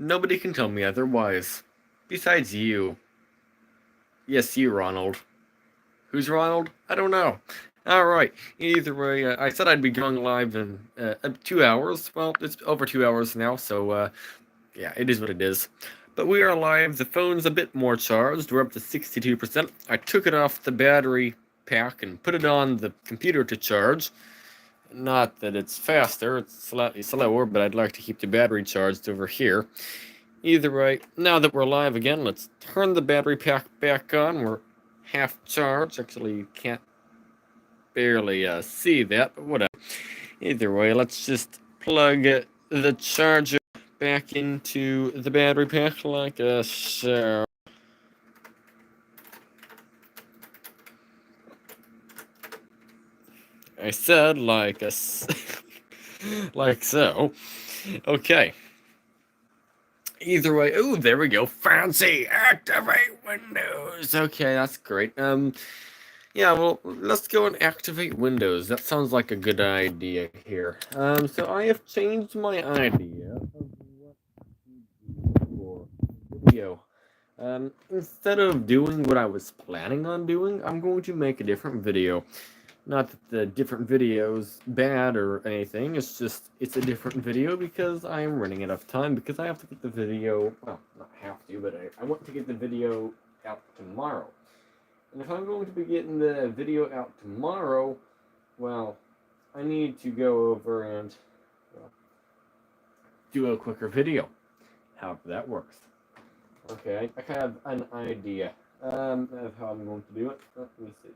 Nobody can tell me otherwise. Besides you. Yes, you, Ronald. Who's Ronald? I don't know. Alright, either way, I said I'd be going live in 2 hours. Well, it's over 2 hours now, so yeah, it is what it is. But we are live. The phone's a bit more charged. We're up to 62%. I took it off the battery pack and put it on the computer to charge. Not that it's faster, it's slightly slower, but I'd like to keep the battery charged over here. Either way, now that we're live again, let's turn the battery pack back on. We're half charged. Actually, you can't barely see that, but whatever. Either way, let's just plug the charger back into the battery pack like so. I said like like so. Okay. Either way, oh, there we go. Fancy activate Windows. Okay, that's great. Yeah, well, let's go and activate Windows. That sounds like a good idea here. So I have changed my idea of what to do for video. Instead of doing what I was planning on doing, I'm going to make a different video. Not that the different video's bad or anything, it's a different video because I am running out of time, because I have to get the video, well, not have to, but I want to get the video out tomorrow. And if I'm going to be getting the video out tomorrow, well, I need to go over and, well, do a quicker video. However that works. Okay, I have an idea of how I'm going to do it. Let me see.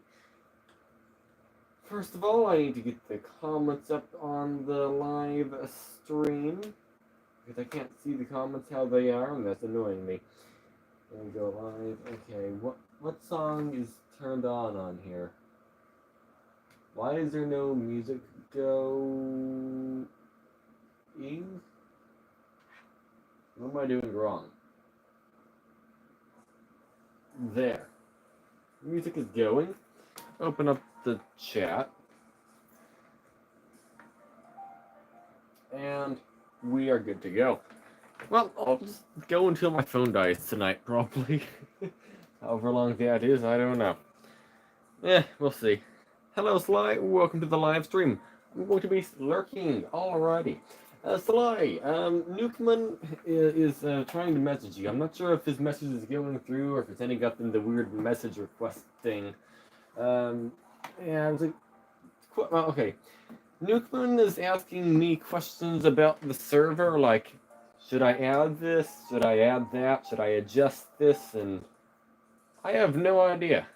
First of all, I need to get the comments up on the live stream, because I can't see the comments how they are, and that's annoying me. There we go, live. Okay, what song is turned on here? Why is there no music going? What am I doing wrong? There. Music is going. Open up the chat. And we are good to go. Well, I'll just go until my phone dies tonight, probably. However long that is, I don't know. We'll see. Hello, Sly. Welcome to the live stream. I'm going to be lurking. Alrighty. Sly, Nukeman is trying to message you. I'm not sure if his message is going through or if it's ending up in the weird message request thing. Yeah, I was like, well, okay. Nukeman is asking me questions about the server, like, should I add this? Should I add that? Should I adjust this? And I have no idea.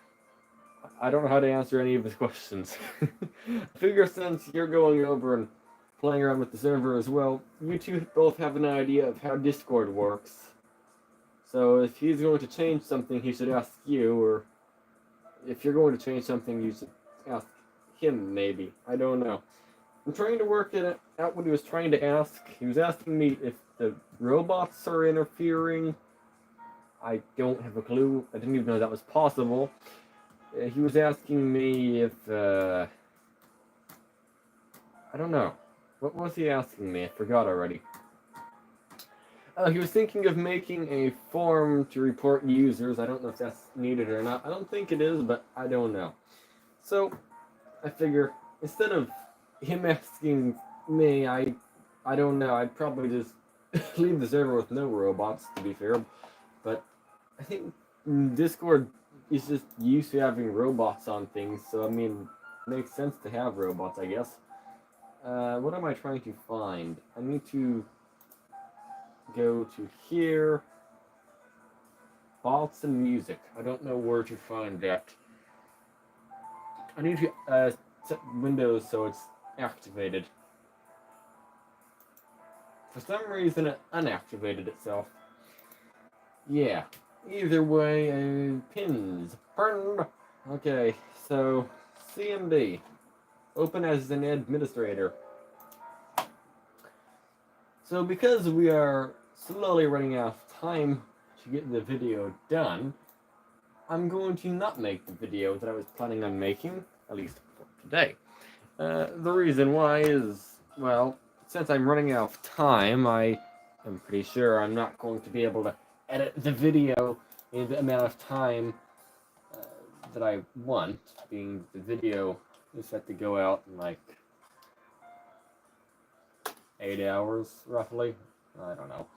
I don't know how to answer any of his questions. I figure since you're going over and playing around with the server as well, you two both have an idea of how Discord works. So if he's going to change something, he should ask you, or if you're going to change something, you should ask him, maybe. I don't know. I'm trying to work it out what he was trying to ask. He was asking me if the robots are interfering. I don't have a clue. I didn't even know that was possible. He was asking me if, I don't know. What was he asking me? I forgot already. He was thinking of making a form to report users. I don't know if that's needed or not. I don't think it is, but I don't know. So, I figure, instead of him asking me, I don't know, I'd probably just leave the server with no robots, to be fair. But I think Discord is just used to having robots on things, so I mean, it makes sense to have robots, I guess. What am I trying to find? I need to go to here. Bots and music. I don't know where to find that. I need to set Windows so it's activated. For some reason, it unactivated itself. Yeah. Either way, pins. Burned. Okay, so CMD. Open as an administrator. So because we are slowly running out of time to get the video done, I'm going to not make the video that I was planning on making, at least for today. The reason why is, well, since I'm running out of time, I I'm pretty sure I'm not going to be able to edit the video in the amount of time that I want, being the video is set to go out in like 8 hours, roughly. I don't know.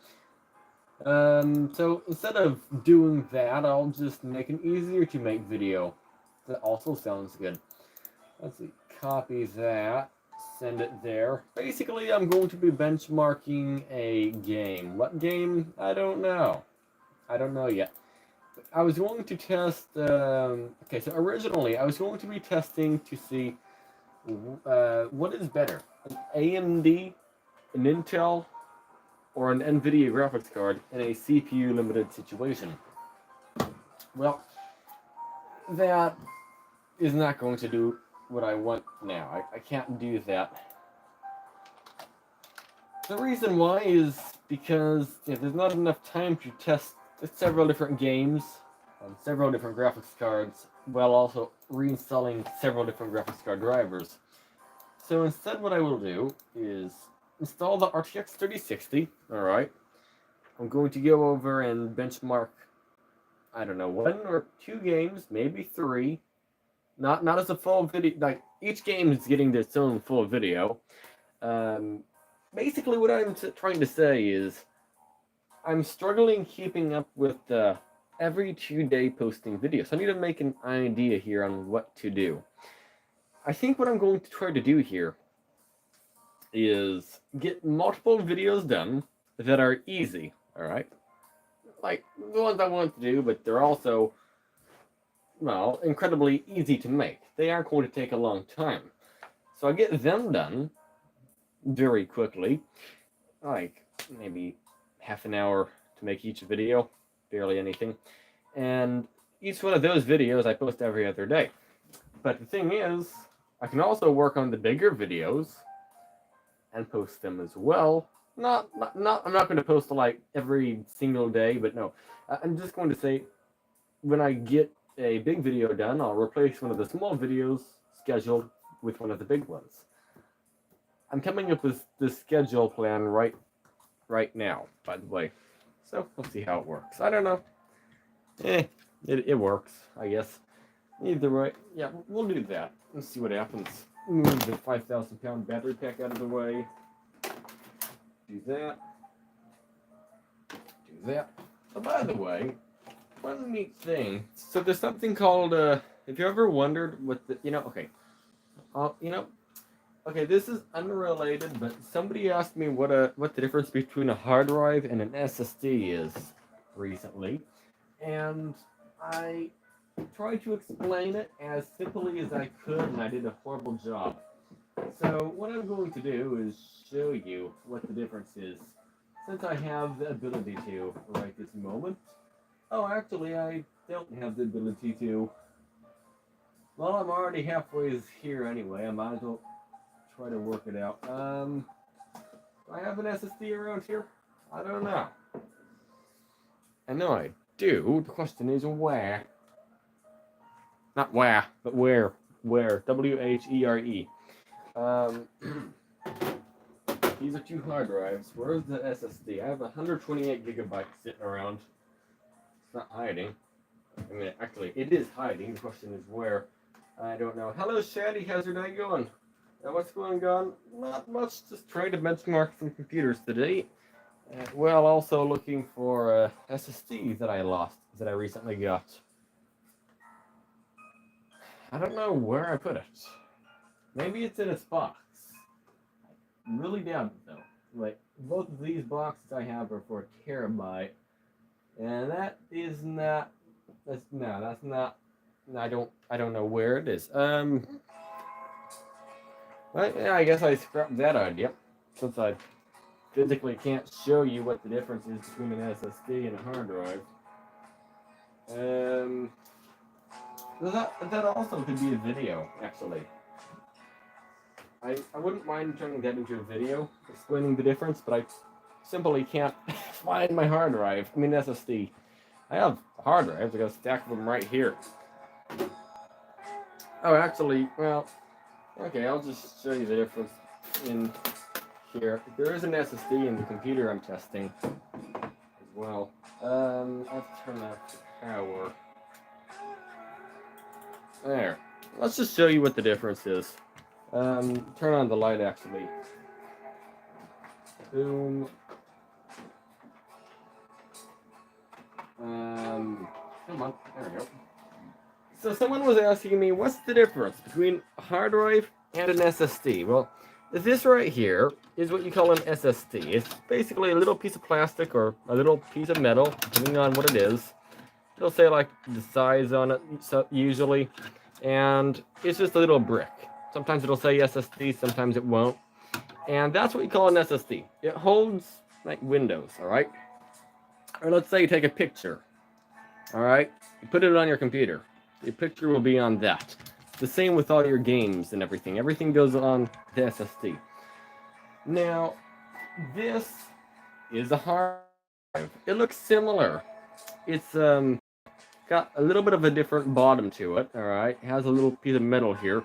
So instead of doing that, I'll just make an easier to make video. That also sounds good. Let's see, copy that, send it there. Basically, I'm going to be benchmarking a game. What game? I don't know. I don't know yet. I was going to test, okay, so originally I was going to be testing to see what is better, an AMD, an Intel, or an NVIDIA graphics card in a CPU limited situation. Well, that is not going to do what I want now. I can't do that. The reason why is because there's not enough time to test several different games on several different graphics cards while also reinstalling several different graphics card drivers. So instead what I will do is install the RTX 3060, alright. I'm going to go over and benchmark, I don't know, 1 or 2 games, maybe 3. Not as a full video, like each game is getting its own full video. Basically what I'm trying to say is I'm struggling keeping up with every 2-day posting videos. So I need to make an idea here on what to do. I think what I'm going to try to do here is get multiple videos done that are easy, alright? Like the ones I want to do, but they're also, well, incredibly easy to make. They aren't going to take a long time. So I get them done very quickly, like maybe half an hour to make each video, barely anything. And each one of those videos I post every other day. But the thing is, I can also work on the bigger videos and post them as well. I'm not going to post like every single day, but no. I'm just going to say when I get a big video done, I'll replace one of the small videos scheduled with one of the big ones. I'm coming up with this schedule plan right now, by the way. So we'll see how it works. I don't know. It works, I guess. Either way, yeah, we'll do that. Let's see what happens. Move the 5,000-pound battery pack out of the way. Do that. Do that. Oh, by the way, one neat thing. So there's something called, have you ever wondered what the, okay. Okay, this is unrelated, but somebody asked me what the difference between a hard drive and an SSD is recently. And I tried to explain it as simply as I could, and I did a horrible job. So what I'm going to do is show you what the difference is, since I have the ability to right this moment. Oh, actually, I don't have the ability to. Well, I'm already halfway here anyway. I might as well try to work it out. Do I have an SSD around here? I don't know. I know I do. The question is where. Not where, but where. Where. W-H-E-R-E. These are 2 hard drives. Where's the SSD? I have 128 gigabytes sitting around. It's not hiding. I mean, actually, it is hiding. The question is where. I don't know. Hello, Shaddy. How's your day going? What's going on? Not much. Just trying to benchmark some computers today. Well, also looking for SSD that I lost, that I recently got. I don't know where I put it. Maybe it's in its box. I really doubt it though. Like, both of these boxes I have are for a terabyte. And that is not, that's not, I don't know where it is. Well, yeah, I guess I scrapped that idea, since I physically can't show you what the difference is between an SSD and a hard drive. That also could be a video, actually. I wouldn't mind turning that into a video, explaining the difference, but I simply can't find my hard drive. I mean SSD. I have hard drives, I got a stack of them right here. Oh, actually, well, okay, I'll just show you the difference in here. There is an SSD in the computer I'm testing as well. Let's turn off the power. There. Let's just show you what the difference is. Turn on the light actually. Boom. Come on. There we go. So someone was asking me, what's the difference between a hard drive and an SSD? Well, this right here is what you call an SSD. It's basically a little piece of plastic or a little piece of metal, depending on what it is. It'll say like the size on it usually, and it's just a little brick. Sometimes it'll say SSD, sometimes it won't. And that's what you call an SSD. It holds like Windows, all right? Or let's say you take a picture, all right? You put it on your computer. Your picture will be on that. The same with all your games and everything. Everything goes on the SSD. Now, this is a hard drive. It looks similar. It's got a little bit of a different bottom to it, all right? It has a little piece of metal here.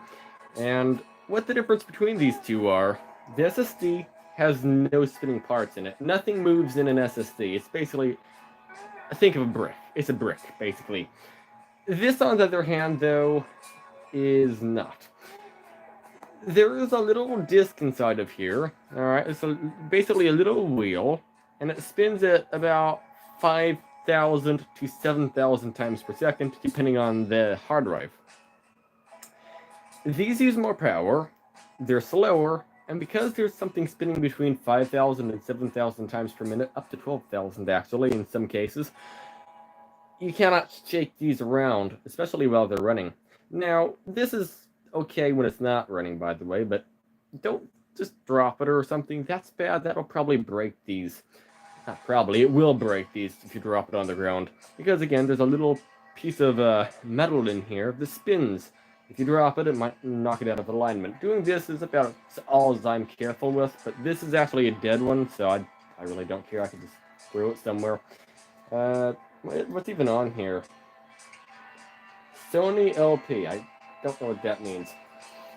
And what the difference between these two are, the SSD has no spinning parts in it. Nothing moves in an SSD. It's basically, think of a brick. It's a brick, basically. This, on the other hand, though, is not. There is a little disc inside of here, all right? It's basically a little wheel, and it spins at about 5,000 to 7,000 times per second, depending on the hard drive. These use more power, they're slower, and because there's something spinning between 5,000 and 7,000 times per minute, up to 12,000 actually in some cases, you cannot shake these around, especially while they're running. Now, this is okay when it's not running, by the way, but don't just drop it or something. That's bad. That'll probably break these. Not probably. It will break these if you drop it on the ground. Because, again, there's a little piece of metal in here that spins. If you drop it, it might knock it out of alignment. Doing this is about all I'm careful with, but this is actually a dead one, so I really don't care. I can just throw it somewhere. What's even on here? Sony LP. I don't know what that means.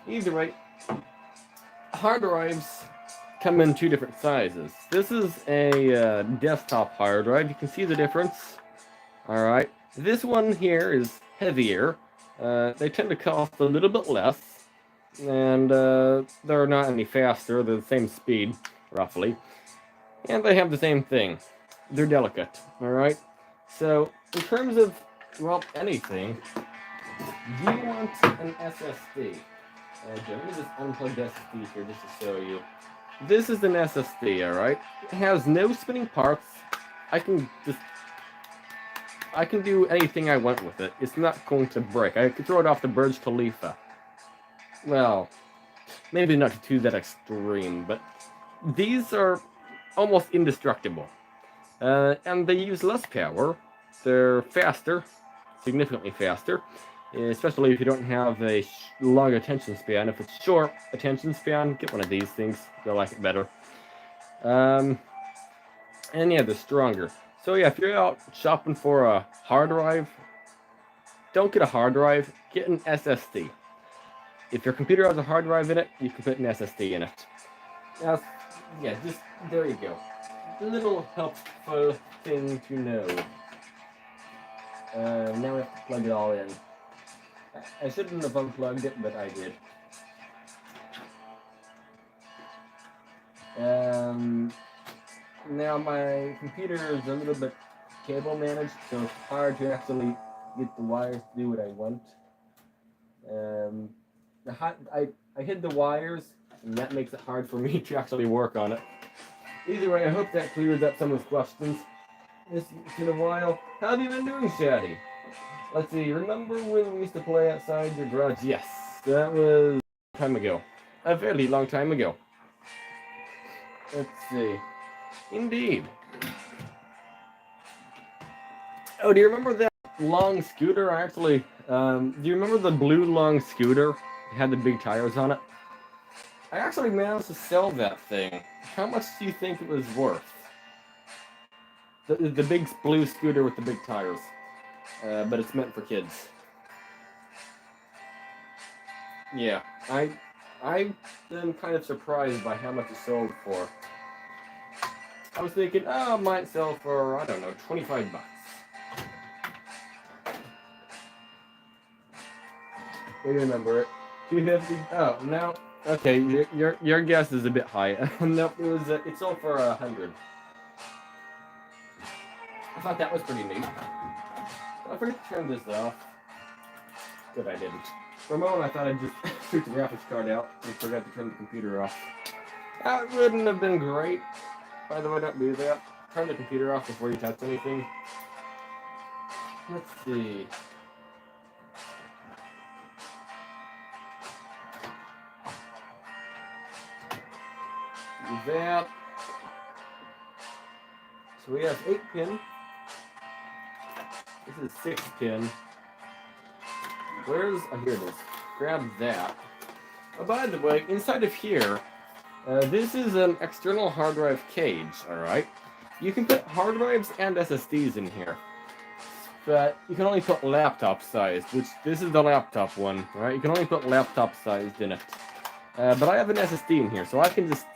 Either way, hard drives come in two different sizes. This is a desktop hard drive. You can see the difference. All right. This one here is heavier. They tend to cost a little bit less, and they're not any faster. They're the same speed, roughly. And they have the same thing. They're delicate. All right. So, in terms of, well, anything, do you want an SSD? Let me just unplug the SSD here just to show you. This is an SSD, alright? It has no spinning parts. I can do anything I want with it. It's not going to break. I could throw it off the Burj Khalifa. Well, maybe not to that extreme, but these are almost indestructible. And they use less power. They're faster, significantly faster, especially if you don't have a long attention span. If it's short attention span, get one of these things. You'll like it better. And yeah, they're stronger. So yeah, if you're out shopping for a hard drive, don't get a hard drive, get an SSD. If your computer has a hard drive in it, you can put an SSD in it. Yeah, just, there you go. A little helpful thing to know. Now we have to plug it all in. I shouldn't have unplugged it, but I did. Now my computer is a little bit cable managed, so it's hard to actually get the wires to do what I want. I hid the wires, and that makes it hard for me to actually work on it. Either way, I hope that clears up some of the questions. It's been a while. How have you been doing, Shaddy? Let's see, remember when we used to play outside your garage? Yes, that was a time ago. A fairly long time ago. Let's see. Indeed. Oh, do you remember that long scooter? Do you remember the blue long scooter? It had the big tires on it. I actually managed to sell that thing. How much do you think it was worth? The big blue scooter with the big tires. But it's meant for kids. Yeah, I I've been kind of surprised by how much it sold for. I was thinking, oh, it might sell for, I don't know, 25 bucks. I remember it. 250. Oh, no. Okay, your guess is a bit high. Nope, it sold for 100. I thought that was pretty neat. I forgot to turn this off. Good, I didn't. For a moment, I thought I just took the graphics card out and forgot to turn the computer off. That wouldn't have been great. By the way, don't do that. Turn the computer off before you touch anything. Let's see. Do that. So we have 8-pin. This is 6-pin. Where's... Oh, here it is. Grab that. Oh, by the way, inside of here, this is an external hard drive cage, alright? You can put hard drives and SSDs in here. But you can only put laptop sized, which this is the laptop one, right? You can only put laptop sized in it. But I have an SSD in here, so I can just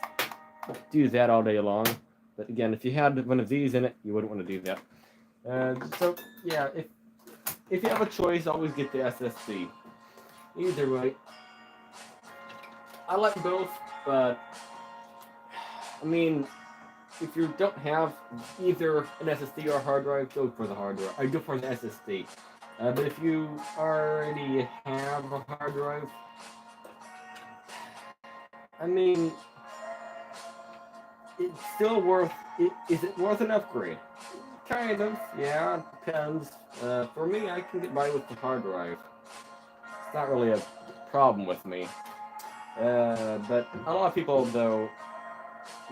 do that all day long. But again, if you had one of these in it, you wouldn't want to do that. So, yeah, if you have a choice, always get the SSD. Either way. I like both, but I mean, if you don't have either an SSD or a hard drive, go for the hard drive. I go for the SSD. But if you already have a hard drive, I mean, it's still worth it. Is it worth an upgrade? Kind of, yeah, depends. For me, I can get by with the hard drive. It's not really a problem with me. But a lot of people, though,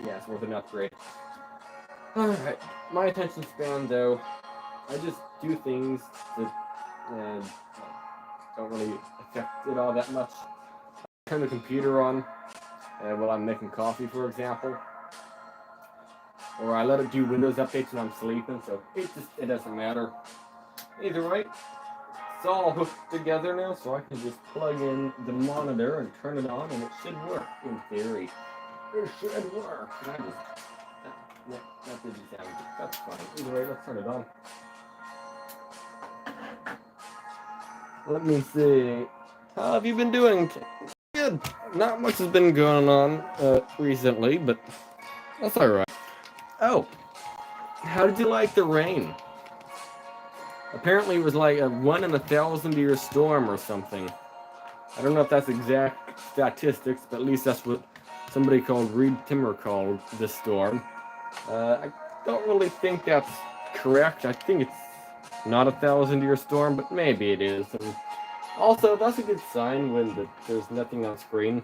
yeah, it's worth an upgrade. Alright, my attention span, though, I just do things that don't really affect it all that much. I turn the computer on while I'm making coffee, for example. Or I let it do Windows updates when I'm sleeping, so it doesn't matter. Either way, it's all hooked together now, so I can just plug in the monitor and turn it on, and it should work, in theory. It should work. And I just... That didn't sound good. That's fine. Either way, let's turn it on. Let me see. How have you been doing? Good. Not much has been going on recently, but that's alright. Oh, how did you like the rain? Apparently it was like a 1 in 1,000-year storm or something. I don't know if that's exact statistics, but at least that's what somebody called Reed Timmer called this storm. I don't really think that's correct. I think it's not a 1,000-year storm, but maybe it is. And also, that's a good sign when there's nothing on screen.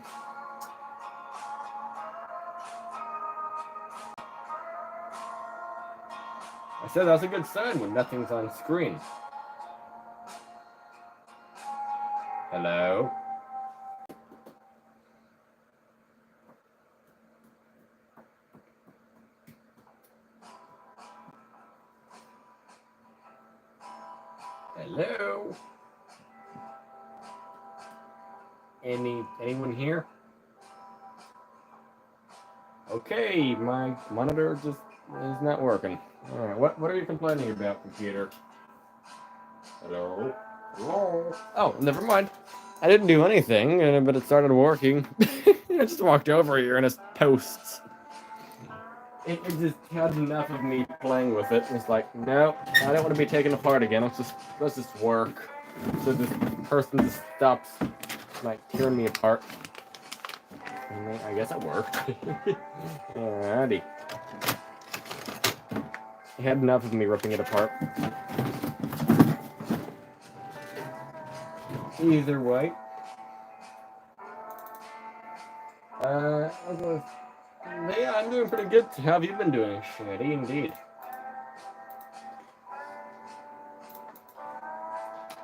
I said that's a good sign when nothing's on screen. Hello? Hello? Anyone here? Okay, my monitor just is not working. Alright, what are you complaining about, computer? Hello? Hello? Oh, never mind. I didn't do anything, but it started working. I just walked over here and it's posts. It just had enough of me playing with it. It's like, no, I don't want to be taken apart again. Let's just work. So this person just stops, like, tearing me apart. And I guess it worked. Alrighty. It had enough of me ripping it apart. Either way. Yeah, I'm doing pretty good. How have you been doing, Shreddy? Indeed.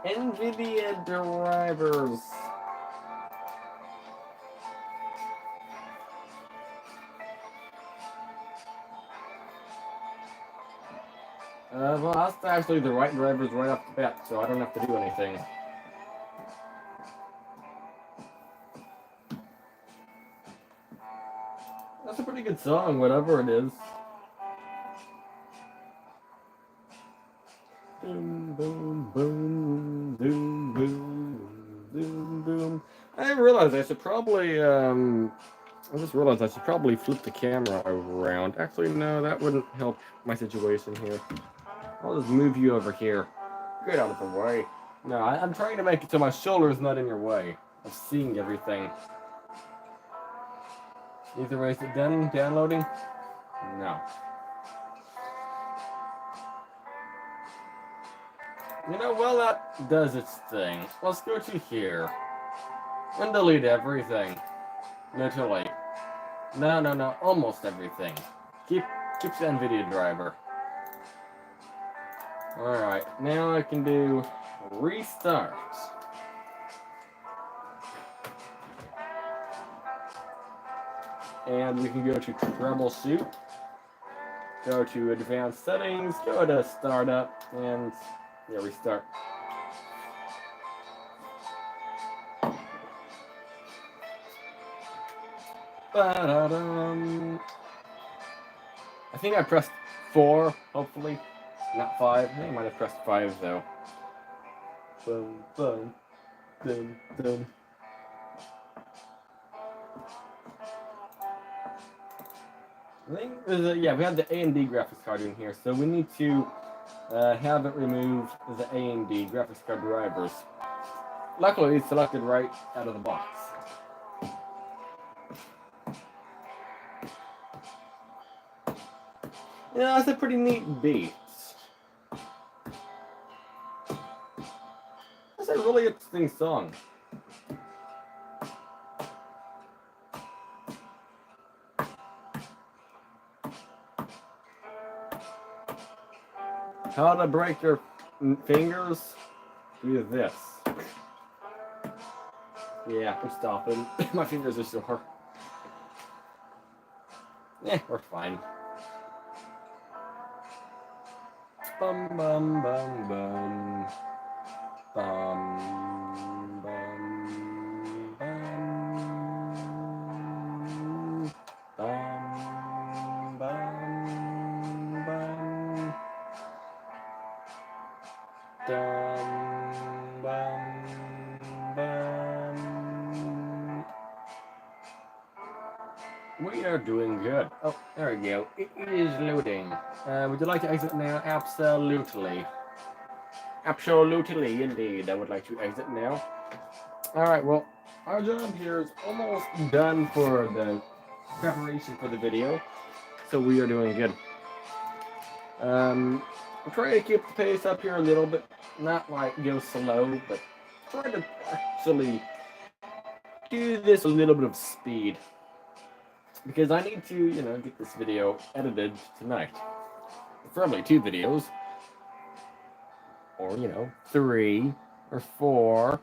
NVIDIA drivers. Well, that's actually the right drivers right off the bat, so I don't have to do anything. good song, whatever it is. Boom, boom, boom, boom, boom, boom, boom. I realized I should probably, I just realized I should probably flip the camera around. Actually, no, that wouldn't help my situation here. I'll just move you over here. Get out of the way. No, I'm trying to make it so my shoulder's not in your way of seeing everything. Either way, is it done downloading? No. You know, while that does its thing, let's go to here. And delete everything. No, too late. No, almost everything. Keep the NVIDIA driver. Alright, now I can do restart. And we can go to troubleshoot. Go to advanced settings, go to startup, and yeah, restart. Ba-da-dum. I think I pressed 4, hopefully. Not 5. I think I might have pressed 5 though. Boom, boom, boom, boom. I think yeah, we have the AMD graphics card in here, so we need to have it remove the AMD graphics card drivers. Luckily, it's selected right out of the box. Yeah, that's a pretty neat beat. That's a really interesting song. How to break your fingers? Do this. Yeah, I'm stopping. My fingers are sore. We're fine. Bum bum bum bum. Bum bum bum. Bum bum bum. Dum bum bum. We are doing good. Oh, there we go. It is loading. Would you like to exit now? Absolutely. Absolutely, indeed. I would like to exit now. Alright, well, our job here is almost done for the preparation for the video. So we are doing good. I'm trying to keep the pace up here a little bit. Not like go slow, but try to actually do this with a little bit of speed. Because I need to, get this video edited tonight. Preferably 2 videos. Or, 3 or 4.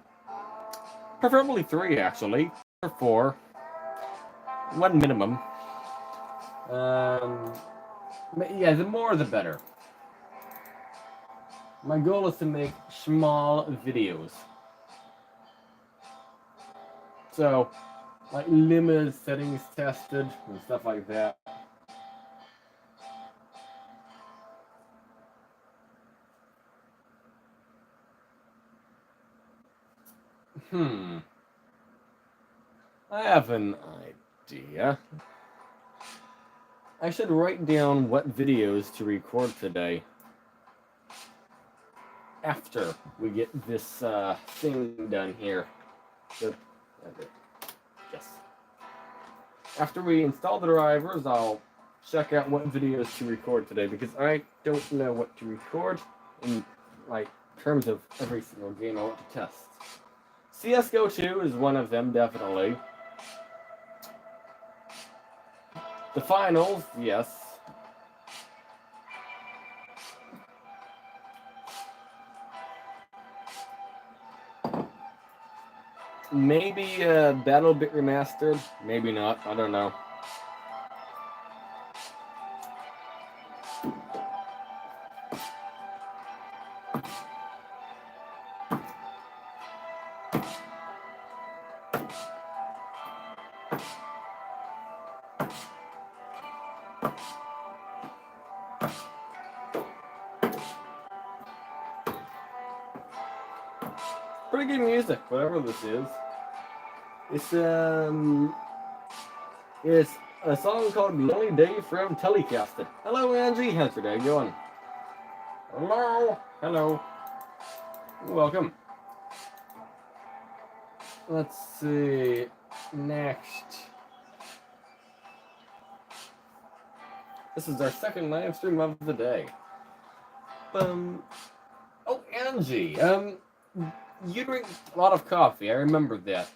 Preferably 3, actually. Or 4. 1 minimum. Yeah, the more the better. My goal is to make small videos. So, like limited settings tested and stuff like that. I have an idea. I should write down what videos to record today. After we get this thing done here. Yes. After we install the drivers, I'll check out what videos to record today because I don't know what to record in terms of every single game I want to test. CSGO 2 is one of them, definitely. The finals, yes. Maybe BattleBit Remastered, maybe not, I don't know. pretty good music, whatever this is. It's a song called Lonely Day from Telecasted. Hello, Angie. How's your day going? Hello. Hello. Welcome. Let's see. Next. This is our second live stream of the day. Oh, Angie. You drink a lot of coffee. I remember that.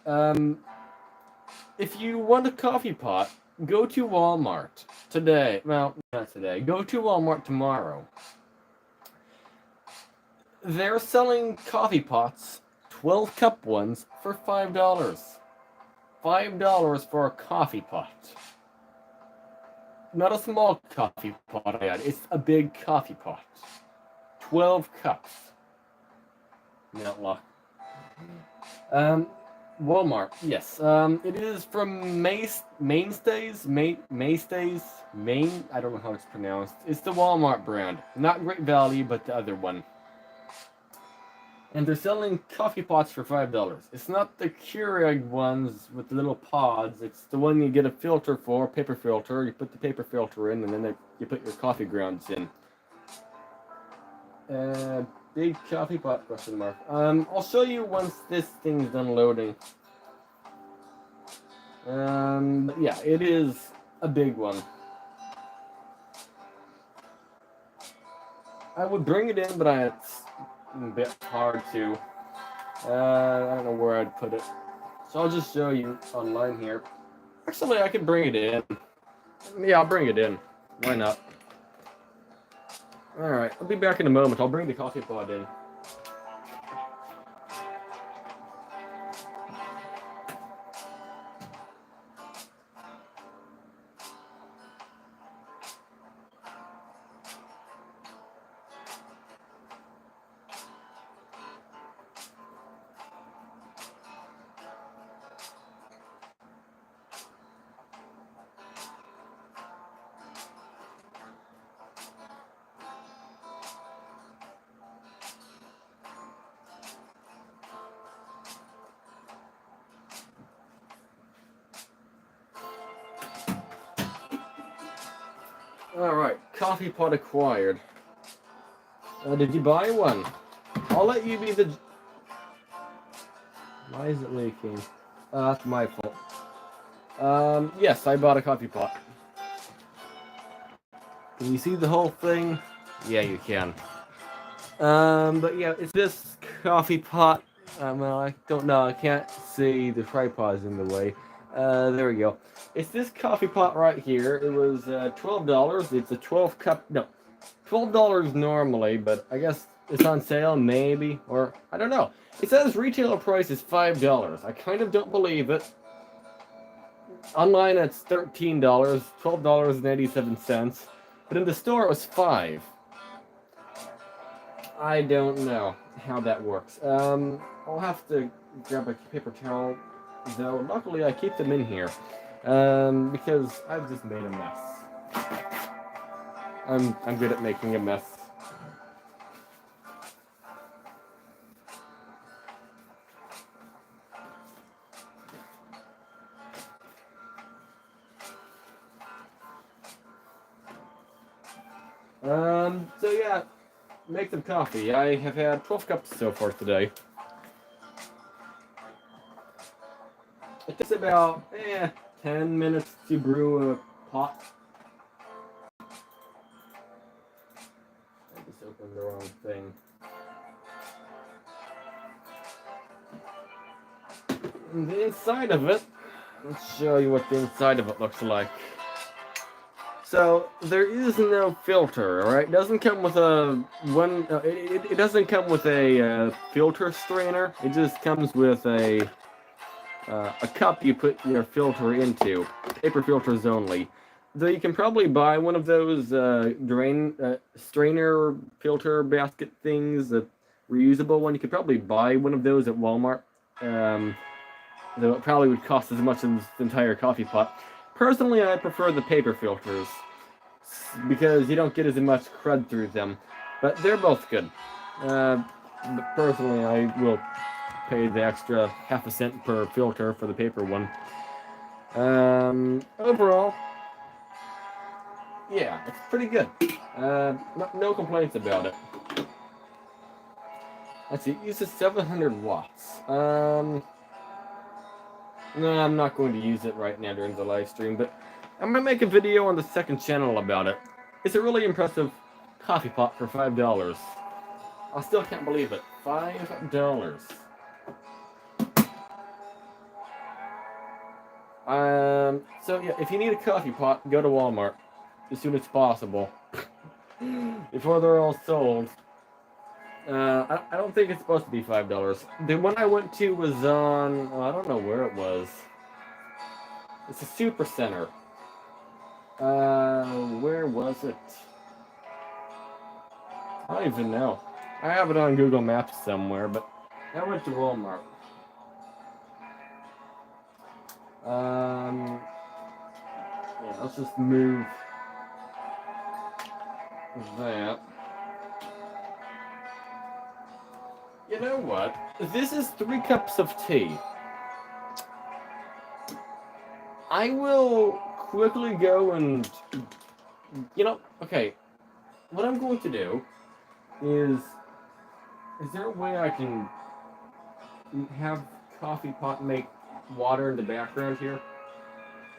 If you want a coffee pot, go to Walmart today. Well, not today. Go to Walmart tomorrow. They're selling coffee pots, 12 cup ones, for $5. $5 for a coffee pot. Not a small coffee pot, it's a big coffee pot. 12 cups. Not luck. Walmart, yes. It is from Mainstays, Main. I don't know how it's pronounced. It's the Walmart brand. Not Great Value, but the other one. And they're selling coffee pots for $5. It's not the Keurig ones with the little pods. It's the one you get a filter for, paper filter. You put the paper filter in, and then you put your coffee grounds in. Big coffee pot, question mark. I'll show you once this thing's done loading. Yeah, it is a big one. I would bring it in, but it's a bit hard to. I don't know where I'd put it. So I'll just show you online here. Actually, I could bring it in. Yeah, I'll bring it in. Why not? Alright, I'll be back in a moment. I'll bring the coffee pot in. Alright, coffee pot acquired. Did you buy one? I'll let you be the... Why is it leaking? That's my fault. Yes, I bought a coffee pot. Can you see the whole thing? Yeah, you can. But yeah, it's this coffee pot. Well, I don't know. I can't see. The tripod's in the way. There we go. It's this coffee pot right here. It was $12. It's a 12 cup. No, $12 normally, but I guess it's on sale, maybe, or I don't know. It says retail price is $5. I kind of don't believe it. Online it's $13, $12.87, but in the store it was $5. I don't know how that works. I'll have to grab a paper towel. Though, luckily I keep them in here, because I've just made a mess. I'm good at making a mess. So yeah, make some coffee. I have had 12 cups so far today. It takes about 10 minutes to brew a pot. I just opened the wrong thing. And the inside of it, let's show you what the inside of it looks like. So there is no filter, alright? It doesn't come with a it doesn't come with a filter strainer. It just comes with a cup you put your filter into. Paper filters only. Though you can probably buy one of those strainer filter basket things, a reusable one. You could probably buy one of those at Walmart. Though it probably would cost as much as the entire coffee pot. Personally, I prefer the paper filters because you don't get as much crud through them. But they're both good. But personally, I will pay the extra half a cent per filter for the paper one. Overall, yeah, it's pretty good. No complaints about it. Let's see, it uses 700 watts. No, I'm not going to use it right now during the live stream, but I'm gonna make a video on the second channel about it. It's a really impressive coffee pot for $5. I still can't believe it. $5. So yeah, if you need a coffee pot, go to Walmart as soon as possible before they're all sold. I don't think it's supposed to be $5. The one I went to was on, I don't know where it was. It's a super center. Where was it? I don't even know. I have it on Google Maps somewhere, but I went to Walmart. Yeah, let's just move that. You know what? This is 3 cups of tea. I will quickly go and, okay, what I'm going to do is there a way I can have coffee pot make water in the background here?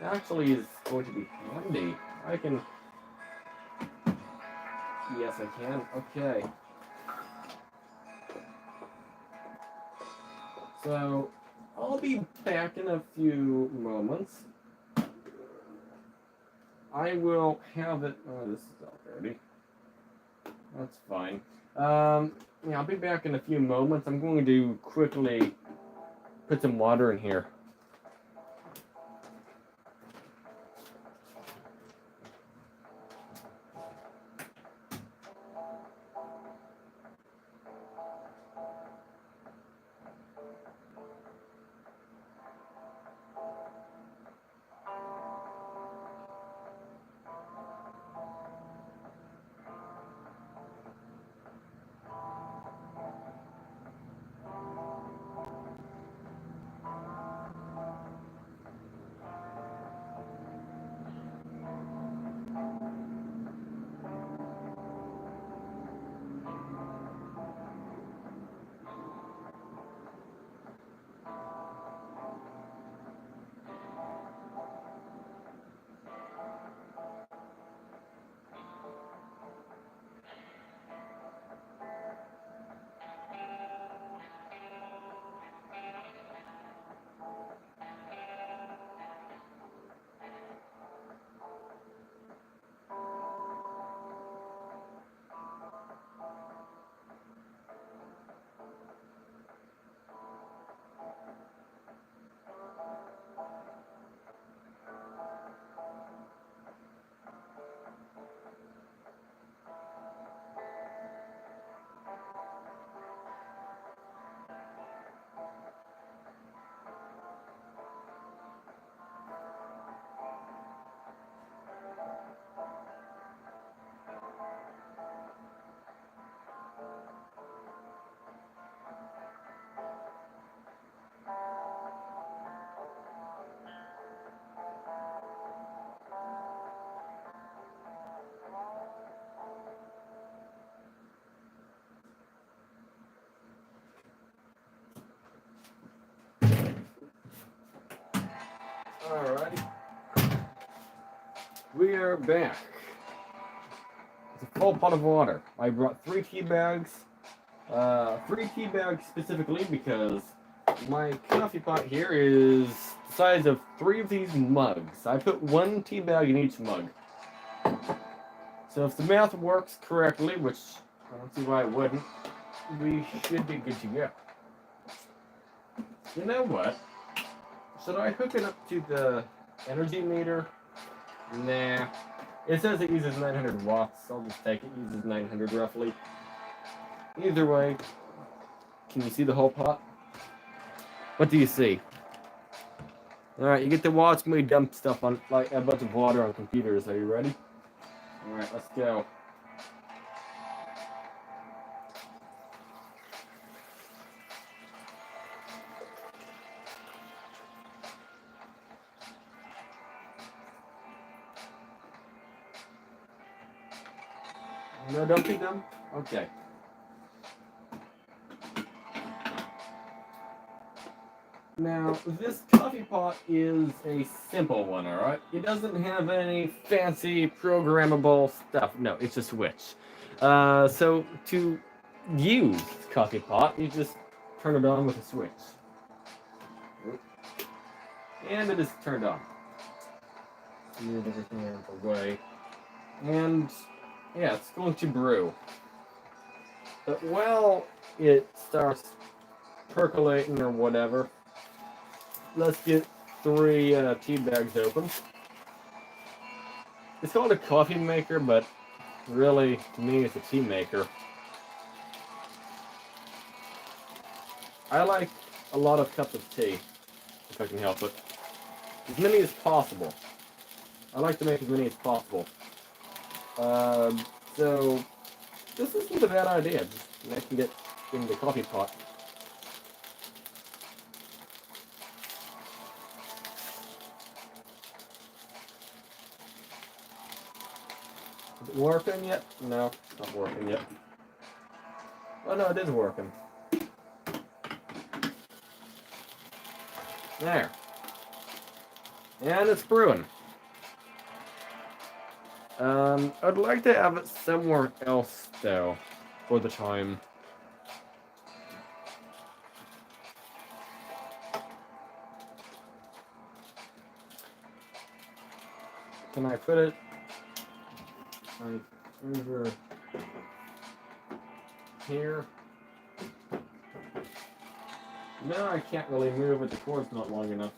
It actually is going to be handy. I can, yes I can, okay. So, I'll be back in a few moments. I will have it, oh, this is all dirty. That's fine. Yeah, I'll be back in a few moments. I'm going to quickly put some water in here. Alrighty. We are back. It's a full pot of water. I brought 3 tea bags. 3 tea bags specifically because my coffee pot here is the size of 3 of these mugs. I put 1 tea bag in each mug. So if the math works correctly, which I don't see why it wouldn't, we should be good to go. You know what? Should I hook it up to the energy meter? Nah. It says it uses 900 watts. I'll just take it. It uses 900 roughly. Either way, can you see the whole pot? What do you see? Alright, you get to watch me dump stuff on, like, a bunch of water on computers. Are you ready? Alright, let's go. No dumping them? Okay. Now, this coffee pot is a simple one, alright? It doesn't have any fancy programmable stuff. No, it's a switch. So to use coffee pot, you just turn it on with a switch. And it is turned on. Move everything out of the way. And yeah, it's going to brew. But while it starts percolating or whatever, let's get 3 tea bags open. It's called a coffee maker, but really, to me, it's a tea maker. I like a lot of cups of tea, if I can help it. As many as possible. I like to make as many as possible. So, this isn't a bad idea. Just making it in the coffee pot. Is it working yet? No, it's not working yet. Oh no, it is working. There. And it's brewing. I'd like to have it somewhere else, though, for the time. Can I put it like over here? No, I can't really move it. The cord's not long enough.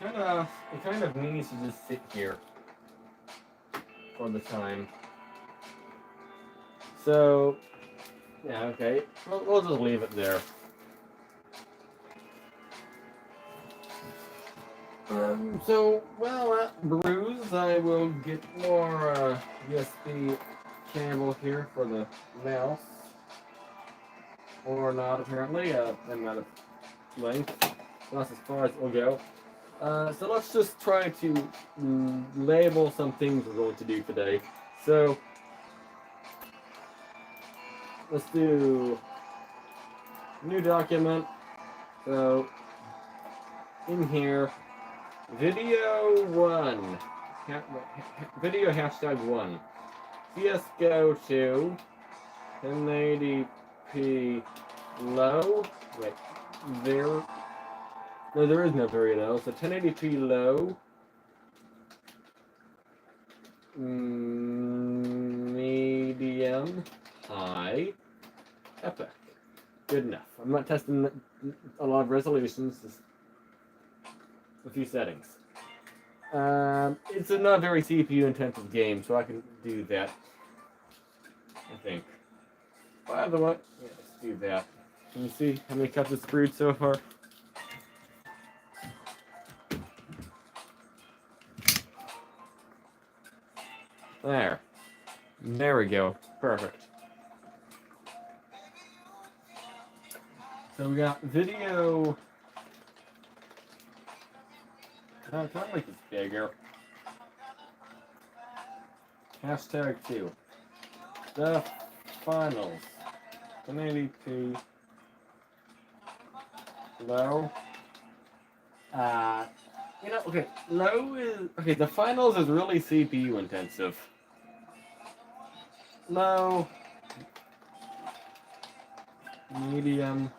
It kind of needs to just sit here for the time. So, yeah, okay. We'll just leave it there. So, while that brews, I will get more USB cable here for the mouse. Or not, apparently. I'm out of length. That's as far as it will go. So let's just try to label some things we're going to do today. So, let's do new document. So, in here, video 1. Video hashtag 1. CSGO 2. 1080p low. Wait, there. No, there is no very low. So 1080p low. Medium. High. Epic. Good enough. I'm not testing a lot of resolutions. Just a few settings. It's a not very CPU intensive game, so I can do that. I think. By the way, yeah, let's do that. Can you see how many cups it's brewed so far? There. There we go. Perfect. So we got video. Can I make this bigger? Hashtag 2. The finals. 1080p low. Okay, low is okay. The finals is really CPU intensive. Low, medium,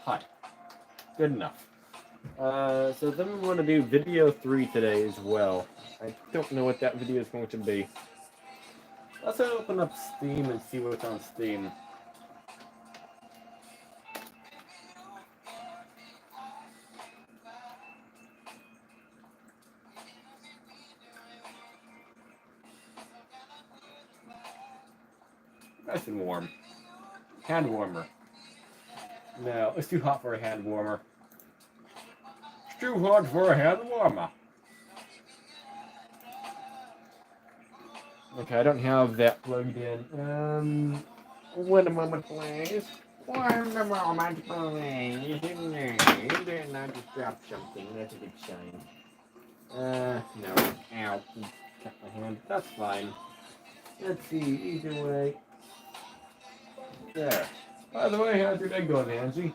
high. Good enough. So then we want to do video 3 today as well. I don't know what that video is going to be. Let's open up Steam and see what's on Steam. Nice and warm. Hand warmer. No, it's too hot for a hand warmer. It's too hot for a hand warmer. Okay, I don't have that plugged in. Wait a moment, please. Wait a moment, please. Didn't I just drop something? That's a good sign. No. Ow. Cut my hand. That's fine. Let's see, either way. There. By the way, how's your day going, Angie?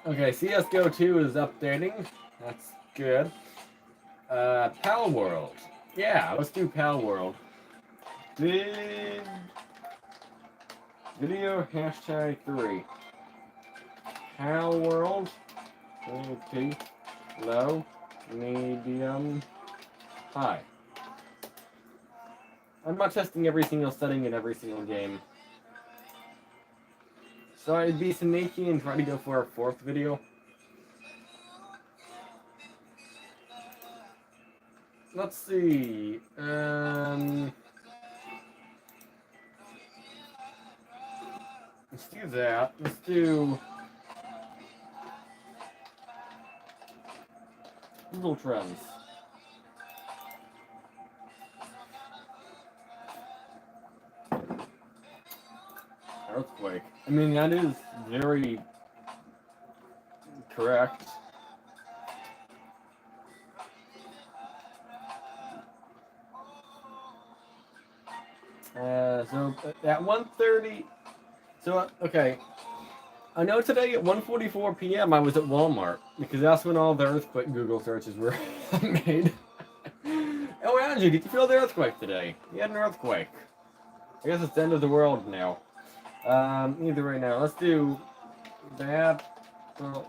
Okay, CSGO 2 is updating. That's good. Pal World. Yeah, let's do Pal World. Big video hashtag 3. Pal World. Okay. Low. Medium. High. I'm not testing every single setting in every single game. So I'd be sneaky and try to go for a 4th video. Let's see. Let's do that. Let's do Google Trends. Earthquake. I mean, that is very correct. So at 1:30. So okay. I know today at 1:44 p.m. I was at Walmart because that's when all the earthquake Google searches were made. Oh, Angie, did you feel the earthquake today? You had an earthquake. I guess it's the end of the world now. Either way now, let's do that. Well,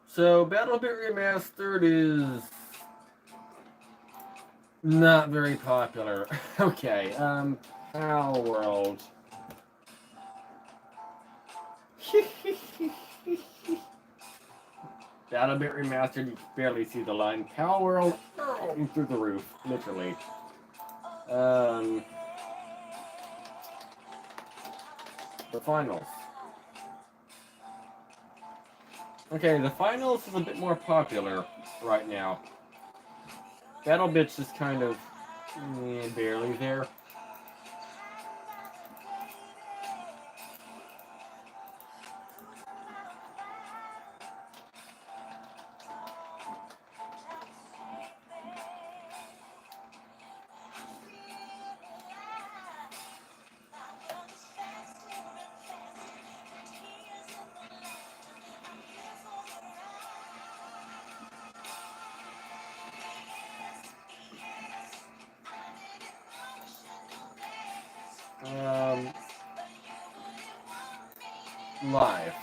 so BattleBit Remastered is not very popular. Okay, Pal World. BattleBit Remastered, you can barely see the line. Pal World, through the roof, literally. The finals. Okay, the finals is a bit more popular right now. BattleBit's is kind of barely there. Live.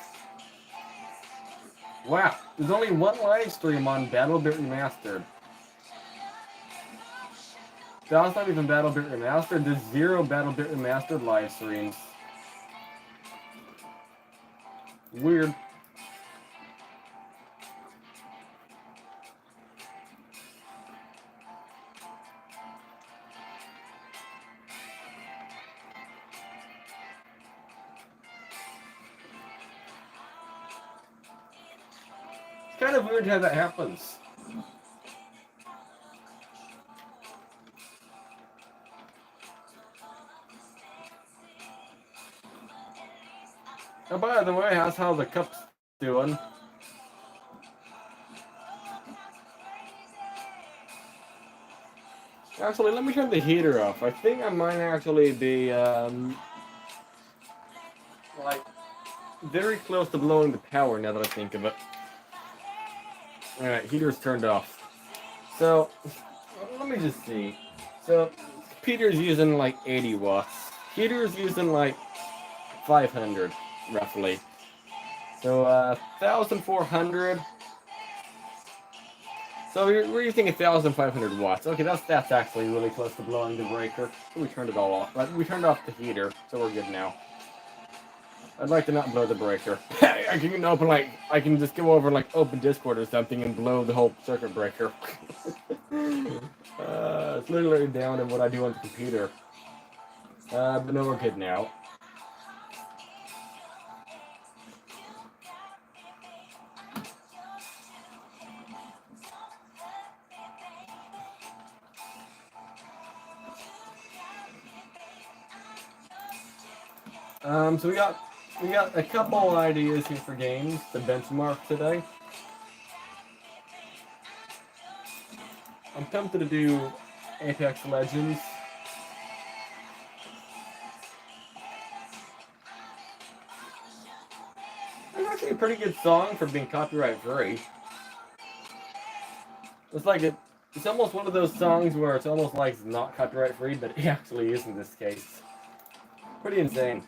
Wow, there's only one live stream on BattleBit Remastered. That's not even BattleBit Remastered, there's 0 BattleBit Remastered live streams. Weird. It's kind of weird how that happens. Oh, by the way, how's how the cup's doing? Actually, let me turn the heater off. I think I might actually be, like, very close to blowing the power now that I think of it. Alright, heater's turned off. So, let me just see. So, computer's using like 80 watts. Heater's using like 500, roughly. So, 1,400. So we're using 1,500 watts. Okay, that's actually really close to blowing the breaker. So we turned it all off. But we turned off the heater, so we're good now. I'd like to not blow the breaker. I can open I can just go over open Discord or something and blow the whole circuit breaker. It's literally down in what I do on the computer. But no, we're good now. So we got a couple ideas here for games to benchmark today. I'm tempted to do Apex Legends. It's actually a pretty good song for being copyright free. It's almost one of those songs where it's almost like it's not copyright free, but it actually is in this case. Pretty insane.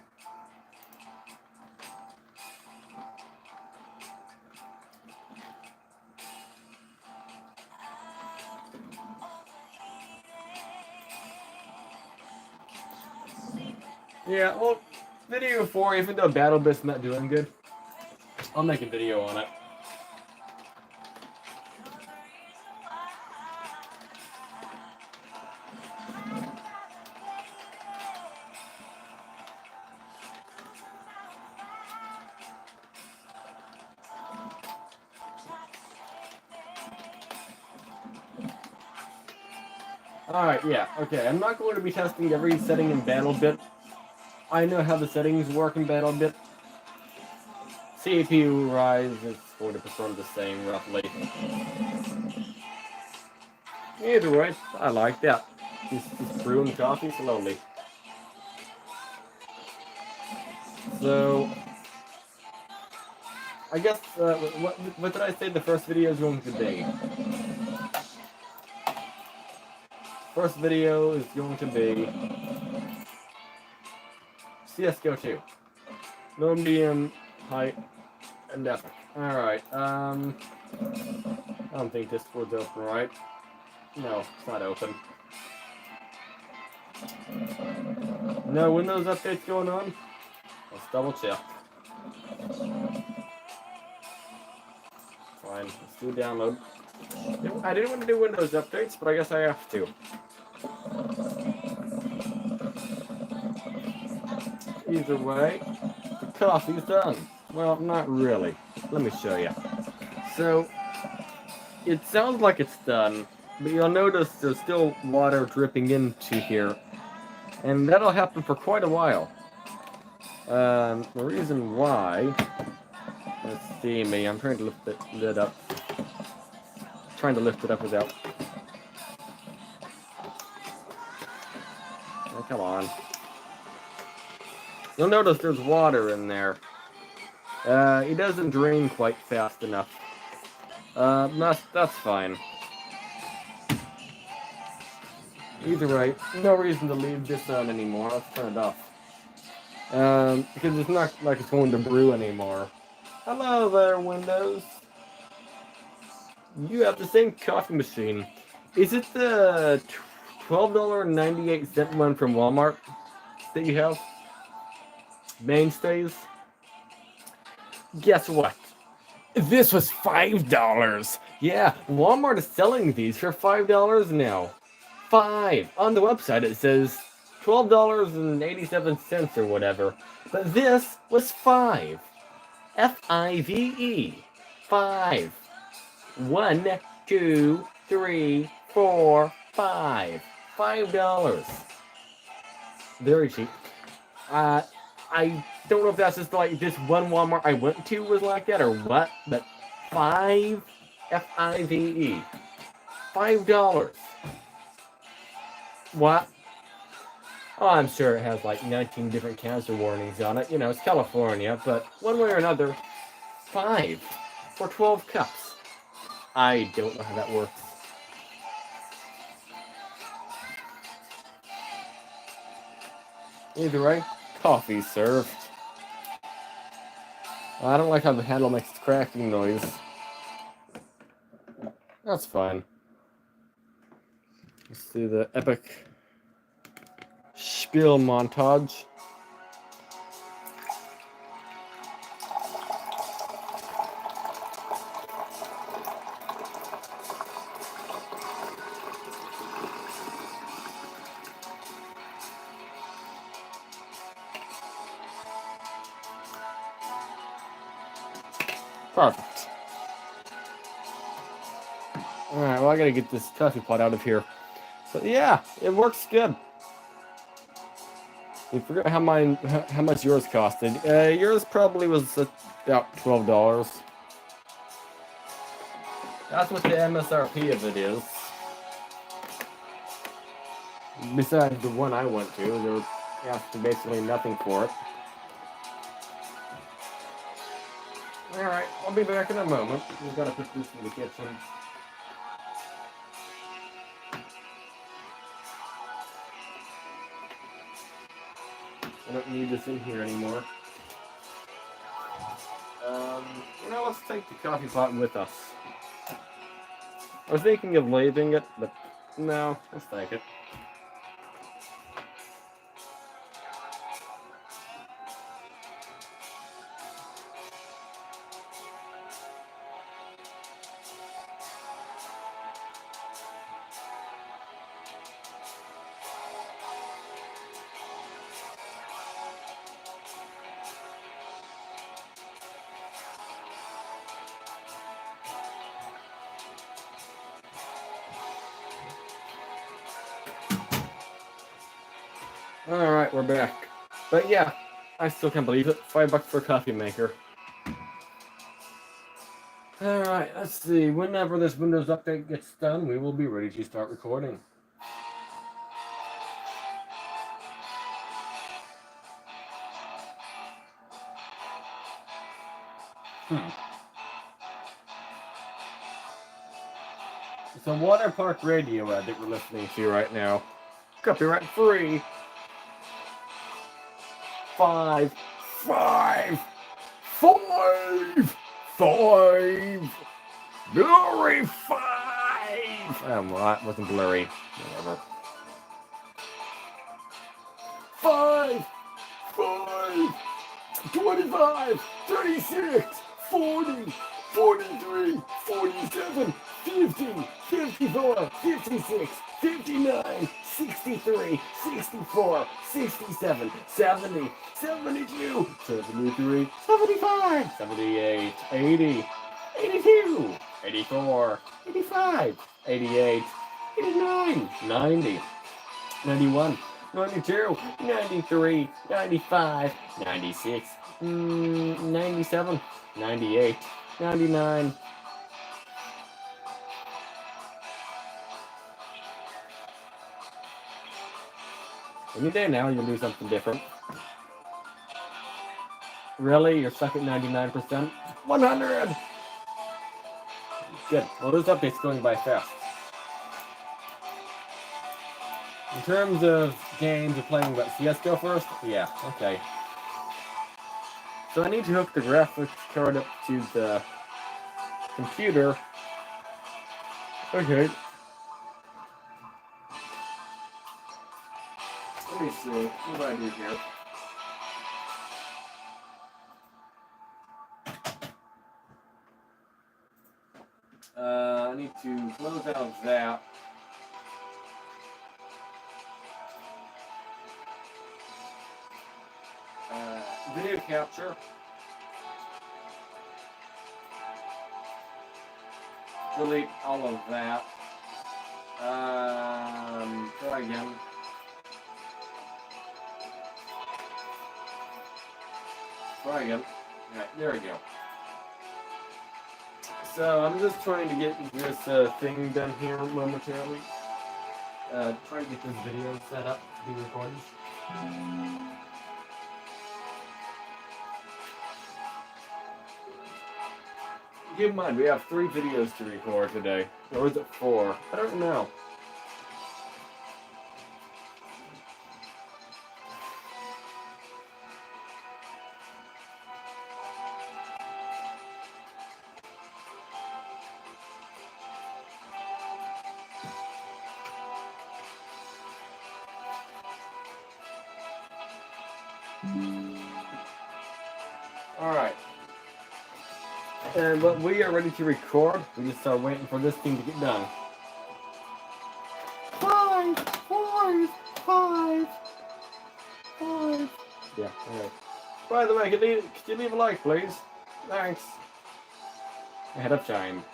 Yeah, well, video 4, even though BattleBit's not doing good, I'll make a video on it. Alright, yeah, okay, I'm not going to be testing every setting in BattleBit. I know how the settings work in BattleBit. CPU rise is going to perform the same, roughly. Either way, I like that. Just brewing coffee slowly. So, I guess, what did I say the first video is going to be? First video is going to be CSGO 2. No medium, height, and epic. Alright, I don't think Discord's open, right? No, it's not open. No Windows updates going on? Let's double check. Fine, let's do download. I didn't want to do Windows updates, but I guess I have to. Either way, the coffee's done. Well, not really. Let me show you. So, it sounds like it's done, but you'll notice there's still water dripping into here. And that'll happen for quite a while. The reason why... Let's see me, I'm trying to lift the lid up. Trying to lift it up without... Oh, come on. You'll notice there's water in there. It doesn't drain quite fast enough. That's fine. Either way, no reason to leave this on anymore. Let's turn it off. Because it's not like it's going to brew anymore. Hello there, Windows. You have the same coffee machine. Is it the $12.98 one from Walmart that you have? Mainstays? Guess what? This was $5. Yeah, Walmart is selling these for $5 now. $5. On the website it says $12.87 or whatever. But this was $5. F-I-V-E. 5. 1, 2, 3, 4, 5. $5. Very cheap. I don't know if that's just like this one Walmart I went to was like that or what, but 5 F-I-V-E. $5. What? Oh, I'm sure it has like 19 different cancer warnings on it. You know, it's California, but one way or another, 5 for 12 cups. I don't know how that works. Either way, coffee served. I don't like how the handle makes its cracking noise. That's fine. Let's do the epic spiel montage. Perfect. Alright, well I gotta get this coffee pot out of here. So yeah, it works good. I forgot how much yours costed. Yours probably was about $12. That's what the MSRP of it is. Besides the one I went to, they were asking basically nothing for it. Alright, I'll be back in a moment. We've got to put this in the kitchen. I don't need this in here anymore. Let's take the coffee pot with us. I was thinking of leaving it, but no, let's take it. Alright, we're back. But yeah, I still can't believe it. $5 for a coffee maker. Alright, let's see. Whenever this Windows update gets done, we will be ready to start recording. It's a water park radio ad that we're listening to right now. Copyright free. 5, 5, 5, 5, blurry 5. Well, that wasn't blurry. Whatever. 5, 5, 25, 36, 40, 43, 47, 50, 54, 56, 59, 63, 64, 67, 70, 72, 73, 75, 78, 80, 82, 84, 85, 88, 89, 90, 91, 92, 93, 95, 96, 97, 98, 99. Any day now, you'll do something different. Really? You're stuck at 99%? 100! Good. Well, this update's going by fast. In terms of games you're playing, what, CSGO first? Yeah, okay. So I need to hook the graphics card up to the computer. Okay. Let me see. What do I do here? I need to close out that. Video capture. Delete all of that. Try again. Try again. Alright, there we go. So I'm just trying to get this thing done here momentarily. Trying to get this video set up to be recorded. Keep in mind, we have 3 videos to record today. Or is it 4? I don't know. Alright. And but we are ready to record. We just are waiting for this thing to get done. 5, 5, 5, 5. Yeah, alright. By the way, could you leave a like, please? Thanks. ahead of time.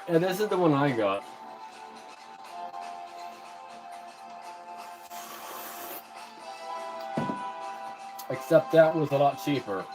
And this is the one I got. Except that was a lot cheaper.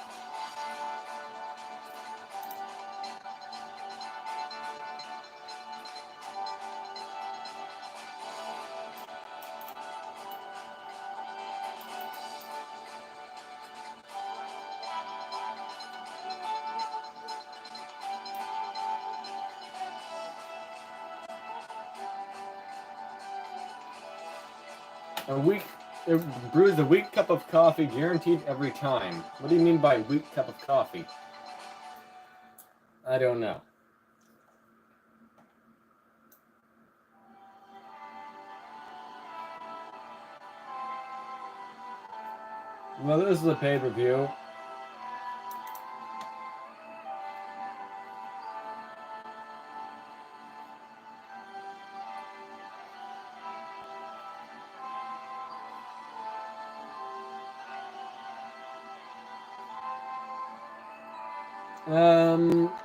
It brews a weak cup of coffee guaranteed every time. What do you mean by weak cup of coffee? I don't know. Well, this is a paid review.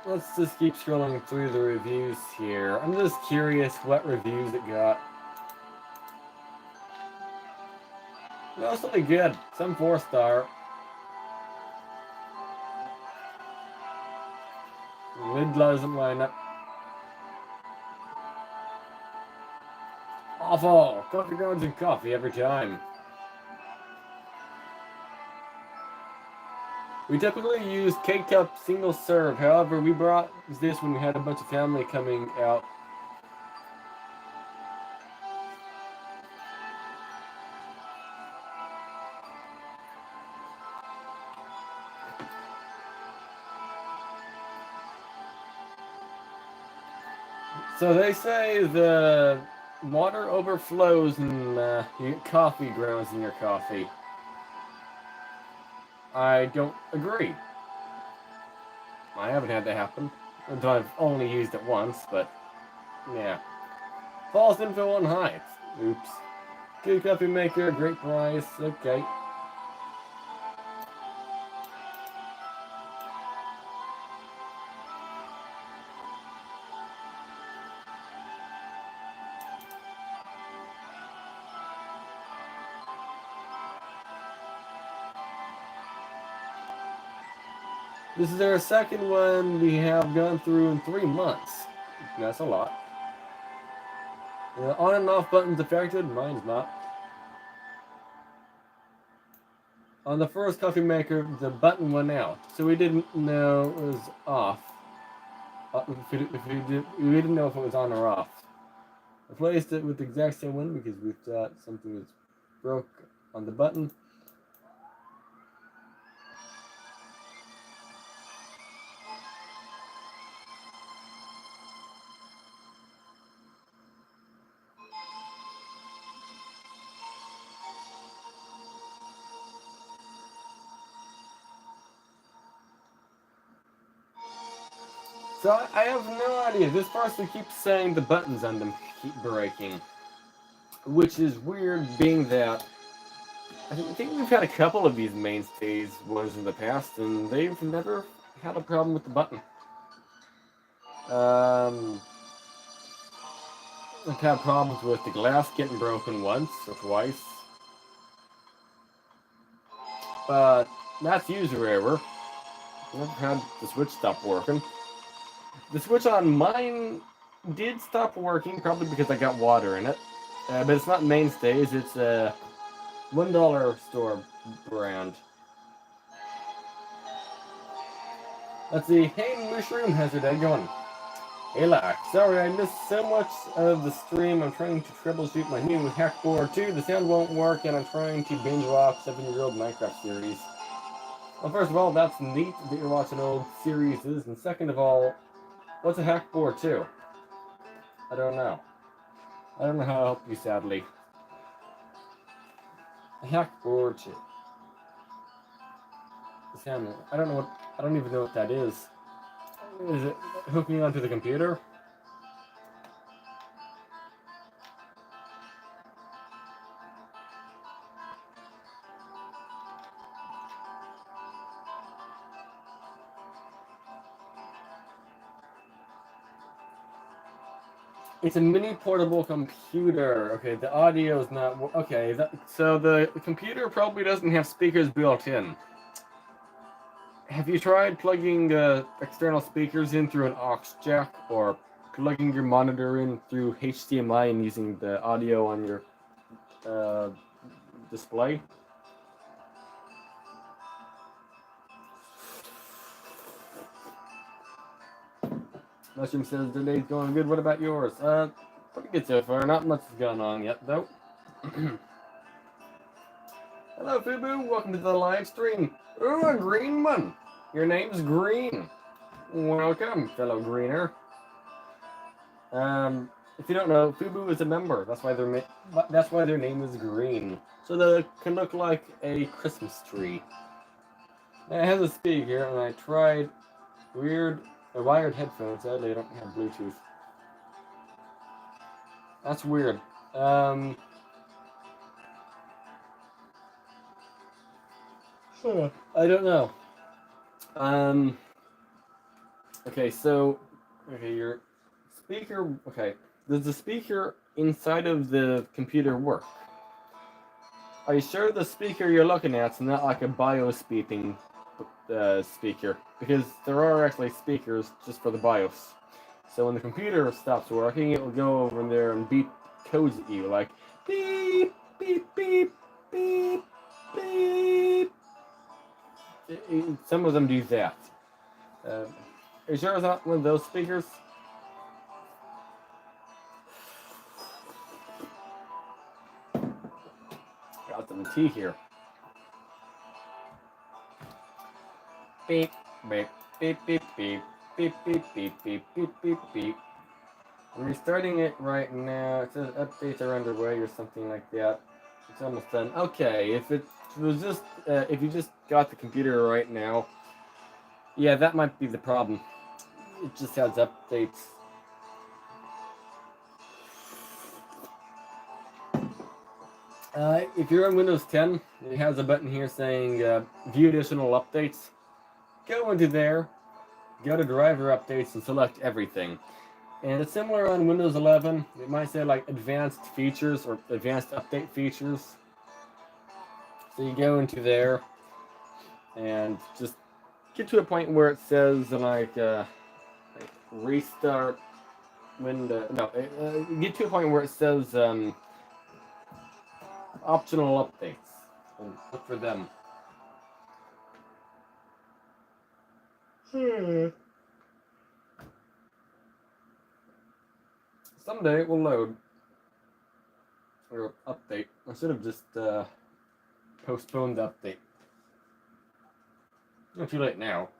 Let's just keep scrolling through the reviews here. I'm just curious what reviews it got. Mostly good. Some 4-star. Lid doesn't line up. Awful. Coffee grounds and coffee every time. We typically use K-Cup single serve. However, we brought this when we had a bunch of family coming out. So they say the water overflows and you get coffee grounds in your coffee. I don't agree. I haven't had that happen. Until I've only used it once, but yeah. False info on height. Oops. Good coffee maker, great price. Okay. This is our second one we have gone through in 3 months. That's a lot. The on and off button's affected, mine's not. On the first coffee maker, the button went out, so we didn't know it was off. We didn't know if it was on or off. Replaced it with the exact same one because we thought something was broke on the button. So I have no idea. This person keeps saying the buttons on them keep breaking. Which is weird, being that I think we've had a couple of these mainstays ones in the past, and they've never had a problem with the button. I've had problems with the glass getting broken once or twice. But that's user error. I've had the switch stop working. The switch on mine did stop working, probably because I got water in it. But it's not mainstays, it's a $1 store brand. Let's see. Hey, Mushroom, how's your day going? Hey, Lark. Sorry, I missed so much of the stream. I'm trying to troubleshoot my new Hackboard 2. The sound won't work, and I'm trying to binge watch 7-year-old Minecraft series. Well, first of all, that's neat that you're watching old series. And second of all, what's a Hackboard 2? I don't know. I don't know how to help you, sadly. A hackboard. Sam, I don't know what. I don't even know what that is. Is it hooking onto the computer? It's a mini portable computer. Okay, the audio is not okay. So the computer probably doesn't have speakers built in. Have you tried plugging external speakers in through an aux jack, or plugging your monitor in through HDMI and using the audio on your display? Mushroom says the day's going good. What about yours? Pretty good so far. Not much has gone on yet, though. Hello, Fubu. Welcome to the live stream. Ooh, a green one. Your name's Green. Welcome, fellow greener. If you don't know, Fubu is a member. That's why their name is Green. So they can look like a Christmas tree. It has a speaker, and I tried wired headphones. Sadly, I don't have Bluetooth. That's weird. I don't know. Okay, so your speaker. Okay, does the speaker inside of the computer work? Are you sure the speaker you're looking at is not like a BIOS beeping speaker? Because there are actually speakers just for the BIOS. So when the computer stops working, it will go over there and beep codes at you, like beep, beep, beep, beep, beep. Some of them do that. Are you sure it's not one of those speakers? Got some tea here. Beep, beep, beep, beep, beep, beep, beep, beep, beep, beep, beep, beep. I'm restarting it right now. It says updates are underway or something like that. It's almost done. Okay, if you just got the computer right now, yeah, that might be the problem. It just has updates. If you're on Windows 10, it has a button here saying view additional updates. Go into there, go to driver updates and select everything. And it's similar on Windows 11. It might say like advanced features or advanced update features. So you go into there and just get to a point where it says like restart window. No, get to a point where it says optional updates and look for them. Someday it will load or update. I should have just postponed the update. Not too late now.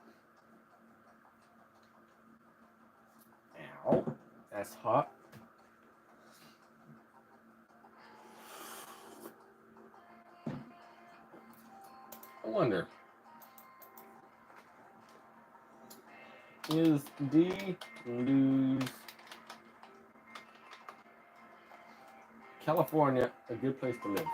Ow, that's hot. I wonder, is lose California a good place to live?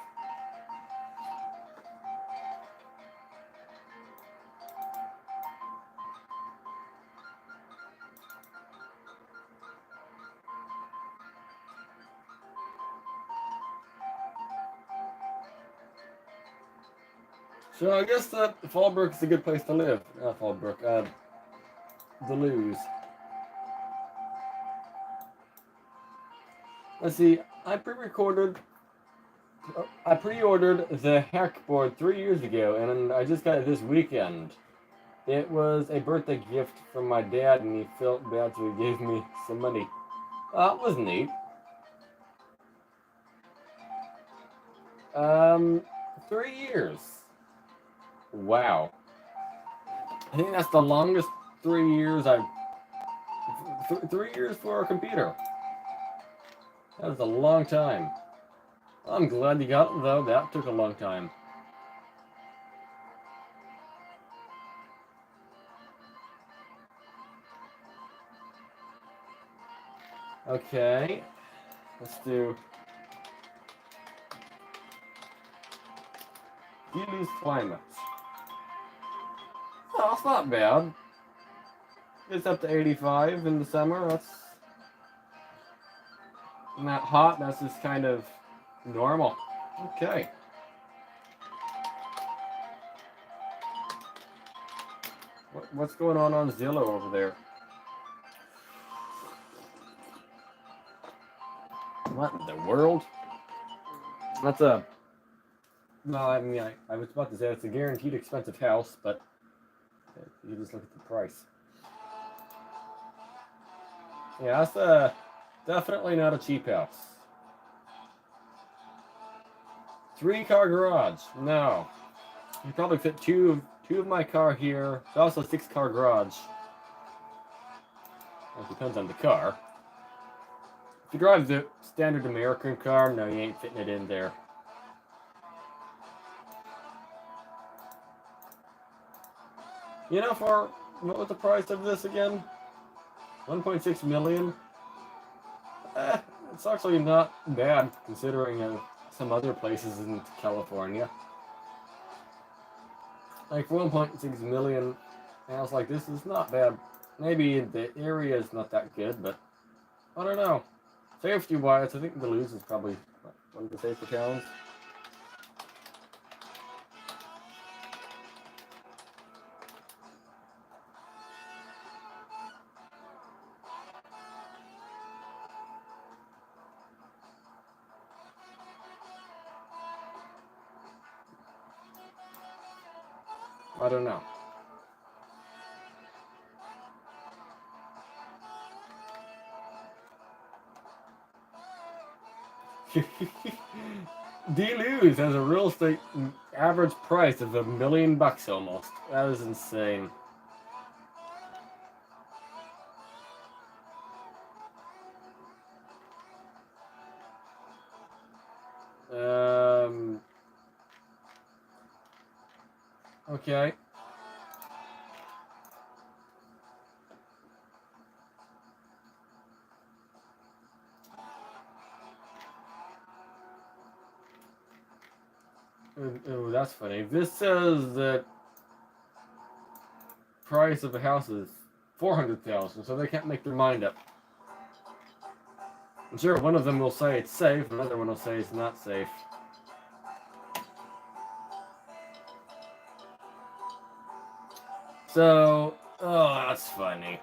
So I guess that Fallbrook is a good place to live. Not Fallbrook, Deleuze. Let's see, I pre-ordered the Hackboard 3 years ago, and I just got it this weekend. It was a birthday gift from my dad, and he felt bad, so he gave me some money. It was neat. 3 years. Wow. I think that's the longest 3 years 3 years for a computer. That was a long time. I'm glad you got it, though. That took a long time. Okay. Let's do Delu's climate. Oh, that's not bad. It's up to 85 in the summer. That's not hot. That's just kind of normal. Okay. What's going on Zillow over there? What in the world? That's a... No, I mean, I was about to say it's a guaranteed expensive house, but you just look at the price. Yeah, that's definitely not a cheap house. 3-car garage. No. You probably fit two of my car here. It's also a 6-car garage. Well, it depends on the car. If you drive the standard American car, no, you ain't fitting it in there. You know, for what was the price of this again? 1.6 million. It's actually not bad considering some other places in California. Like 1.6 million, house like this is not bad. Maybe the area is not that good, but I don't know. Safety wise, I think Duluth is probably one of the safer towns. I don't know. Duluth has a real estate average price of $1 million almost. That is insane. Okay. Oh, that's funny. This says that price of a house is $400,000, so they can't make their mind up. I'm sure one of them will say it's safe, another one will say it's not safe. So, oh, that's funny.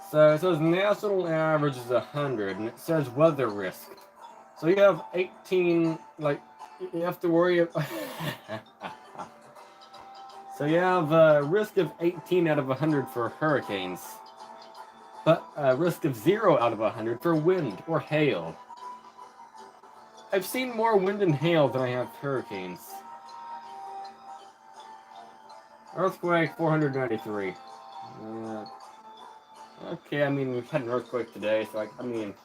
So it says national average is 100, and it says weather risk. So you have 18, like, you have to worry about... So you have a risk of 18 out of 100 for hurricanes, but a risk of 0 out of 100 for wind or hail. I've seen more wind and hail than I have hurricanes. Earthquake, 493. Okay, I mean, we've had an earthquake today, so I mean,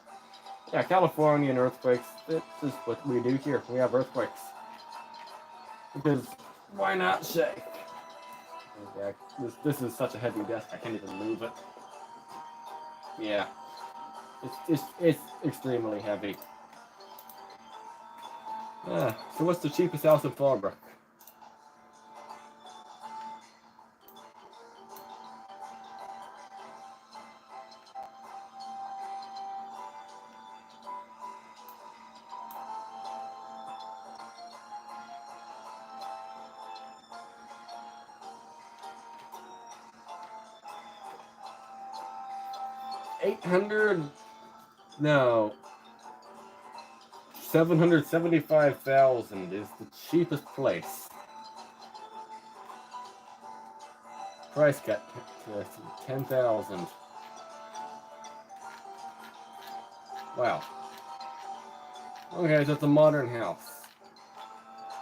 yeah, California and earthquakes, this is what we do here. We have earthquakes. Because, why not shake? Okay, this is such a heavy desk, I can't even move it. Yeah. It's extremely heavy. So what's the cheapest house in Fallbrook? $800? No. 775,000 is the cheapest place. Price cut to 10,000. Wow. Okay, so it's a modern house.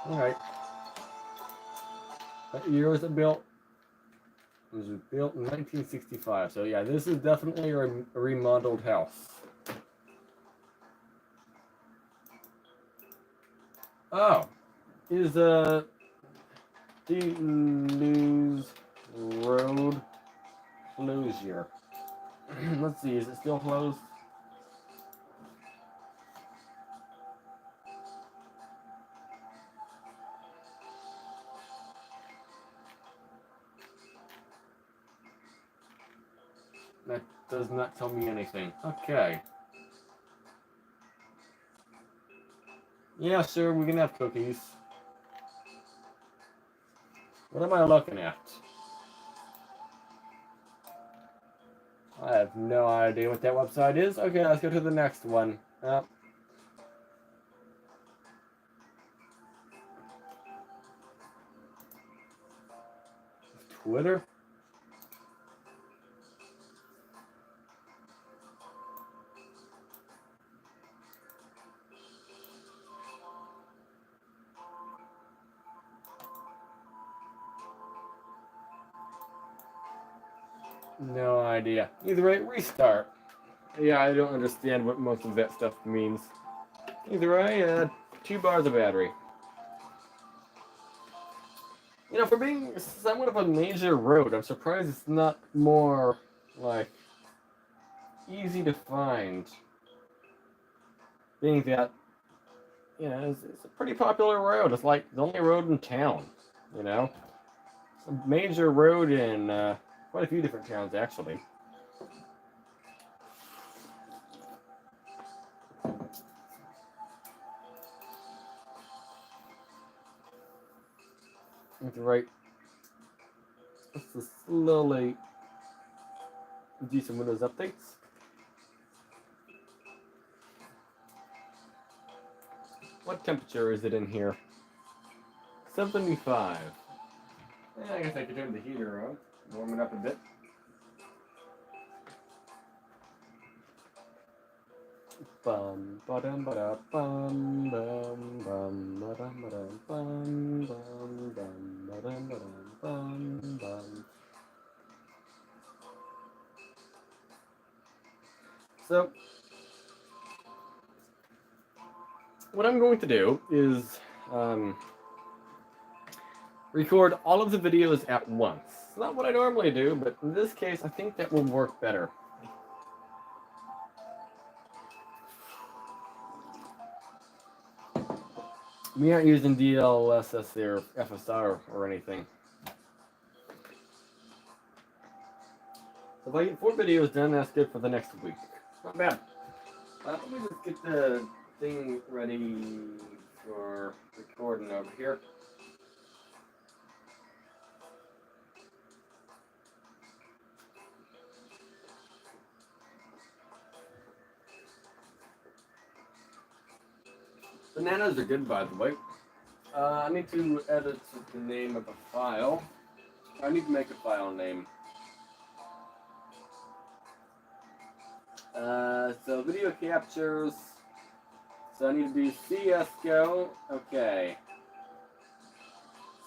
Alright. What year was it built? It was built in 1965. So yeah, this is definitely a remodeled house. Oh, is Deleuze Road closure? Let's see, is it still closed? That does not tell me anything. Okay. Yeah, sure, we can have cookies. What am I looking at? I have no idea what that website is. Okay, let's go to the next one. Twitter? No idea. Either way, restart. Yeah, I don't understand what most of that stuff means. Either way, 2 bars of battery. You know, for being somewhat of a major road, I'm surprised it's not more, like, easy to find. Being that, you know, it's a pretty popular road. It's like the only road in town, you know? It's a major road in quite a few different towns, actually. That's right. Let's just slowly do some Windows updates. What temperature is it in here? 75. Yeah, I guess I could turn the heater on, warm it up a bit. Bum ba-dum ba-da bum bum bum ba-dum ba-dum bum bum bum ba-dum ba-dum bum bum. So what I'm going to do is record all of the videos at once. It's not what I normally do, but in this case, I think that will work better. We aren't using DLSS or FSR or anything. So if I get 4 videos done, that's good for the next week. Not bad. Let me just get the thing ready for recording over here. Bananas are good, by the way. I need to edit the name of a file. I need to make a file name. So video captures. So I need to be CSGO. Okay.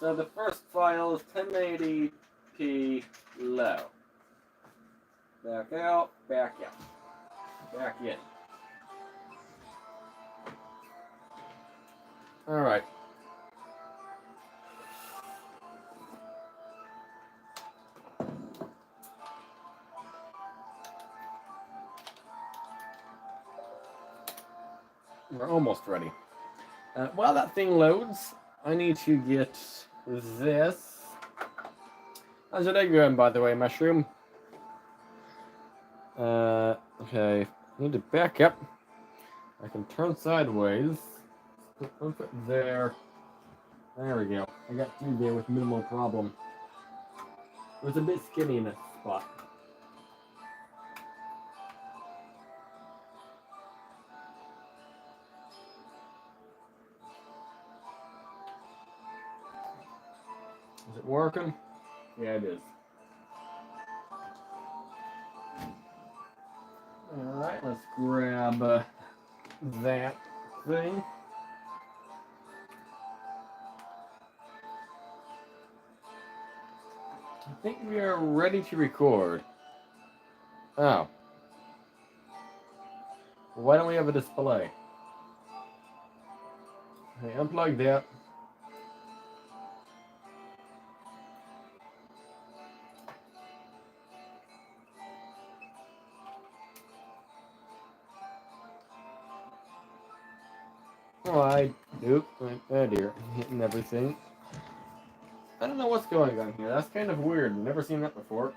So the first file is 1080p low. Back out, back in. Alright. We're almost ready. While that thing loads, I need to get this. How's your day going, by the way, Mushroom? Okay. I need to back up. I can turn sideways. Put it there. There we go. I got through there with minimal problem. It was a bit skinny in that spot. Is it working? Yeah, it is. Alright, let's grab that thing. I think we are ready to record. Oh. Why don't we have a display? Hey, unplug that. Oh, nope, right there, hitting everything. I don't know what's going on here. That's kind of weird. Never seen that before.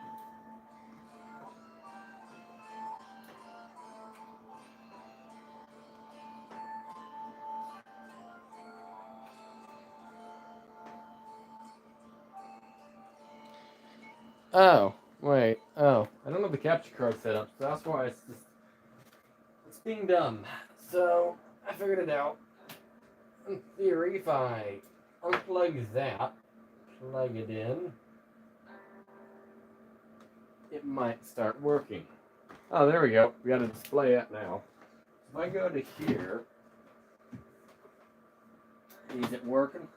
Oh, wait. Oh, I don't have the capture card set up, so that's why it's being dumb. So I figured it out. In theory, if I unplug that, plug it in, it might start working. Oh, there we go. We got to display it now. If I go to here, is it working?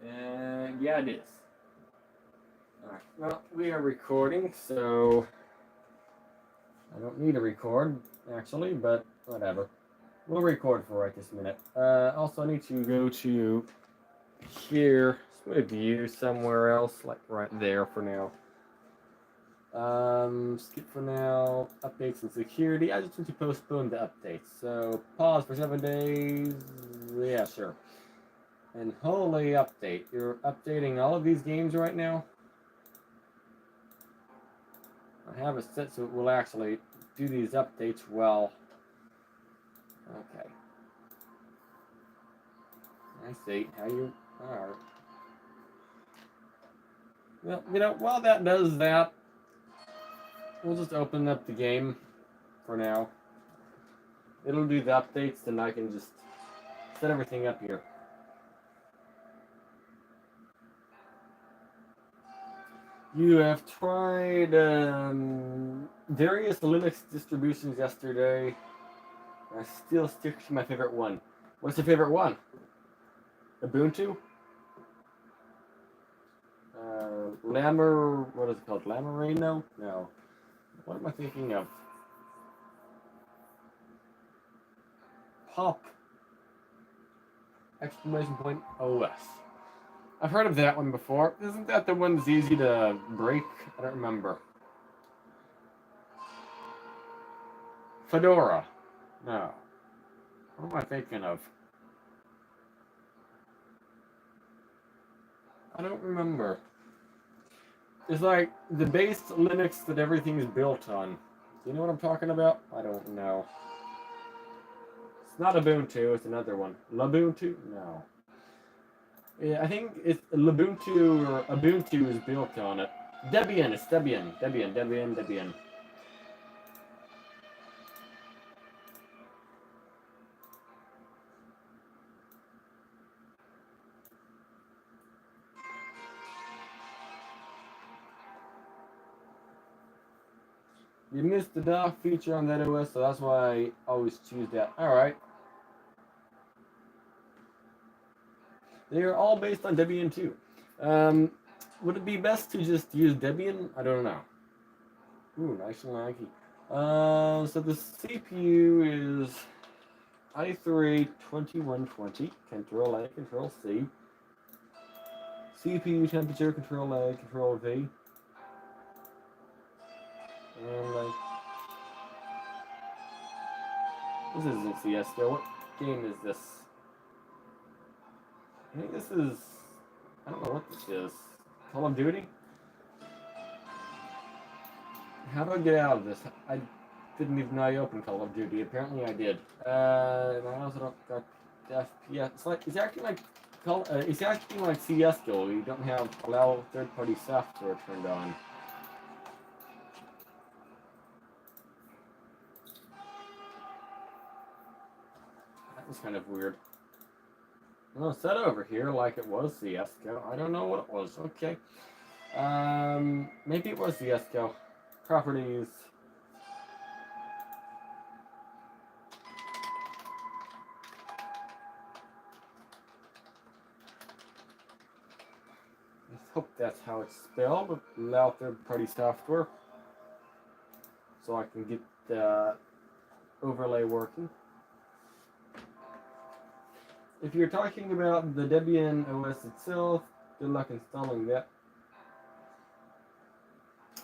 Yeah, it is. Alright, well, we are recording, so I don't need to record, actually, but whatever. We'll record for right this minute. Also, I need to go to here, view somewhere else, like right there for now. Skip for now, updates and security. I just need to postpone the updates. So, pause for 7 days. Yeah, sure. And holy update. You're updating all of these games right now? I have it set so it will actually do these updates well. Okay. I see how you are. Well, while that does that, we'll just open up the game for now. It'll do the updates, and I can just set everything up here. You have tried various Linux distributions yesterday. I still stick to my favorite one. What's your favorite one? Ubuntu? What is it called? Lamarino? No. What am I thinking of? Pop! Exclamation point OS. I've heard of that one before. Isn't that the one that's easy to break? I don't remember. Fedora. No. What am I thinking of? I don't remember. It's like the base Linux that everything's built on. Do you know what I'm talking about? I don't know. It's not Ubuntu, it's another one. Lubuntu? No. Yeah, I think it's Lubuntu or Ubuntu is built on it. Debian, it's Debian. Debian. You missed the dock feature on that OS, so that's why I always choose that. Alright. They are all based on Debian too. Would it be best to just use Debian? I don't know. Ooh, nice and laggy. So the CPU is i3 2120, Control A, Control C. CPU temperature, Control A, Control V. And this isn't CS:GO. What game is this? I think this is. I don't know what this is. Call of Duty? How do I get out of this? I didn't even know I opened Call of Duty. Apparently I did. And I also don't got FPS. It's acting like CS:GO. You don't have allow third-party software turned on. That was kind of weird. Well, it's set over here like it was CS:GO. I don't know what it was. Okay. Maybe it was CS:GO. Properties. I hope that's how it's spelled. Allow third-party software. So I can get the overlay working. if you're talking about the Debian OS itself, good luck installing that.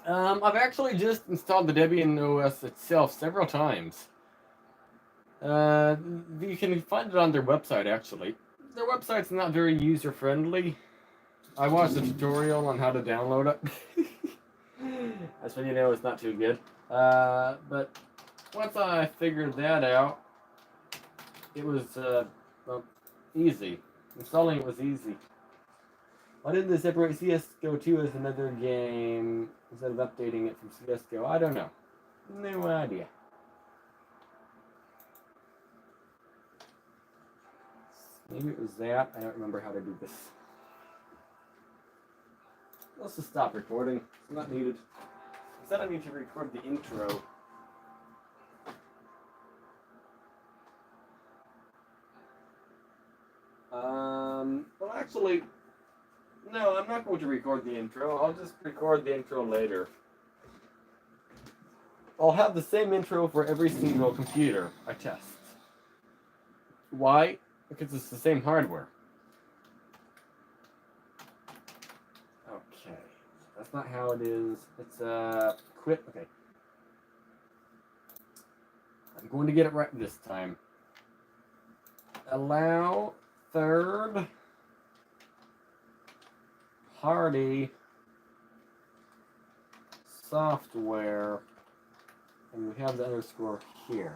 I've actually just installed the Debian OS itself several times. You can find it on their website, actually. Their website's not very user-friendly. I watched a tutorial on how to download it. That's when you know it's not too good. But once I figured that out, it was well, easy. Installing it was easy. Why didn't they separate CSGO 2 as another game instead of updating it from CSGO? I don't know. No idea. Maybe it was that. I don't remember how to do this. Let's just stop recording. It's not needed. Instead, I need to record the intro. Well, actually, no, I'm not going to record the intro. I'll just record the intro later. I'll have the same intro for every single computer I test. Why? Because it's the same hardware. Okay. That's not how it is. It's quit. Okay. I'm going to get it right this time. Allow third party software, and we have the underscore here.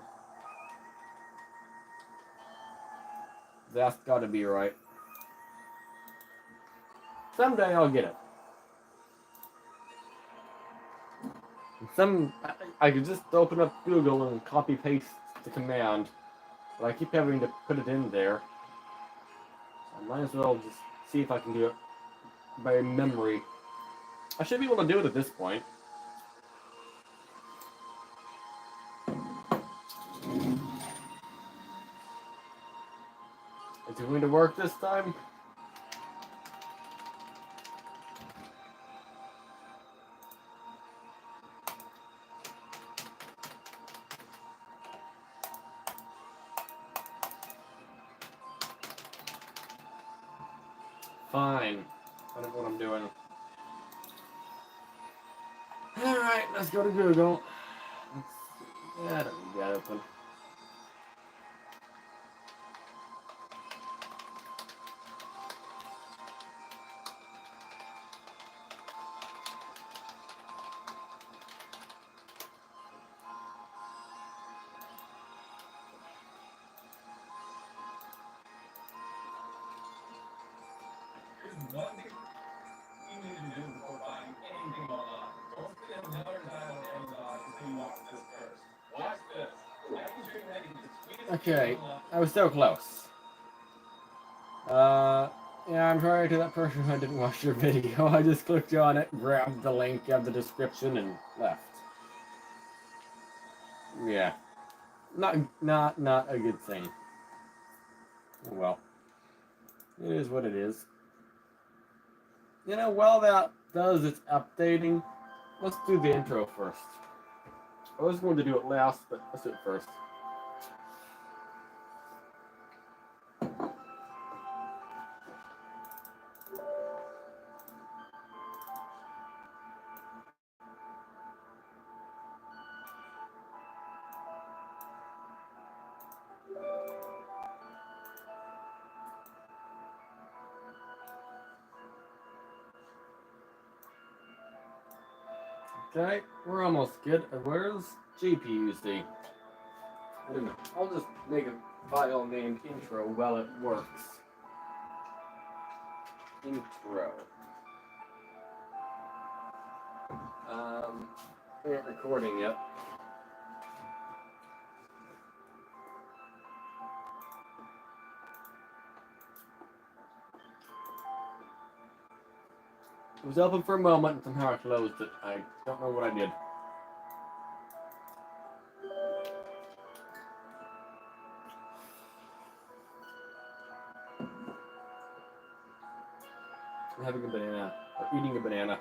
That's got to be right. Someday I'll get it. I could just open up Google and copy paste the command, but I keep having to put it in there. So I might as well just see if I can do it by memory. I should be able to do it at this point. Is it going to work this time? Fine. I don't know what I'm doing. Alright, let's go to Google. I don't need that open. Okay, I was so close. Yeah, I'm sorry to that person who didn't watch your video. I just clicked on it, grabbed the link of the description, and left. Yeah, not a good thing. Well, it is what it is. You know, while that does its updating, let's do the intro first. I was going to do it last, but let's do it first. Okay, we're almost good. Where's GPUC? I don't know. I'll just make a file named intro while it works. Intro. We aren't recording yet. It was open for a moment and somehow I closed it. I don't know what I did. I'm having a banana, or eating a banana.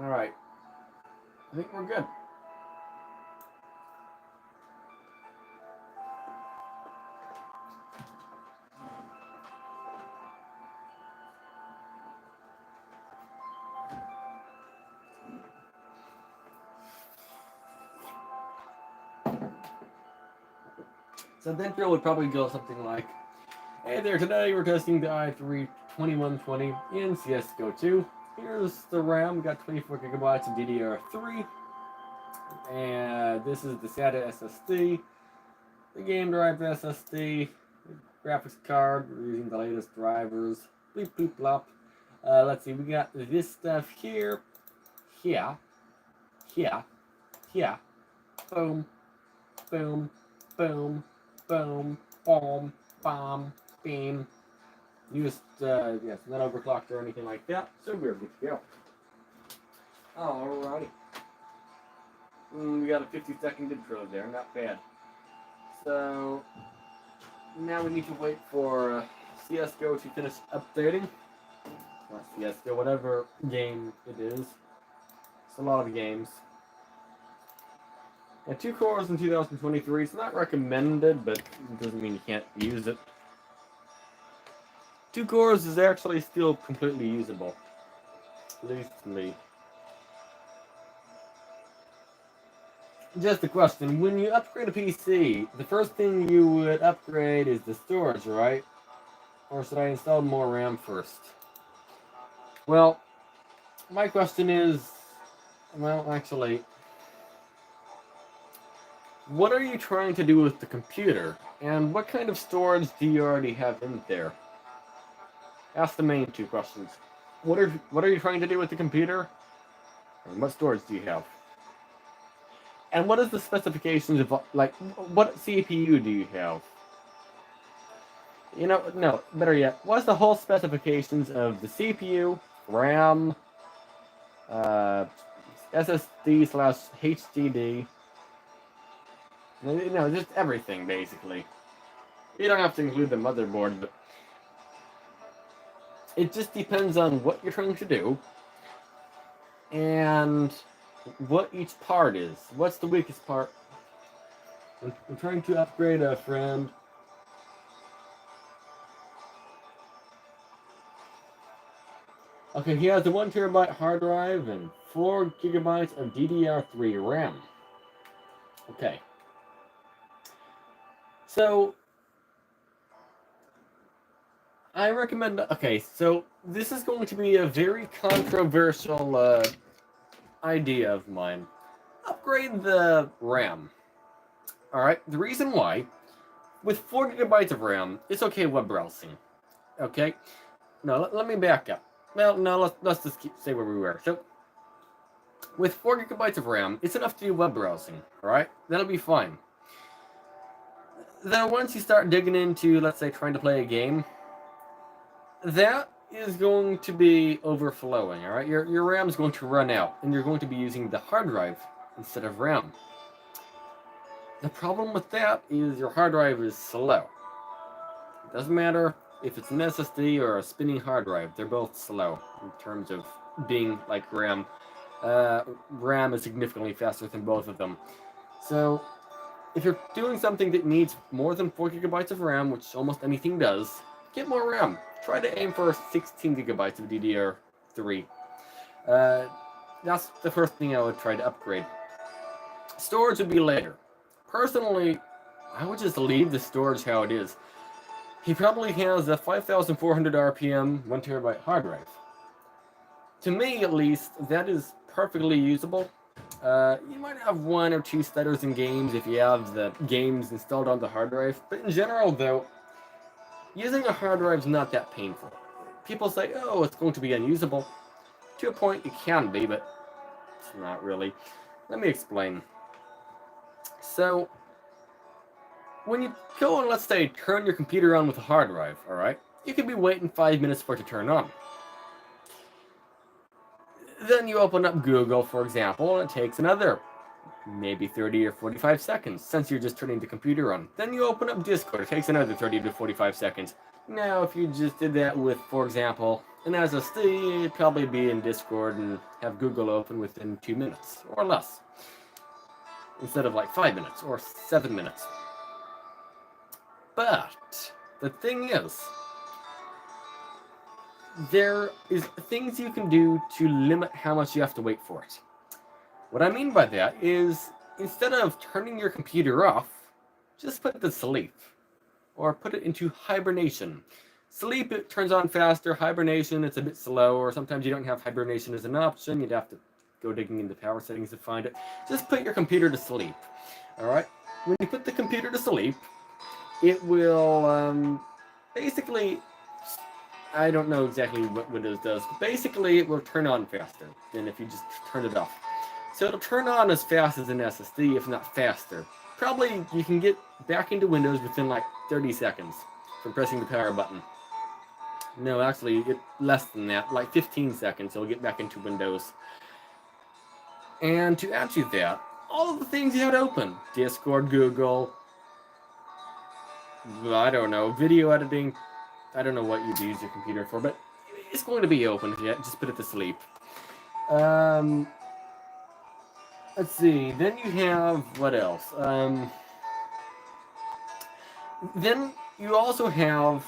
Alright. I think we're good. So the intro would probably go something like, hey there, today we're testing the i3 2120 in CSGO 2. Here's the RAM, we got 24 gigabytes of DDR3. And this is the SATA SSD, the game drive SSD, the graphics card, we're using the latest drivers, bleep bleep blop. Let's see, we got this stuff here, here, boom, boom, boom, boom, boom, bomb, beam. Yes, not overclocked or anything like that, so we're good to go. Alrighty. We got a 50-second intro there, not bad. So, now we need to wait for CSGO to finish updating. Not CSGO, whatever game it is. It's a lot of games. And 2 cores in 2023, it's not recommended, but it doesn't mean you can't use it. 2 cores is actually still completely usable. At least to me. Just a question, when you upgrade a PC, the first thing you would upgrade is the storage, right? Or should I install more RAM first? Well, my question is, well, actually, what are you trying to do with the computer? And what kind of storage do you already have in there? That's the main 2 questions. What are you trying to do with the computer? And what storage do you have? And what is the specifications of, like, what CPU do you have? You know, no, better yet, what's the whole specifications of the CPU, RAM, SSD/HDD? You know, just everything, basically. You don't have to include the motherboard, but it just depends on what you're trying to do, and what each part is. What's the weakest part? I'm trying to upgrade a friend. Okay, he has a 1 terabyte hard drive and 4 gigabytes of DDR3 RAM. Okay. So, I recommend, okay, so this is going to be a very controversial idea of mine. Upgrade the RAM. Alright, the reason why, with 4 gigabytes of RAM, it's okay web browsing. Okay? No, let me back up. Well, no, let's just say where we were. So, with 4 gigabytes of RAM, it's enough to do web browsing. Alright? That'll be fine. Then once you start digging into, let's say, trying to play a game, that is going to be overflowing, alright? Your RAM is going to run out, and you're going to be using the hard drive instead of RAM. The problem with that is your hard drive is slow. It doesn't matter if it's an SSD or a spinning hard drive, they're both slow in terms of being like RAM. RAM is significantly faster than both of them. So, if you're doing something that needs more than 4 gigabytes of RAM, which almost anything does, get more RAM. Try to aim for 16 gigabytes of DDR3. That's the first thing I would try to upgrade. Storage would be later. Personally, I would just leave the storage how it is. He probably has a 5,400 RPM 1 terabyte hard drive. To me, at least, that is perfectly usable. You might have 1 or 2 stutters in games if you have the games installed on the hard drive, but in general, though, using a hard drive is not that painful. People say, oh, it's going to be unusable. To a point, it can be, but it's not really. Let me explain. So, when you go and, let's say, turn your computer on with a hard drive, alright? You could be waiting 5 minutes for it to turn on. Then you open up Google, for example, and it takes another maybe 30 or 45 seconds, since you're just turning the computer on. Then you open up Discord, it takes another 30 to 45 seconds. Now, if you just did that with, for example, an SSD, it'd probably be in Discord and have Google open within 2 minutes or less, instead of like 5 minutes or 7 minutes. But the thing is, there is things you can do to limit how much you have to wait for it. What I mean by that is, instead of turning your computer off, just put it to sleep, or put it into hibernation. Sleep, it turns on faster. Hibernation, it's a bit slower. Sometimes you don't have hibernation as an option. You'd have to go digging into power settings to find it. Just put your computer to sleep. All right? When you put the computer to sleep, it will basically, I don't know exactly what Windows does, but basically it will turn on faster than if you just turn it off. So it'll turn on as fast as an SSD, if not faster. Probably you can get back into Windows within like 30 seconds from pressing the power button. No, actually, less than that, like 15 seconds, you'll get back into Windows. And to add to that, all of the things you had open, Discord, Google, I don't know, video editing, I don't know what you'd use your computer for, but it's going to be open if you just put it to sleep. Let's see, then you have, what else? Then you also have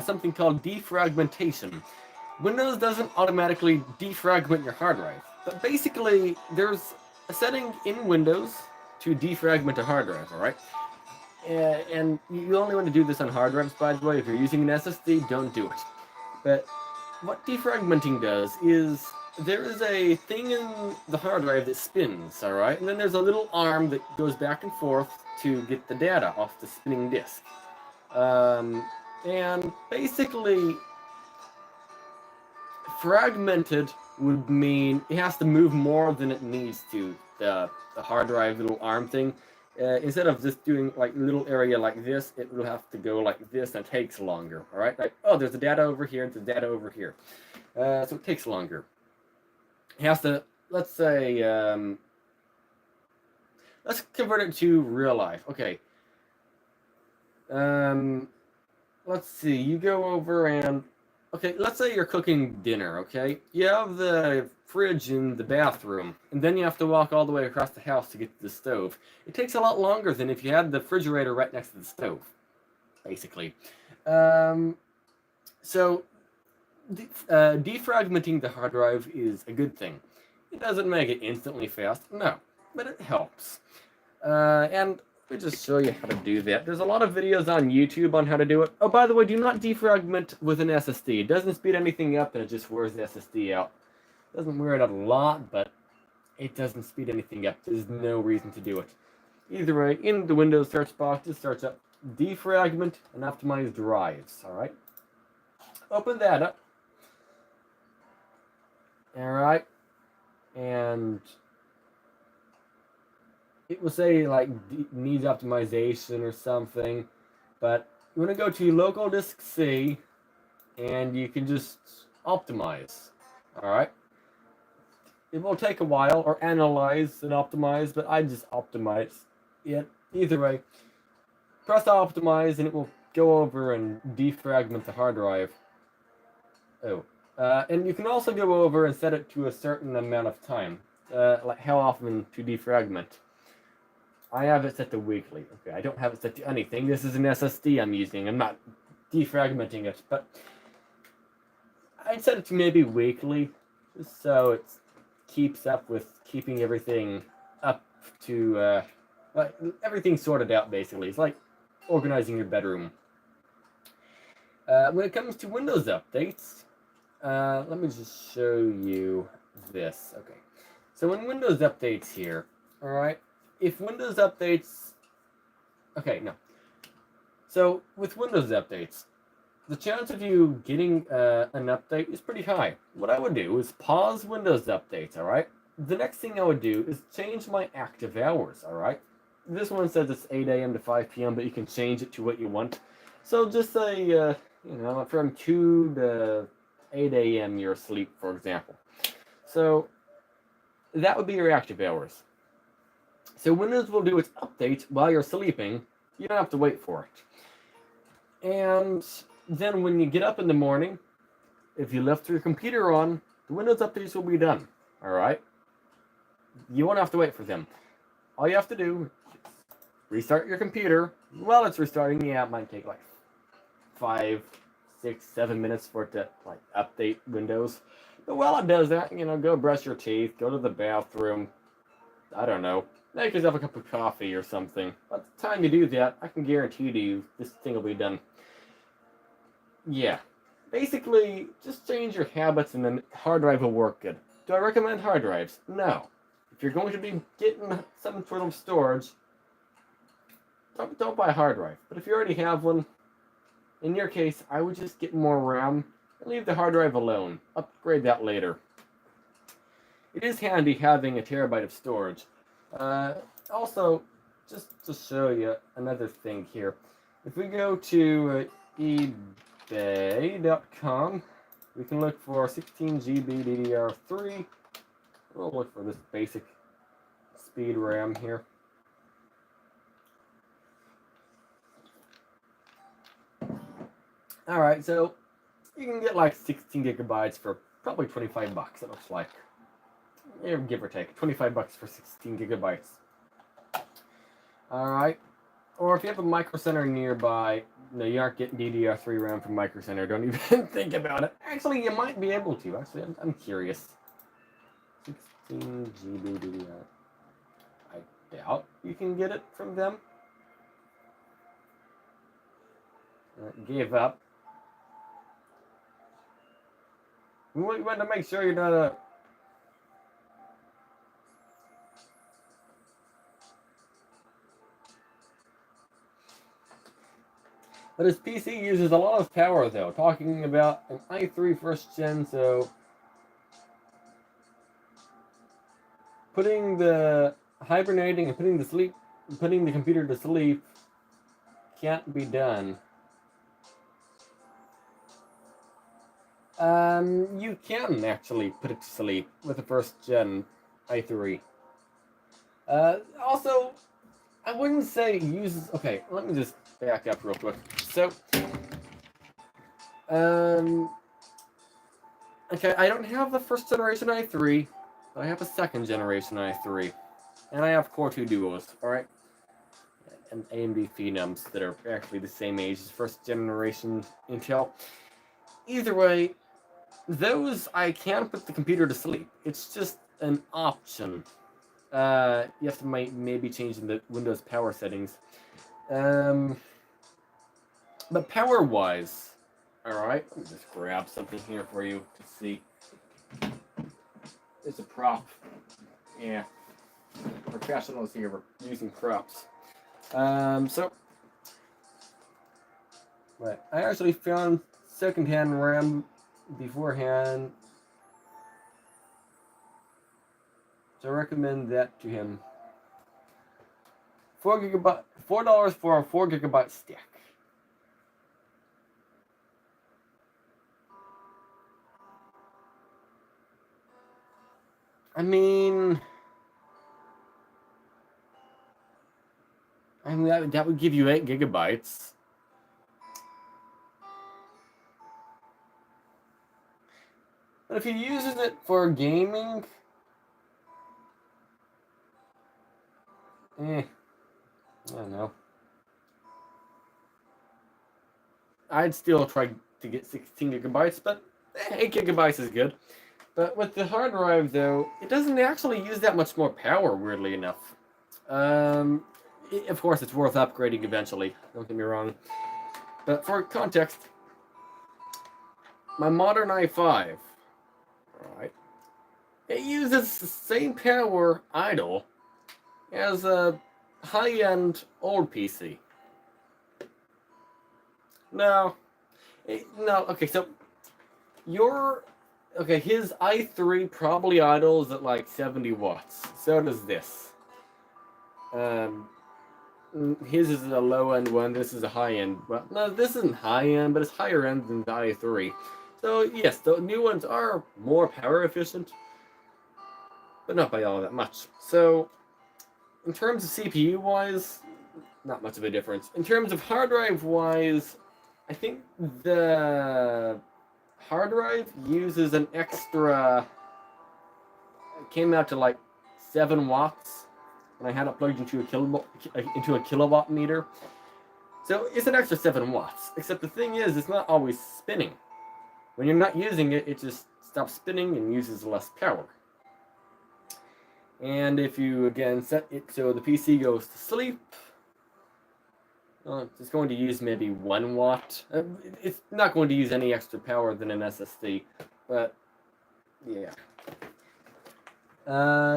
something called defragmentation. Windows doesn't automatically defragment your hard drive, but basically there's a setting in Windows to defragment a hard drive, alright? And you only want to do this on hard drives, by the way. If you're using an SSD, don't do it. But what defragmenting does is, there is a thing in the hard drive that spins, alright? And then there's a little arm that goes back and forth to get the data off the spinning disk. And basically, fragmented would mean it has to move more than it needs to, the hard drive little arm thing. Instead of just doing like a little area like this, it will have to go like this, and it takes longer, alright? Like, oh, there's the data over here, there's the data over here. So it takes longer. It has to, let's say, let's convert it to real life. Okay. Let's see, you go over and, okay, let's say you're cooking dinner, okay? You have the fridge in the bathroom, and then you have to walk all the way across the house to get to the stove. It takes a lot longer than if you had the refrigerator right next to the stove, basically. So, defragmenting the hard drive is a good thing. It doesn't make it instantly fast, no, but it helps. And let me just show you how to do that. There's a lot of videos on YouTube on how to do it. Oh, by the way, do not defragment with an SSD. It doesn't speed anything up, and it just wears the SSD out. It doesn't wear it out a lot, but it doesn't speed anything up. There's no reason to do it. Either way, in the Windows search box, just search up defragment and optimize drives, alright? Open that up. Alright. And it will say like needs optimization or something, but you want to go to local disk C, and you can just optimize. All right. It will take a while, or analyze and optimize, but I just optimize it. Either way, press optimize, and it will go over and defragment the hard drive. Oh, and you can also go over and set it to a certain amount of time, like how often to defragment. I have it set to weekly. Okay, I don't have it set to anything. This is an SSD I'm using. I'm not defragmenting it, but I'd set it to maybe weekly, just so it keeps up with keeping everything up to, like, everything sorted out, basically. It's like organizing your bedroom. When it comes to Windows updates, let me just show you this. Okay, so when Windows updates here, all right, if Windows updates, okay, no. So with Windows updates, the chance of you getting an update is pretty high. What I would do is pause Windows updates, all right? The next thing I would do is change my active hours, all right? This one says it's 8 a.m. to 5 p.m., but you can change it to what you want. So just say, you know, from 2 to 8 a.m. you're asleep, for example. So that would be your active hours. So Windows will do its update while you're sleeping. You don't have to wait for it. And then when you get up in the morning, if you left your computer on, the Windows updates will be done. Alright? You won't have to wait for them. All you have to do is restart your computer. While it's restarting, yeah, it might take like 5, 6, 7 minutes for it to like update Windows. But while it does that, go brush your teeth, go to the bathroom. I don't know. Make yourself a cup of coffee or something. By the time you do that, I can guarantee to you this thing will be done. Yeah. Basically, just change your habits and then hard drive will work good. Do I recommend hard drives? No. If you're going to be getting some sort of storage, don't buy a hard drive. But if you already have one, in your case, I would just get more RAM and leave the hard drive alone. Upgrade that later. It is handy having a terabyte of storage. Also, just to show you another thing here, if we go to ebay.com, we can look for 16 GB DDR3. We'll look for this basic speed RAM here. Alright, so you can get like 16 gigabytes for probably 25 bucks, it looks like. Give or take, 25 bucks for 16 gigabytes. Alright. Or if you have a Micro Center nearby, no, you aren't getting DDR3 RAM from Micro Center, don't even think about it. Actually, you might be able to. Actually, I'm curious. 16 GB DDR. I doubt you can get it from them. Gave up. You want to make sure you're not a... But his PC uses a lot of power, though. Talking about an i3 first gen, so putting the hibernating and putting the computer to sleep can't be done. You can actually put it to sleep with a first gen i3. Also, I wouldn't say it uses... Okay, let me just back up real quick. So, okay, I don't have the first generation i3, but I have a second generation i3. And I have Core 2 Duos, alright? And AMD Phenoms that are actually the same age as first generation Intel. Either way, those I can put the computer to sleep. It's just an option. You have to maybe change the Windows power settings. But power-wise, alright, let me just grab something here for you to see. It's a prop. Yeah. Professionals here were using props. So, right, I actually found secondhand RAM beforehand. So I recommend that to him. $4 for a 4 gigabyte stick. I mean, that would give you 8 gigabytes. But if he uses it for gaming, I don't know. I'd still try to get 16 gigabytes, but 8 gigabytes is good. But with the hard drive, though, it doesn't actually use that much more power, weirdly enough. Of course, it's worth upgrading eventually, don't get me wrong. But for context, my modern i5, right, it uses the same power idle as a high-end old PC. No, okay, so his i3 probably idles at like 70 watts. So does this. His is a low-end one, this is a high-end. Well, no, this isn't high-end, but it's higher-end than the i3. So, yes, the new ones are more power efficient, but not by all that much. So, in terms of CPU-wise, not much of a difference. In terms of hard drive-wise, I think the hard drive uses an extra. It came out to like 7 watts, and I had it plugged into a kilowatt meter. So it's an extra 7 watts. Except the thing is, it's not always spinning. When you're not using it, it just stops spinning and uses less power. And if you again set it so the PC goes to sleep, it's going to use maybe 1 watt. It's not going to use any extra power than an SSD, but yeah.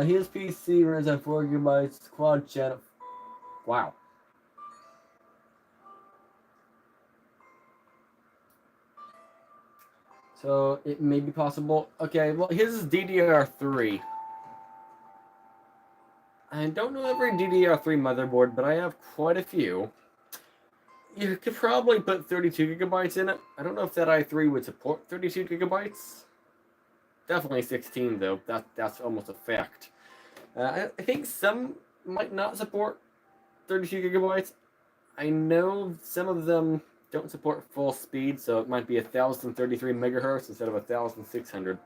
His PC runs on 4 gigabytes quad channel. Wow. So it may be possible. Okay, well, his is DDR3. I don't know every DDR3 motherboard, but I have quite a few. You could probably put 32 gigabytes in it. I don't know if that i3 would support 32 gigabytes. Definitely 16 though. That's almost a fact. I think some might not support 32 gigabytes. I know some of them don't support full speed, so it might be 1033 megahertz instead of 1600,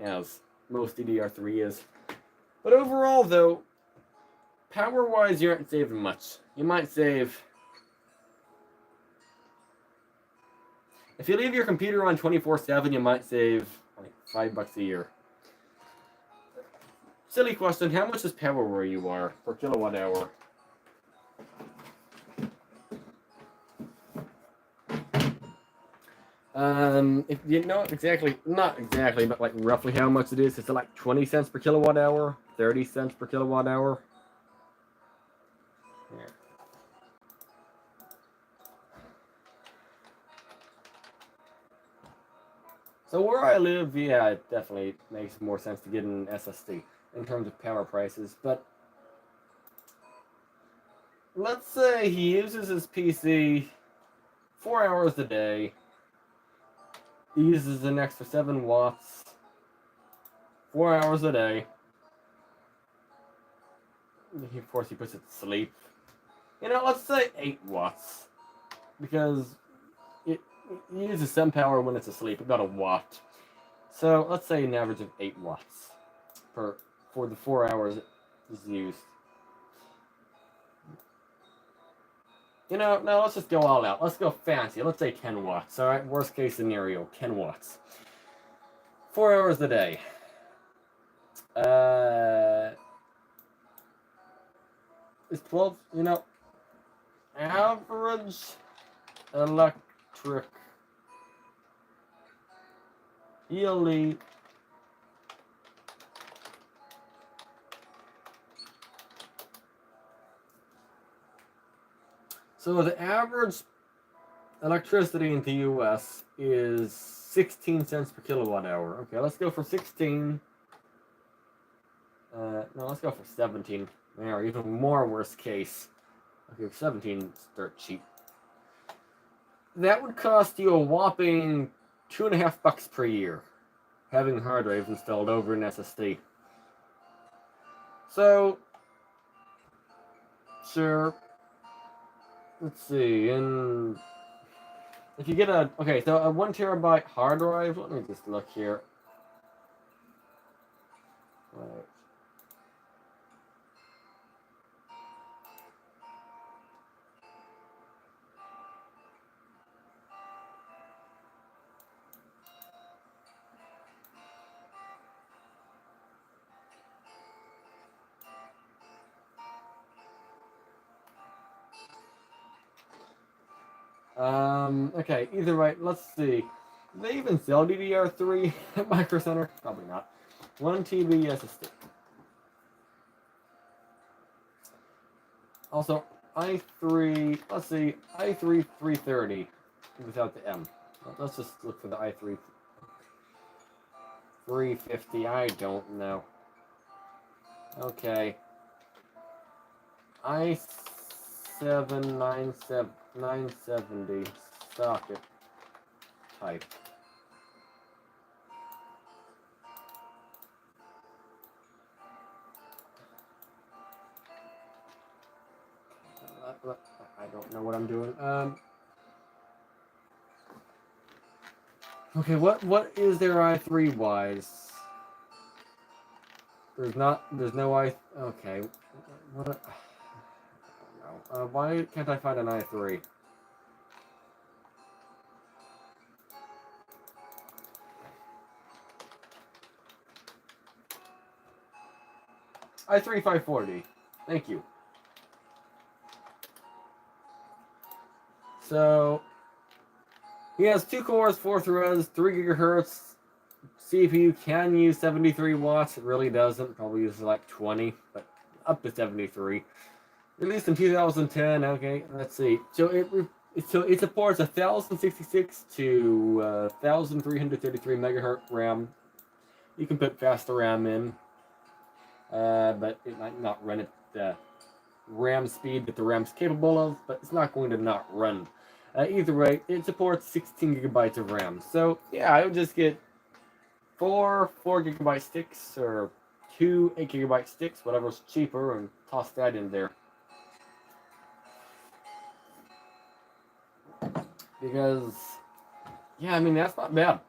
as most DDR3 is. But overall, though, power-wise, you aren't saving much. You might save. If you leave your computer on 24/7, you might save like $5 a year. Silly question, how much is power where you are per kilowatt hour? If you know exactly, not exactly, but like roughly how much it is, it's like 20 cents per kilowatt hour, 30 cents per kilowatt hour. Yeah. So where I live, yeah, it definitely makes more sense to get an SSD in terms of power prices. But let's say he uses his PC 4 hours a day. He uses an extra 7 watts 4 hours a day. Of course, he puts it to sleep. You know, let's say 8 watts. Because it uses some power when it's asleep, about a watt. So let's say an average of 8 watts for the 4 hours is used. You know, no, let's just go all out. Let's go fancy. Let's say 10 watts. All right, worst case scenario, 10 watts. 4 hours a day. Is 12, you know, average electric yearly so the average electricity in the US is 16 cents per kilowatt hour. Okay, let's go for 16. No, let's go for 17. Or even more worst case. Okay, 17 is dirt cheap. That would cost you a whopping $2.50 per year, having hard drive installed over an SSD. So, sure. Let's see. And if you get a so a 1 terabyte hard drive. Let me just look here. Right. Okay, either way, let's see. Do they even sell DDR3 at Micro Center? Probably not. 1 TB SSD. Also, i3, let's see, i3 330 without the M. Let's just look for the i3 350, I don't know. Okay. i7 970 socket type. I don't know what I'm doing. Okay, what is their i3 wise? There's no i. Okay, what? I don't know. Why can't I find an i3? i3 540. Thank you. So he has 2 cores, 4 threads, 3 gigahertz. CPU can use 73 watts. It really doesn't. Probably uses like 20, but up to 73. Released in 2010. Okay, let's see. So it supports 1066 to 1333 megahertz RAM. You can put faster RAM in, but it might not run at the RAM speed that the RAM's capable of. But it's not going to not run. Either way, it supports 16 gigabytes of RAM. So yeah, I would just get 4 gigabyte sticks or 2 8 gigabyte sticks, whatever's cheaper, and toss that in there. Because, yeah, I mean, that's not bad.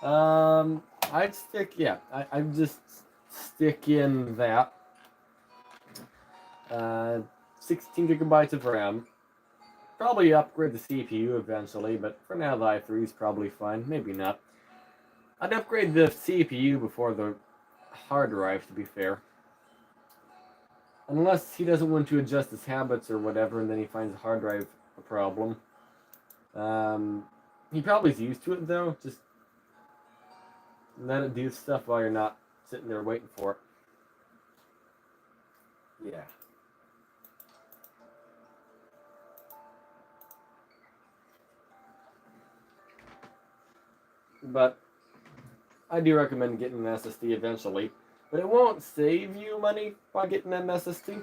I'd stick, yeah, I'd just stick in that. 16 gigabytes of RAM. Probably upgrade the CPU eventually, but for now the i3 is probably fine. Maybe not. I'd upgrade the CPU before the hard drive, to be fair. Unless he doesn't want to adjust his habits or whatever, and then he finds the hard drive a problem. He probably is used to it though. Just let it do stuff while you're not sitting there waiting for it. Yeah. But I do recommend getting an SSD eventually. But it won't save you money by getting an SSD.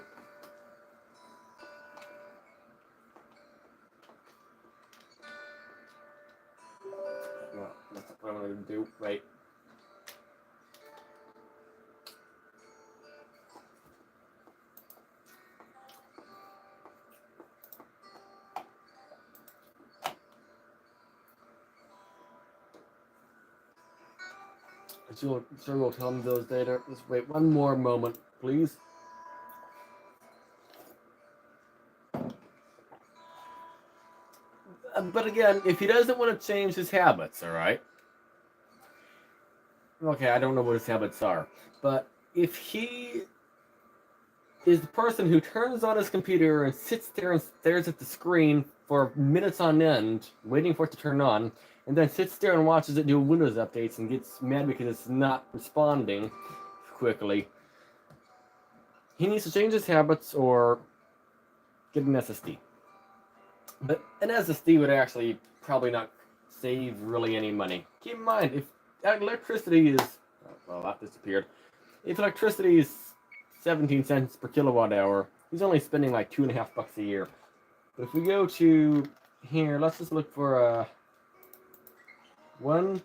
Well, that's what I'm going to do. Wait. Sure will tell me those data. Just wait one more moment, please. But again, if he doesn't want to change his habits, all right? Okay, I don't know what his habits are. But if he is the person who turns on his computer and sits there and stares at the screen for minutes on end, waiting for it to turn on, and then sits there and watches it do Windows updates and gets mad because it's not responding quickly, he needs to change his habits or get an SSD. But an SSD would actually probably not save really any money. Keep in mind, if electricity is, well, that disappeared. If electricity is 17 cents per kilowatt hour, he's only spending like $2.50 a year. But if we go to here, let's just look for one.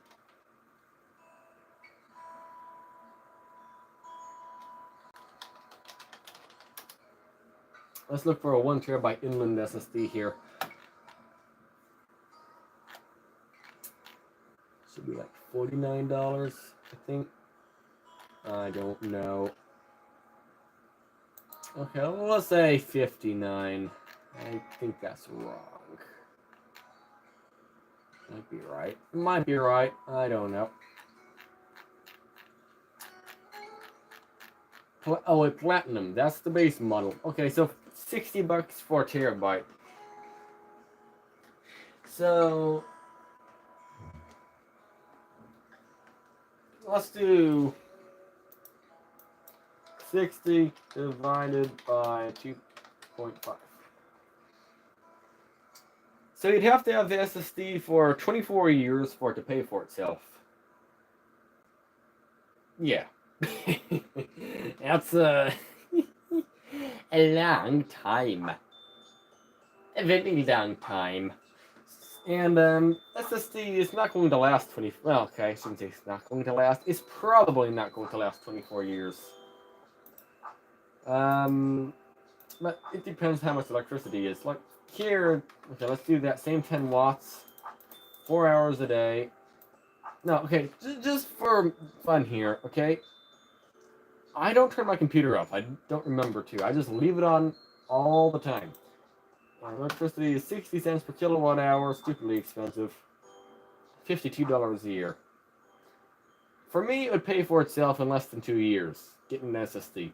Let's look for a 1 terabyte inland SSD here. Should be like $49, I think. I don't know. Okay, well, let's say 59. I think that's wrong. Might be right. Might be right. I don't know. Oh, wait, platinum. That's the base model. Okay, so $60 for a terabyte. So let's do 60 divided by 2.5. So you'd have to have the SSD for 24 years for it to pay for itself. Yeah. That's a long time. A very long time. And SSD is not going to last 20. Well, okay, I shouldn't say it's not going to last. It's probably not going to last 24 years. But it depends how much electricity is. Like here, okay, let's do that same 10 watts. 4 hours a day. No, okay, just for fun here, okay? I don't turn my computer off. I don't remember to. I just leave it on all the time. Electricity is 60 cents per kilowatt hour, stupidly expensive. $52 a year. For me, it would pay for itself in less than 2 years, getting an SSD.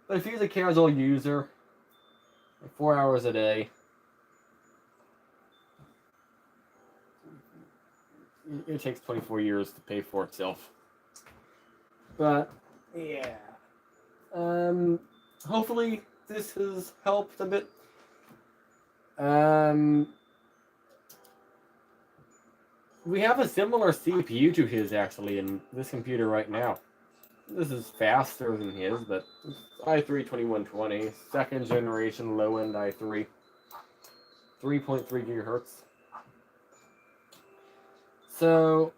But if you're a casual user, 4 hours a day, it takes 24 years to pay for itself. But, yeah. Hopefully this has helped a bit. We have a similar CPU to his, actually, in this computer right now. This is faster than his, but it's i3-2120, second generation low-end i3, 3.3 gigahertz. So,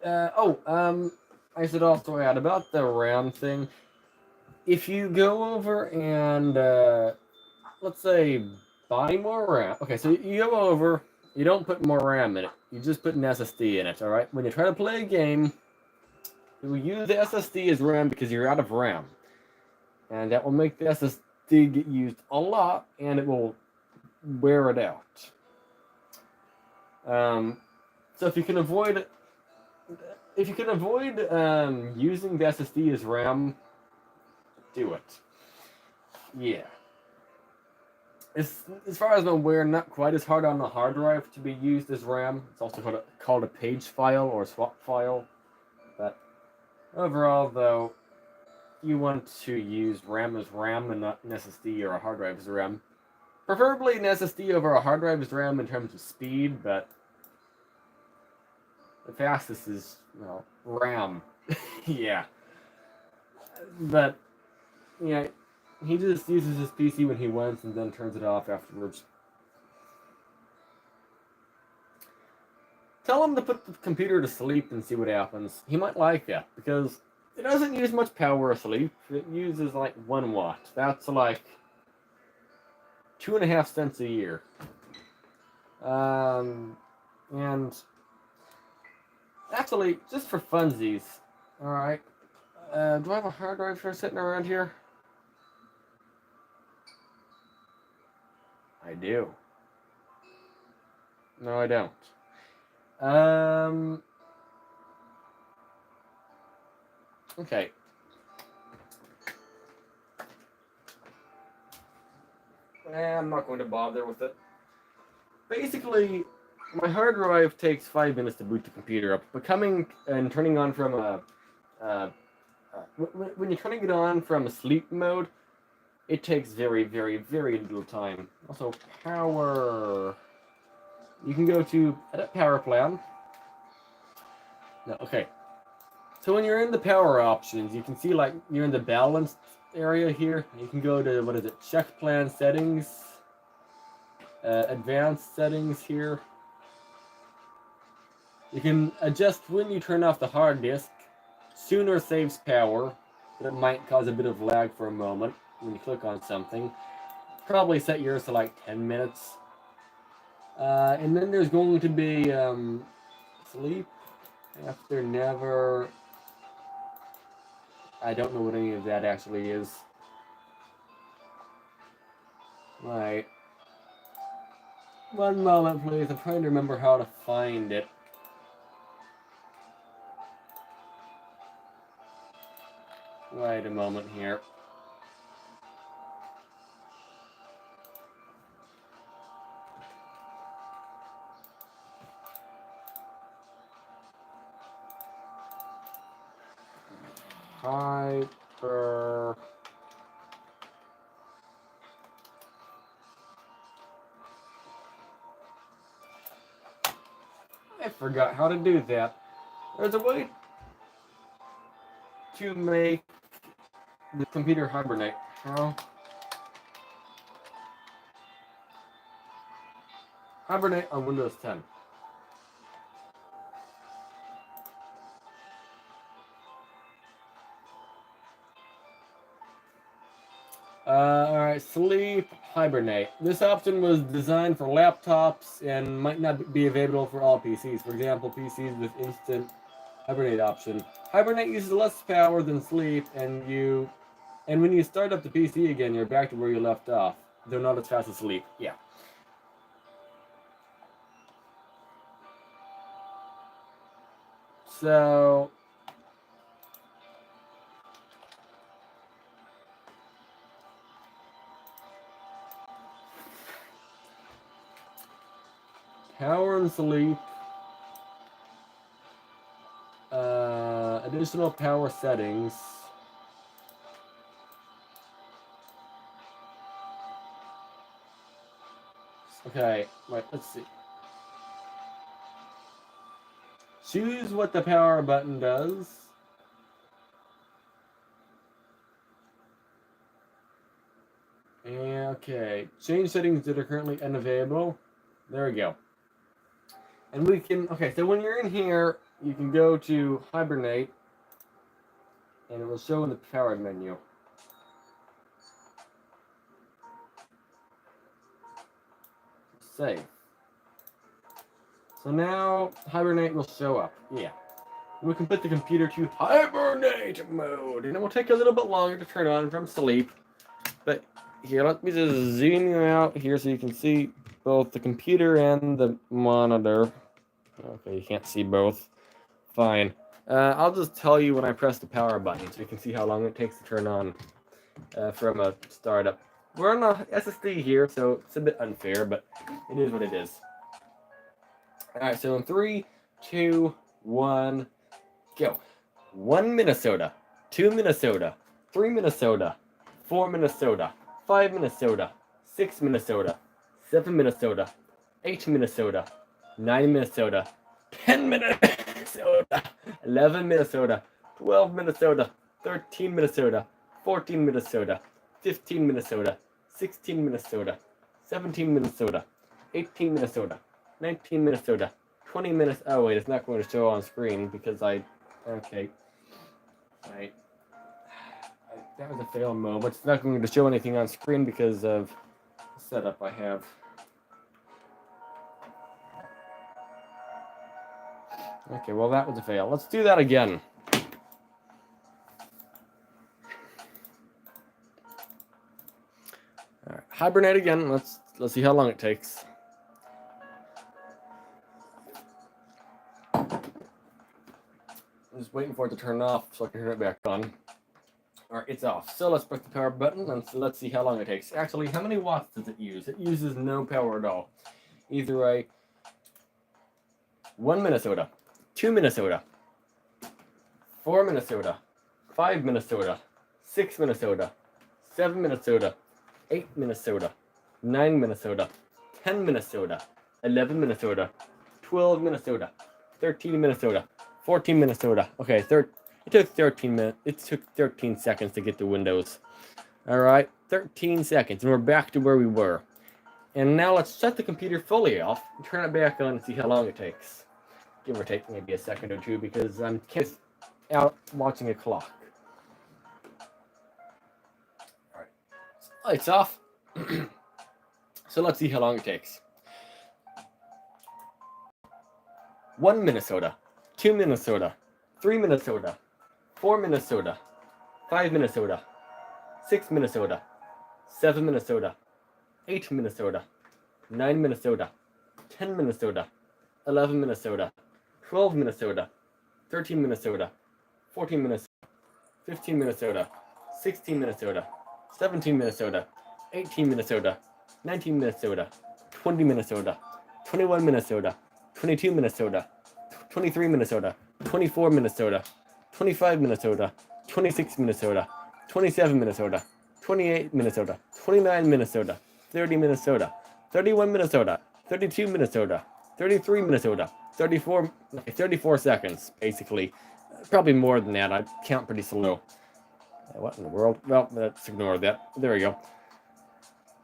I should also add about the RAM thing. If you go over and, let's say, buy more RAM. Okay, so you go over, you don't put more RAM in it. You just put an SSD in it, alright? When you try to play a game, you use the SSD as RAM because you're out of RAM. And that will make the SSD get used a lot, and it will wear it out. So if you can avoid using the SSD as RAM, do it. Yeah. As far as I'm aware, not quite as hard on the hard drive to be used as RAM. It's also called a page file or a swap file. But overall, though, you want to use RAM as RAM and not an SSD or a hard drive as RAM. Preferably an SSD over a hard drive as RAM in terms of speed, but the fastest is, RAM. Yeah. But, yeah, he just uses his PC when he wants and then turns it off afterwards. Tell him to put the computer to sleep and see what happens. He might like that, because it doesn't use much power asleep. It uses like 1 watt. That's like 2.5 cents a year. And actually, just for funsies, alright. Do I have a hard drive sitting around here? I do. No, I don't. Okay. I'm not going to bother with it. Basically, my hard drive takes 5 minutes to boot the computer up. But coming and turning on from when you're turning it on from a sleep mode, it takes very, very, very little time. Also, power. You can go to Edit Power Plan. No, okay. So when you're in the power options, you can see like you're in the balanced area here. You can go to, Check Plan Settings. Advanced settings here. You can adjust when you turn off the hard disk. Sooner saves power, but it might cause a bit of lag for a moment when you click on something. Probably set yours to like 10 minutes. And then there's going to be sleep after never. I don't know what any of that actually is. Right. One moment, please. I'm trying to remember how to find it. Wait a moment here. Hyper. I forgot how to do that. There's a way to make the computer hibernate. How? Hibernate on Windows 10. Alright, sleep, Hibernate. This option was designed for laptops and might not be available for all PCs. For example, PCs with instant Hibernate option. Hibernate uses less power than sleep, and when you start up the PC again, you're back to where you left off. They're not as fast as sleep. Yeah. So power and sleep. Additional power settings. Okay, right, let's see. Choose what the power button does. Okay, change settings that are currently unavailable. There we go. And we can, okay, so when you're in here, you can go to Hibernate, and it will show in the power menu. Save. So now Hibernate will show up. Yeah. We can put the computer to Hibernate mode, and it will take a little bit longer to turn on from sleep. But here, let me just zoom you out here so you can see both the computer and the monitor. Okay, you can't see both. Fine. I'll just tell you when I press the power button so you can see how long it takes to turn on from a startup. We're on a SSD here, so it's a bit unfair, but it is what it is. Alright, so in 3, 2, 1, go. 1 Minnesota, 2 Minnesota, 3 Minnesota, 4 Minnesota, 5 Minnesota, 6 Minnesota, 7 Minnesota, 8 Minnesota, 9 Minnesota, 10 Minnesota, 11 Minnesota, 12 Minnesota, 13 Minnesota, 14 Minnesota, 15 Minnesota, 16 Minnesota, 17 Minnesota, 18 Minnesota, 19 Minnesota, 20 minutes. Oh wait, it's not going to show on screen because okay. Right. That was a fail mode, but it's not going to show anything on screen because of the setup I have. Okay, well that was a fail. Let's do that again. All right, Hibernate again. Let's see how long it takes. I'm just waiting for it to turn off so I can turn it back on. Alright, it's off. So let's press the power button and let's see how long it takes. Actually, how many watts does it use? It uses no power at all. Either way, 1 Minnesota, 2 Minnesota, 4 Minnesota, 5 Minnesota, 6 Minnesota, 7 Minnesota, 8 Minnesota, 9 Minnesota, 10 Minnesota, 11 Minnesota, 12 Minnesota, 13 Minnesota, 14 Minnesota. Okay, it took 13 minutes. It took 13 seconds to get to Windows. All right, 13 seconds, and we're back to where we were. And now let's shut the computer fully off and turn it back on and see how long it takes. Give or take maybe a second or two because I'm out watching a clock. All right, lights off. So let's see how long it takes. 1 Minnesota, 2 Minnesota, 3 Minnesota, 4 Minnesota, 5 Minnesota, 6 Minnesota, 7 Minnesota, 8 Minnesota, 9 Minnesota, 10 Minnesota, 11 Minnesota, 12 Minnesota, 13 Minnesota, 14 Minnesota, 15 Minnesota, 16 Minnesota, 17 Minnesota, 18 Minnesota, 19 Minnesota, 20 Minnesota, 21 Minnesota, 22 Minnesota, 23 Minnesota, 24 Minnesota, 25 Minnesota, 26 Minnesota, 27 Minnesota, 28 Minnesota, 29 Minnesota, 30 Minnesota, 31 Minnesota, 32 Minnesota, 33 Minnesota, 34 seconds, basically. Probably more than that. I count pretty slow. What in the world? Well, let's ignore that. There we go.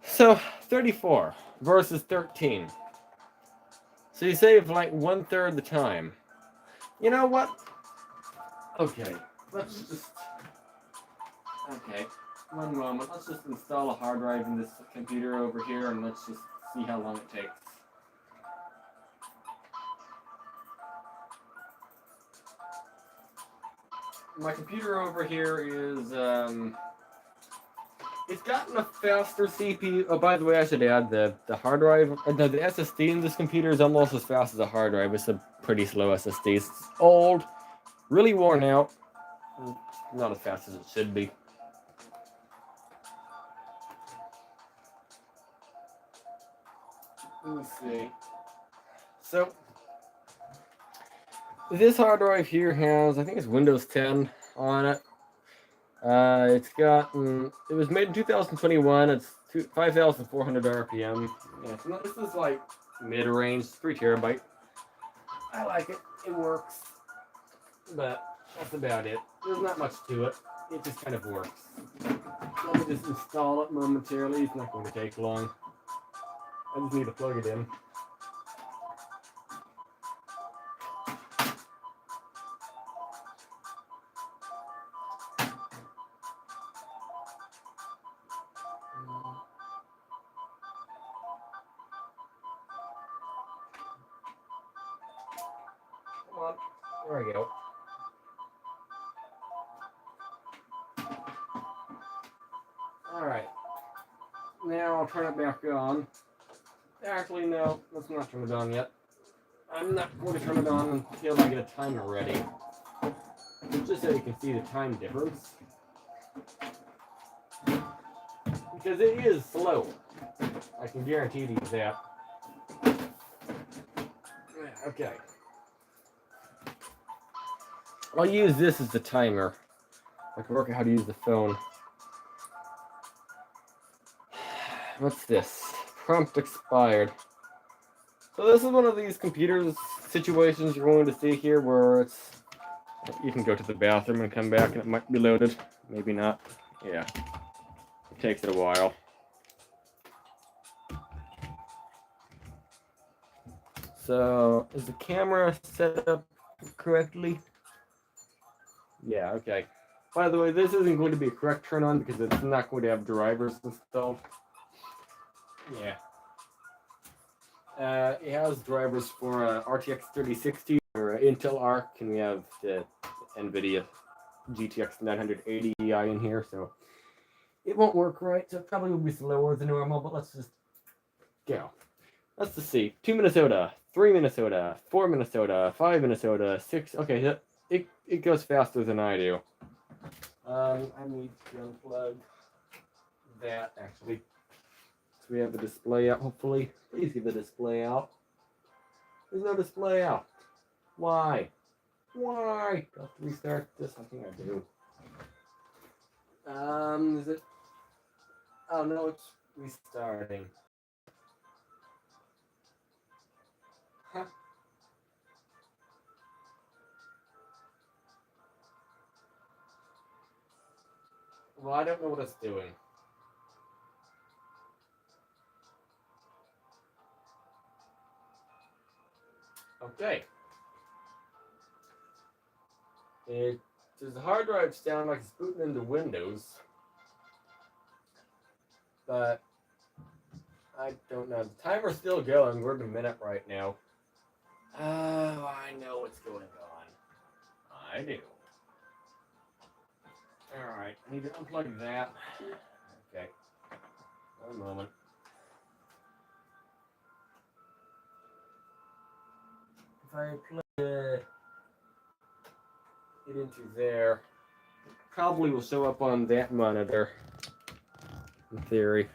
So, 34 versus 13. So you save like 1/3 the time. You know what? Okay, let's just... Okay. One moment. Let's just install a hard drive in this computer over here, and let's just see how long it takes. My computer over here is it's gotten a faster CPU. Oh, by the way, I should add the hard drive. No, the SSD in this computer is almost as fast as a hard drive. It's a pretty slow SSD. It's old, really worn out, not as fast as it should be. Let's see. So this hard drive here has, I think it's Windows 10 on it. It's gotten, it was made in 2021. It's 5,400 RPM. Yeah, so this is like mid-range, 3 terabyte. I like it. It works. But that's about it. There's not much to it. It just kind of works. Let me just install it momentarily. It's not going to take long. I just need to plug it in. Come on. There we go. Alright. Now I'll turn it back on. Actually, no. Let's not turn it on yet. I'm not going to turn it on until I get a timer ready. Just so you can see the time difference. Because it is slow. I can guarantee you that. Okay. I'll use this as the timer. I can work out how to use the phone. What's this? Prompt expired. So this is one of these computers situations you're going to see here where it's, you can go to the bathroom and come back and it might be loaded. Maybe not. Yeah. It takes it a while. So is the camera set up correctly? Yeah, okay. By the way, this isn't going to be a correct turn on because it's not going to have drivers installed. Yeah. It has drivers for RTX 3060 or Intel Arc, and we have the NVIDIA GTX 980 Ti in here, so it won't work right. So it probably will be slower than normal, but let's just go. Let's just see. 2 Minnesota, 3 Minnesota, 4 Minnesota, 5 Minnesota, 6. Okay, it goes faster than I do. I need to unplug that actually. So we have the display out, hopefully. Please get the display out. There's no display out. Why? Why? Do I have to restart this? I think I do. Is it? Oh no, it's restarting. Huh. Well, I don't know what it's doing. Okay. Does the hard drive sound like it's booting into Windows? But I don't know. The timer's still going. We're at a minute right now. Oh, I know what's going on. I do. Alright, I need to unplug that. Okay. One moment. If I plug it into there, it probably will show up on that monitor. In theory.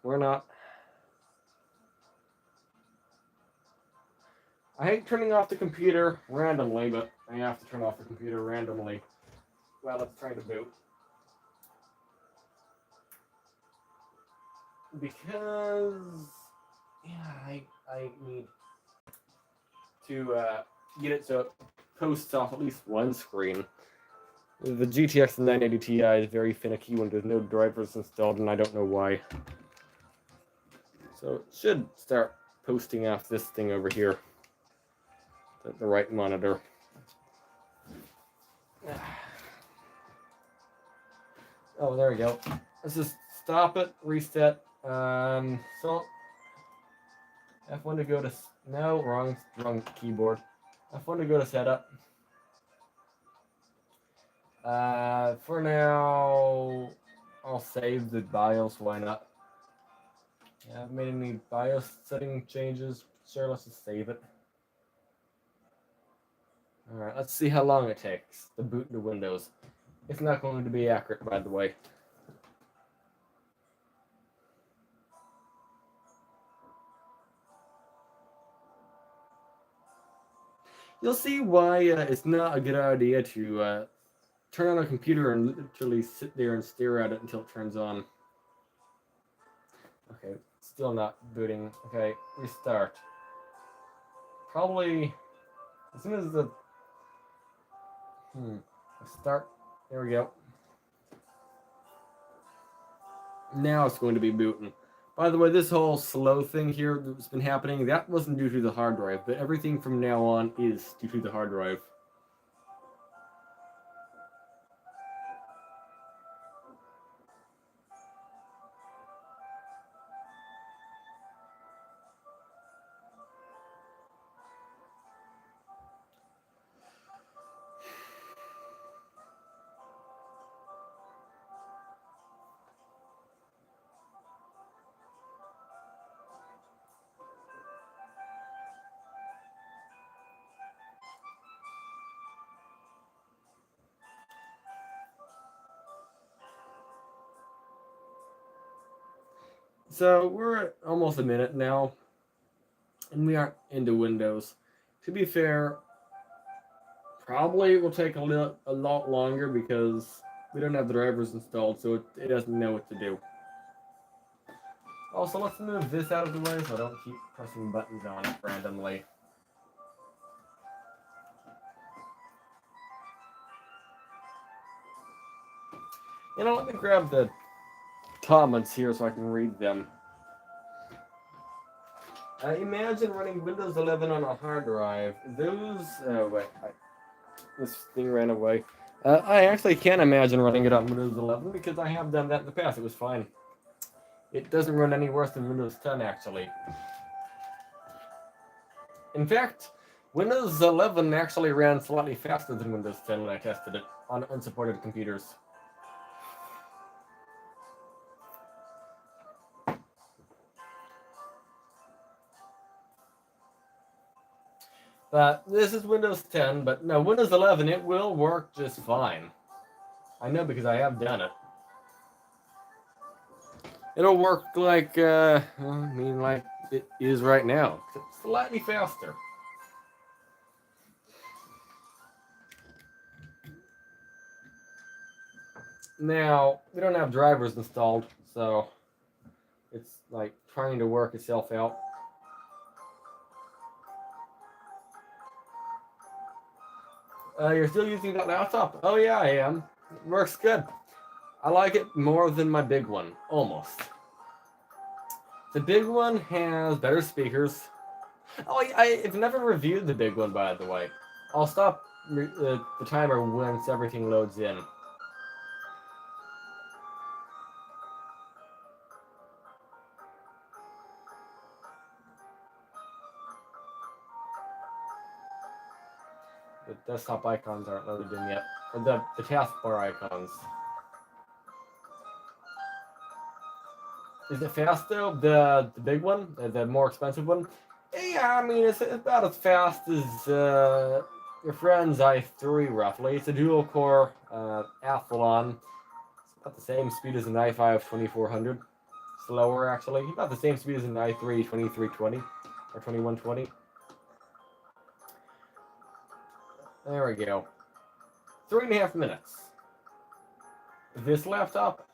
We're not. I hate turning off the computer randomly, but I have to turn off the computer randomly while it's trying to boot. Because, yeah, I need to get it so it posts off at least one screen. The GTX 980 Ti is very finicky when there's no drivers installed, and I don't know why. So it should start posting off this thing over here. The right monitor. Oh, there we go. Let's just stop it, reset. So F1 to go to no, wrong keyboard. F1 to go to setup. For now, I'll save the BIOS. Why not? I haven't made any BIOS setting changes. Sure, let's just save it. All right, let's see how long it takes to boot into Windows. It's not going to be accurate, by the way. You'll see why it's not a good idea to turn on a computer and literally sit there and stare at it until it turns on. Okay, still not booting. Okay, restart. Probably as soon as the start. There we go. Now it's going to be booting. By the way, this whole slow thing here that's been happening, that wasn't due to the hard drive, but everything from now on is due to the hard drive. So we're at almost a minute now, and we aren't into Windows. To be fair, probably it will take a lot longer because we don't have the drivers installed, so it doesn't know what to do. Also, let's move this out of the way so I don't keep pressing buttons on it randomly. You know, let me grab the comments here so I can read them. Imagine running Windows 11 on a hard drive. Those... this thing ran away. I actually can imagine running it on Windows 11 because I have done that in the past. It was fine. It doesn't run any worse than Windows 10, actually. In fact, Windows 11 actually ran slightly faster than Windows 10 when I tested it on unsupported computers. But this is Windows 10, but no, Windows 11, it will work just fine. I know because I have done it. It'll work like, like it is right now. It's slightly faster. Now, we don't have drivers installed, so it's like trying to work itself out. You're still using that laptop? Oh yeah, I am. It works good. I like it more than my big one, almost. The big one has better speakers. Oh, I've never reviewed the big one, by the way. I'll stop the timer once everything loads in. The desktop icons aren't loaded in yet. Or the taskbar icons. Is it fast though? The big one? The more expensive one? Yeah, I mean, it's about as fast as your friend's i3, roughly. It's a dual-core Athlon. It's about the same speed as an i5 2400. Slower, actually. About the same speed as an i3 2320 or 2120. There we go. 3.5 minutes. This laptop,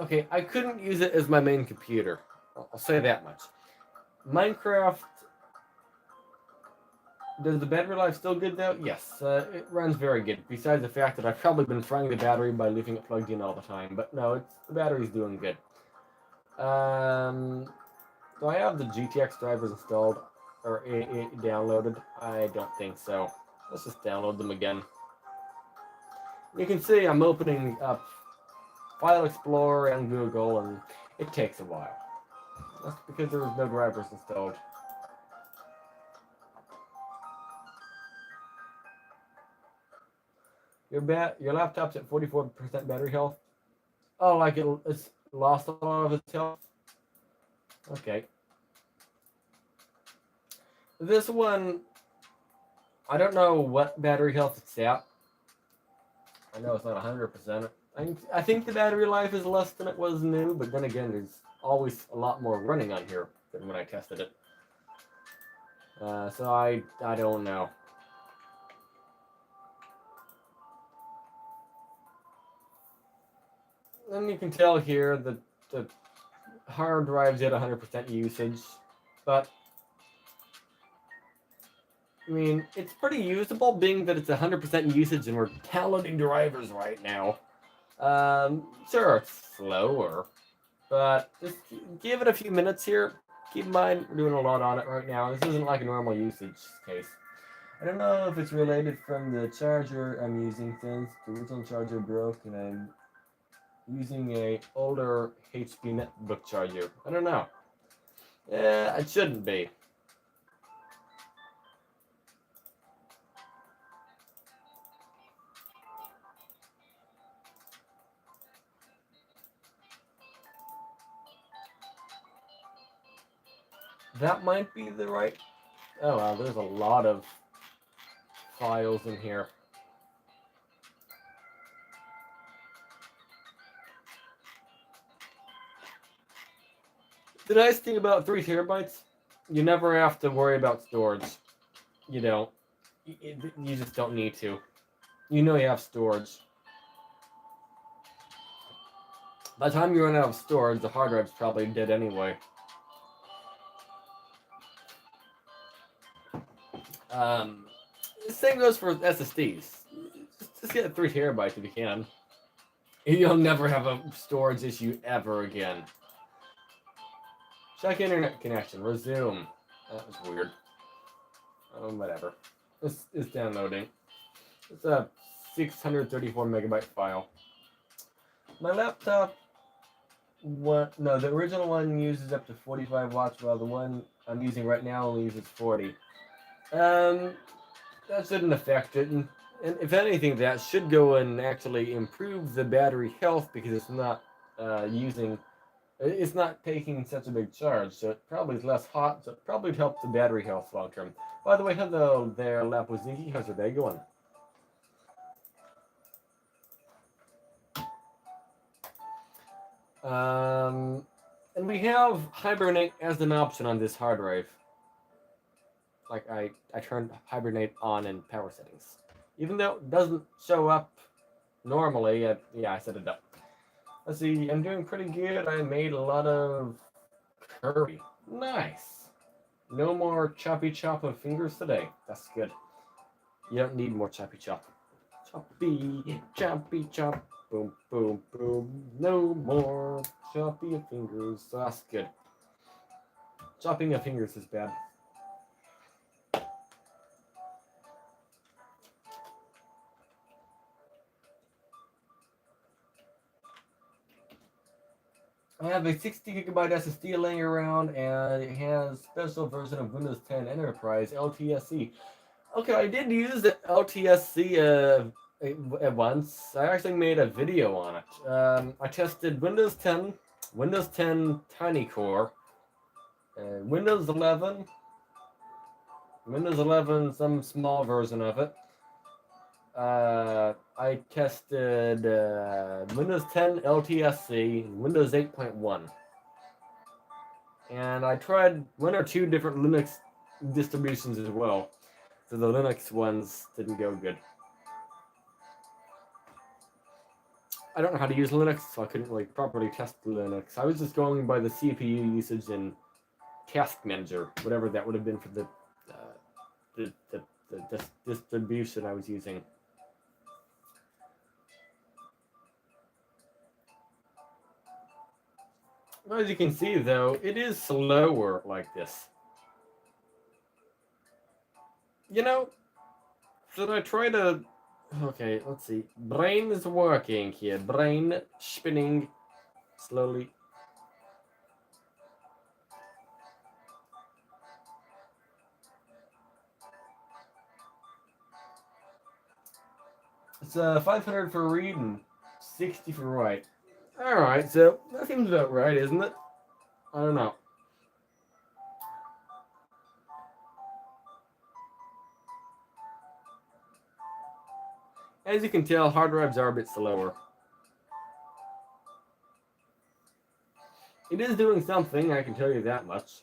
okay, I couldn't use it as my main computer. I'll say that much. Minecraft, does the battery life still good though? Yes, it runs very good. Besides the fact that I've probably been frying the battery by leaving it plugged in all the time. But no, the battery's doing good. Do I have the GTX drivers installed? or it downloaded. I don't think so. Let's just download them again. You can see I'm opening up File Explorer and Google, and it takes a while. That's because there was no drivers installed. Your laptop's at 44% battery health. Oh, like it's lost a lot of its health. Okay. This one, I don't know what battery health it's at. I know it's not 100%. I think the battery life is less than it was new, but then again, there's always a lot more running on here than when I tested it. So I don't know. And you can tell here that the hard drive's at 100% usage, but I mean, it's pretty usable being that it's 100% usage and we're downloading drivers right now. Sure, it's slower, but just give it a few minutes here. Keep in mind, we're doing a lot on it right now. This isn't like a normal usage case. I don't know if it's related from the charger I'm using since the original charger broke and I'm using a older HP netbook charger. I don't know. Yeah, it shouldn't be. That might be the right. Oh wow, there's a lot of files in here. The nice thing about 3 terabytes, you never have to worry about storage. You don't. You just don't need to. You know you have storage. By the time you run out of storage, the hard drive's probably dead anyway. The same goes for SSDs. Just get 3 terabytes if you can. You'll never have a storage issue ever again. Check internet connection. Resume. That was weird. Whatever. This is downloading. It's a 634 megabyte file. My laptop, the original one uses up to 45 watts, while the one I'm using right now only uses 40. That shouldn't affect it, and if anything, that should go and actually improve the battery health because it's not it's not taking such a big charge, so it probably is less hot, so it probably helps the battery health long term. By the way, hello there, Lapoziki. How's your day going? And we have Hibernate as an option on this hard drive. Like I turned Hibernate on in power settings, even though it doesn't show up normally. Yeah, I set it up. Let's see, I'm doing pretty good. I made a lot of curry. Nice. No more choppy chop of fingers today. That's good. You don't need more choppy chop. Choppy, choppy chop. Boom, boom, boom. No more choppy of fingers. So that's good. Chopping of fingers is bad. I have a 60 gigabyte SSD laying around, and it has special version of Windows 10 Enterprise LTSC. Okay, I did use the LTSC once. I actually made a video on it. I tested Windows 10, Windows 10 Tiny Core, Windows 11, Windows 11, some small version of it. I tested Windows 10 LTSC, Windows 8.1. And I tried 1 or 2 different Linux distributions as well. So the Linux ones didn't go good. I don't know how to use Linux, so I couldn't really properly test Linux. I was just going by the CPU usage in Task Manager, whatever that would have been for the distribution I was using. As you can see, though, it is slower like this. You know, should I try to... Okay, let's see. Brain is working here. Brain spinning slowly. It's 500 for read and 60 for write. Alright, so that seems about right, isn't it? I don't know. As you can tell, hard drives are a bit slower. It is doing something, I can tell you that much.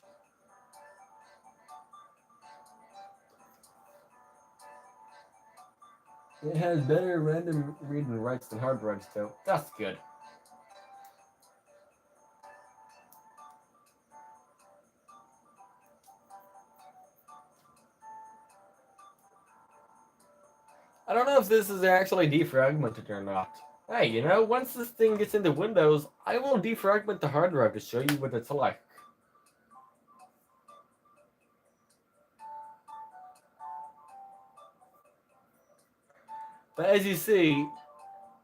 It has better random read and writes than hard drives, so that's good. I don't know if this is actually defragmented or not. Hey, you know, once this thing gets into Windows, I will defragment the hard drive to show you what it's like. But as you see,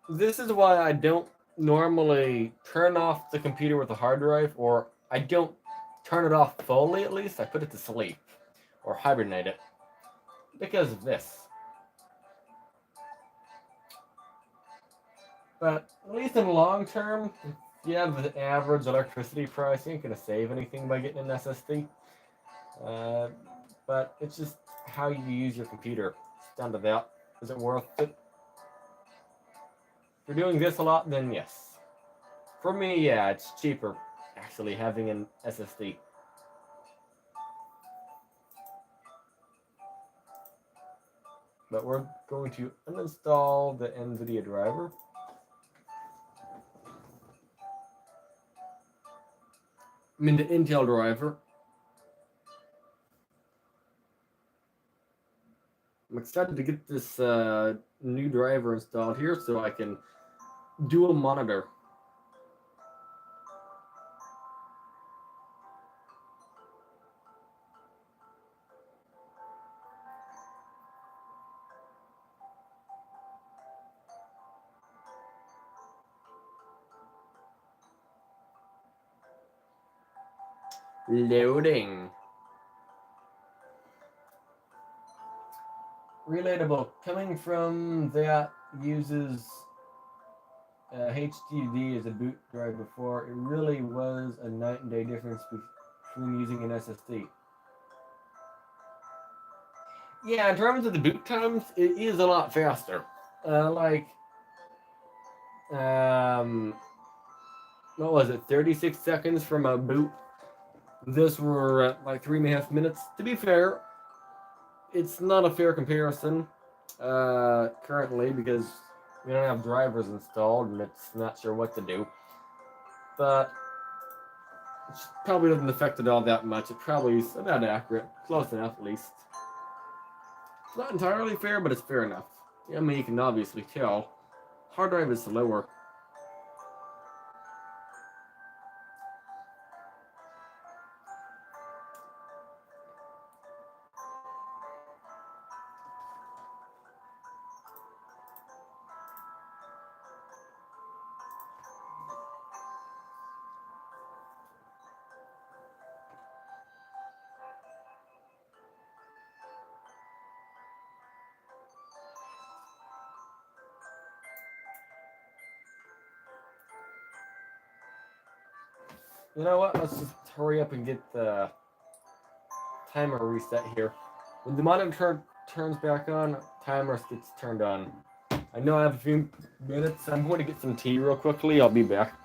this is why I don't normally turn off the computer with a hard drive, or I don't turn it off fully at least. I put it to sleep or hibernate it because of this. But at least in the long term, if you have the average electricity price, you ain't gonna save anything by getting an SSD. But it's just how you use your computer. It's down to that. Is it worth it? If you're doing this a lot, then yes. For me, yeah, it's cheaper actually having an SSD. But we're going to uninstall the NVIDIA driver. I mean the Intel driver. I'm excited to get this new driver installed here so I can dual monitor. Loading. Relatable. Coming from that uses HDD as a boot drive before, it really was a night and day difference between using an SSD. Yeah, in terms of the boot times, it is a lot faster. Um, what was it, 36 seconds from a boot? This were at like 3.5 minutes. To be fair, it's not a fair comparison currently because we don't have drivers installed and it's not sure what to do. But it probably doesn't affect it all that much. It probably is about accurate, close enough at least. It's not entirely fair, but it's fair enough. I mean, you can obviously tell. Hard drive is slower. You know what? Let's just hurry up and get the timer reset here. When the monitor turns back on, timer gets turned on. I know I have a few minutes. I'm going to get some tea real quickly. I'll be back.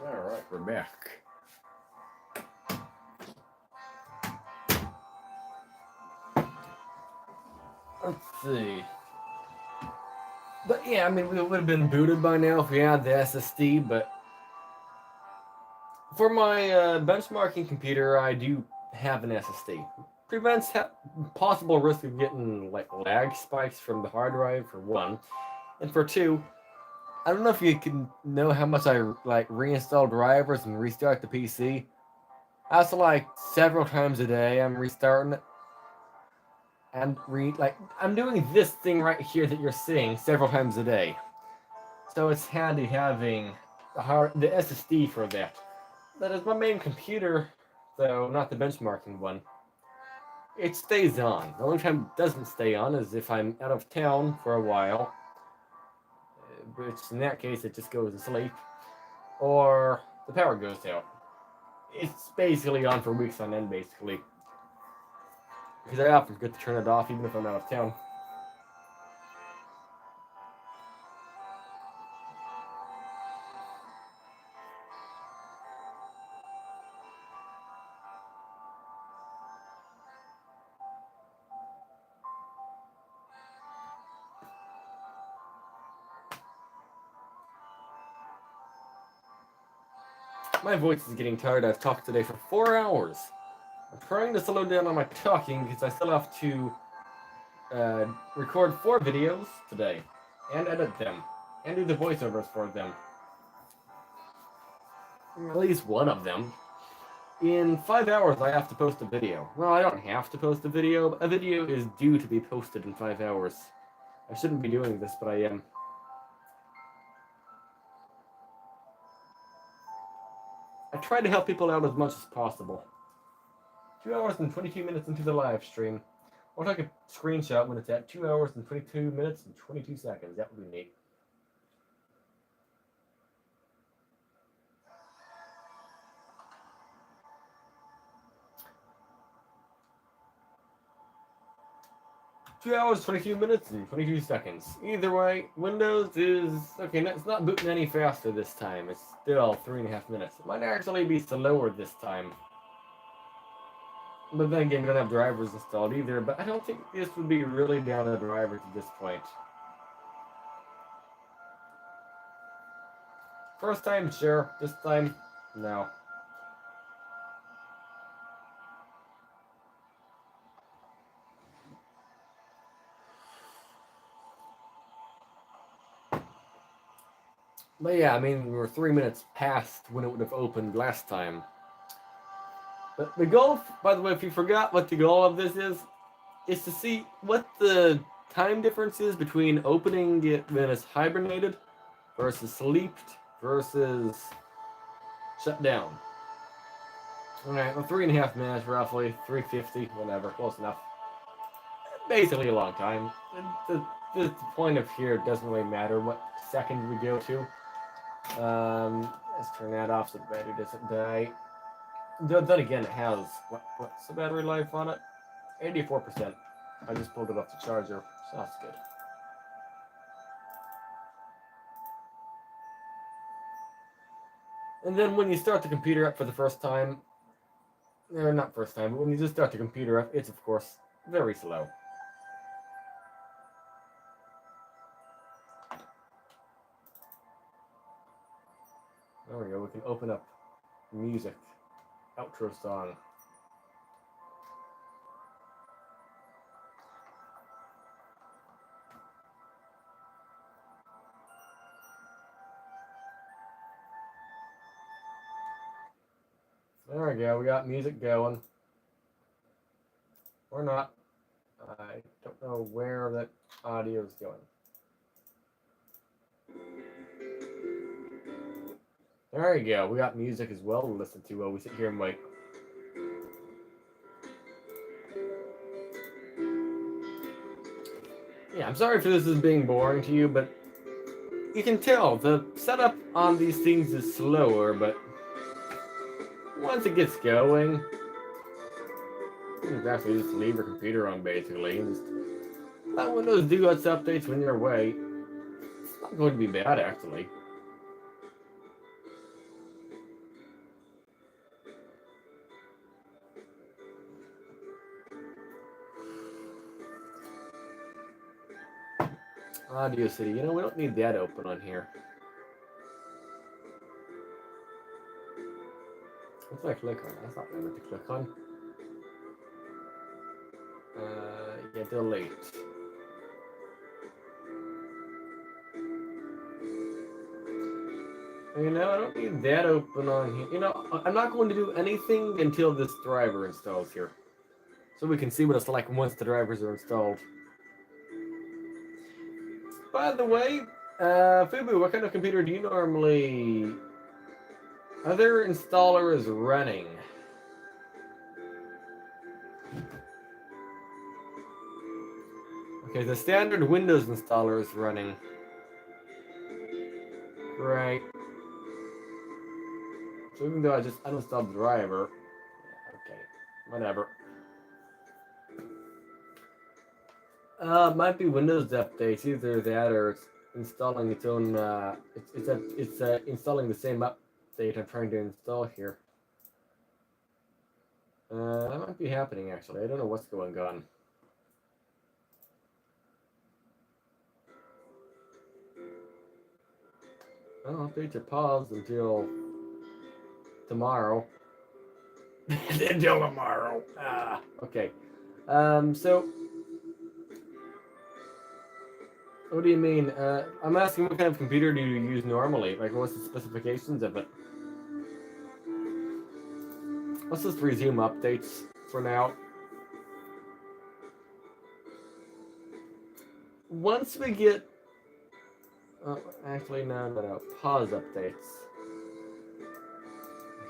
All right, we're back. Let's see. But yeah, I mean, we would have been booted by now if we had the SSD, but for my benchmarking computer, I do have an SSD. Prevents possible risk of getting like lag spikes from the hard drive for one, and for two, I don't know if you can know how much I like reinstall drivers and restart the PC. That's like several times a day. I'm restarting it and I'm doing this thing right here that you're seeing several times a day. So it's handy having the SSD for that. That is my main computer, though not the benchmarking one. It stays on. The only time it doesn't stay on is if I'm out of town for a while, which in that case it just goes to sleep, or the power goes out. It's basically on for weeks on end, basically. Because I often forget to turn it off even if I'm out of town. My voice is getting tired. I've talked today for 4 hours. I'm trying to slow down on my talking because I still have to record 4 videos today and edit them and do the voiceovers for them. At least one of them. In 5 hours, I have to post a video. Well, I don't have to post a video. But a video is due to be posted in 5 hours. I shouldn't be doing this, but I am. I try to help people out as much as possible. 2 hours and 22 minutes into the live stream. I'll take a screenshot when it's at 2 hours and 22 minutes and 22 seconds. That would be neat. Two hours, 22 minutes, and 22 seconds. Either way, Windows is... Okay, it's not booting any faster this time. It's still 3.5 minutes. It might actually be slower this time. But then again, we don't have drivers installed either, but I don't think this would be really down to drivers at this point. First time, sure. This time, no. But yeah, I mean, we were 3 minutes past when it would have opened last time. But the goal, by the way, if you forgot what the goal of this is to see what the time difference is between opening it when it's hibernated versus sleeped versus shut down. Alright, well, 3.5 minutes roughly, 350, whatever, close enough. Basically a long time. The point of here doesn't really matter what second we go to. Let's turn that off so the battery doesn't die. Then again, it has, what's the battery life on it? 84%. I just pulled it off the charger, so that's good. And then when you start the computer up for the first time, or not first time, but when you just start the computer up, it's of course very slow. There we go, we can open up music, outro song. There we go, we got music going. Or not. I don't know where that audio is going. There we go, we got music as well to listen to while we sit here and wait. Yeah, I'm sorry if this is being boring to you, but you can tell the setup on these things is slower, but once it gets going, you can actually just leave your computer on basically and just let Windows do its updates when you're away. It's not going to be bad actually. Audio City. You know, we don't need that open on here. What did I click on? That's not what I meant to click on. Yeah, delete. You know, I don't need that open on here. You know, I'm not going to do anything until this driver installs here. So we can see what it's like once the drivers are installed. By the way, Fubu, what kind of computer do you normally... Other installer is running. Okay, the standard Windows installer is running. Right. So even though I just uninstalled the driver, okay, whatever. Might be Windows updates, either that or it's installing its own. It's installing the same update I'm trying to install here. That might be happening actually. I don't know what's going on. Well, updates are paused until tomorrow. Until tomorrow. Okay. So, what do you mean? I'm asking what kind of computer do you use normally? Like, what's the specifications of it? Let's just resume updates for now. Once we get... actually, no. Pause updates.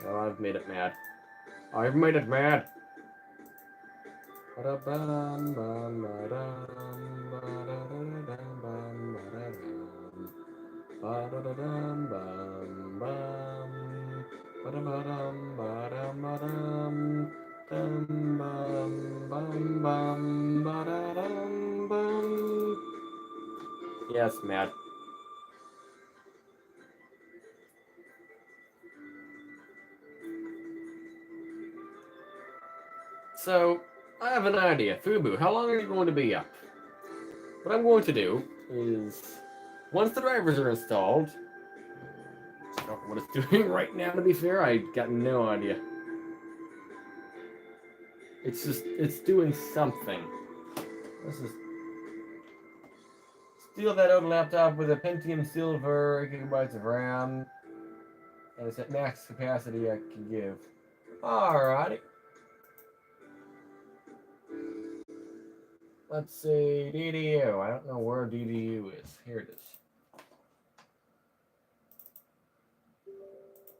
Oh, I've made it mad. I've made it mad. Yes, mad. So, I have an idea. Fubu, how long are you going to be up? What I'm going to do is, once the drivers are installed, I don't know what it's doing right now, to be fair, I got no idea. It's doing something. This is steal that old laptop with a Pentium Silver, 8 gigabytes of RAM, and it's at max capacity I can give. Alrighty. Let's see, DDU. I don't know where DDU is. Here it is.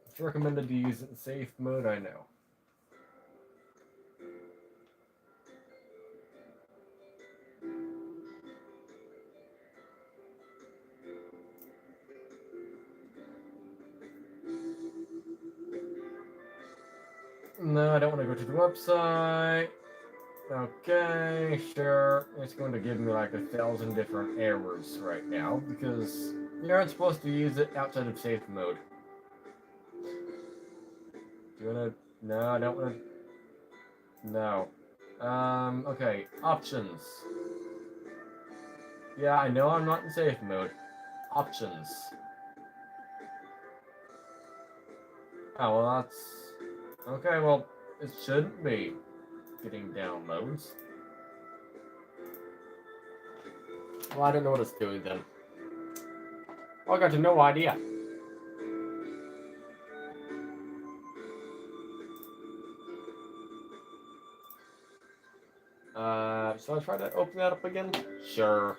It's recommended to use it in safe mode, I know. No, I don't want to go to the website. Okay, sure. It's going to give me like 1,000 different errors right now because you aren't supposed to use it outside of safe mode. Do you want to? No, I don't want to. No. Okay. Options. Yeah, I know I'm not in safe mode. Options. Oh, well, that's... Okay, well, it shouldn't be getting downloads. Well, I don't know what it's doing then. Well, I got no idea. Shall I try to open that up again? Sure.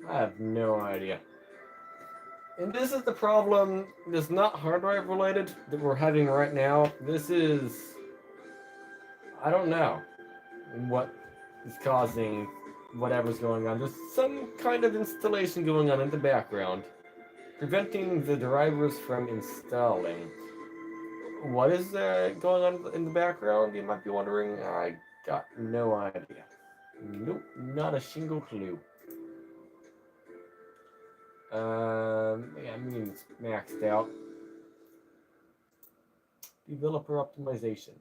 I have no idea. And this is the problem. It's not hard drive related that we're having right now. This is... I don't know what is causing whatever's going on. There's some kind of installation going on in the background, preventing the drivers from installing. What is going on in the background, you might be wondering? I got no idea. Nope, not a single clue. Yeah, I mean, it's maxed out. Developer optimization.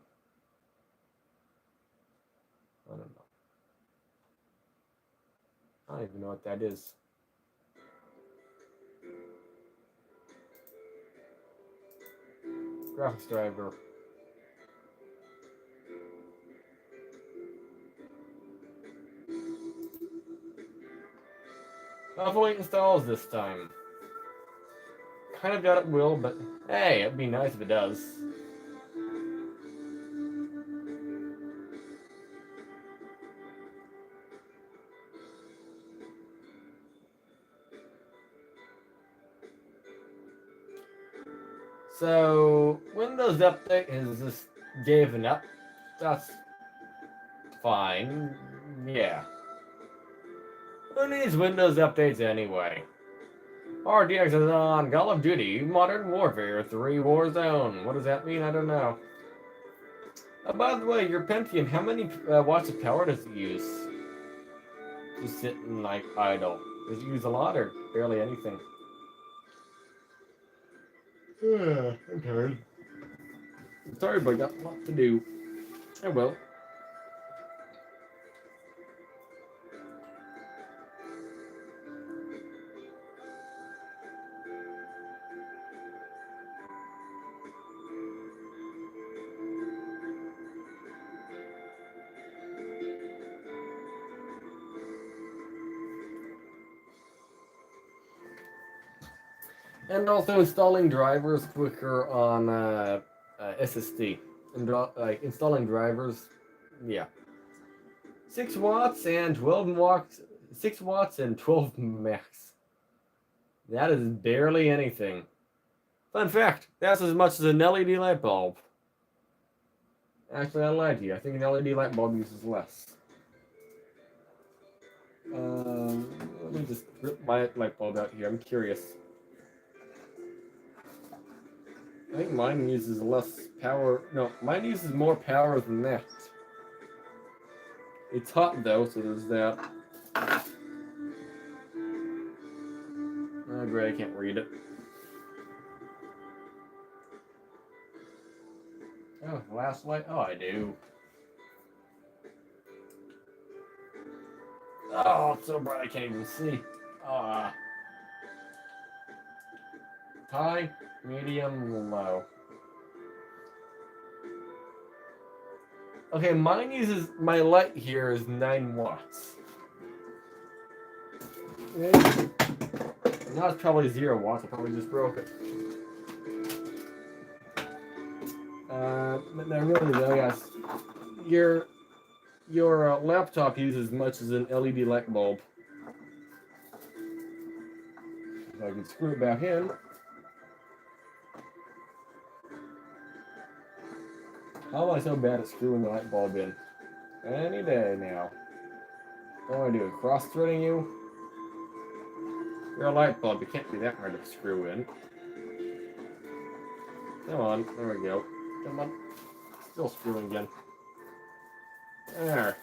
I don't know. I don't even know what that is. graphics driver. Hopefully it installs this time. Kind of doubt it will, but hey, it'd be nice if it does. So, Windows Update has just given up. That's fine. Yeah. Who needs Windows updates anyway? RDX is on Call of Duty Modern Warfare 3 Warzone. What does that mean? I don't know. By the way, your Pentium, how many watts of power does it use? Just sitting like idle. Does it use a lot or barely anything? I'm tired. I'm sorry, but I got a lot to do. I will. And also installing drivers quicker on SSD. And like installing drivers, yeah. 6 watts and 12 watts. 6 watts and 12 max. That is barely anything. Fun fact: that's as much as an LED light bulb. Actually, I lied to you. I think an LED light bulb uses less. Let me just rip my light bulb out here. I'm curious. I think mine uses less power. No, mine uses more power than that. It's hot though, so there's that. Oh, great, I can't read it. Oh, last light? Oh, I do. Oh, it's so bright I can't even see. High, medium, low. Okay, mine uses, my light here is 9 watts. Now it's probably 0 watts, I probably just broke it. But no, really though, yes. Your laptop uses as much as an LED light bulb. If I can screw it back in. How am I so bad at screwing the light bulb in? Any day now. What do I do? Cross-threading you? You're a light bulb. You can't be that hard to screw in. Come on. There we go. Come on. Still screwing again. There.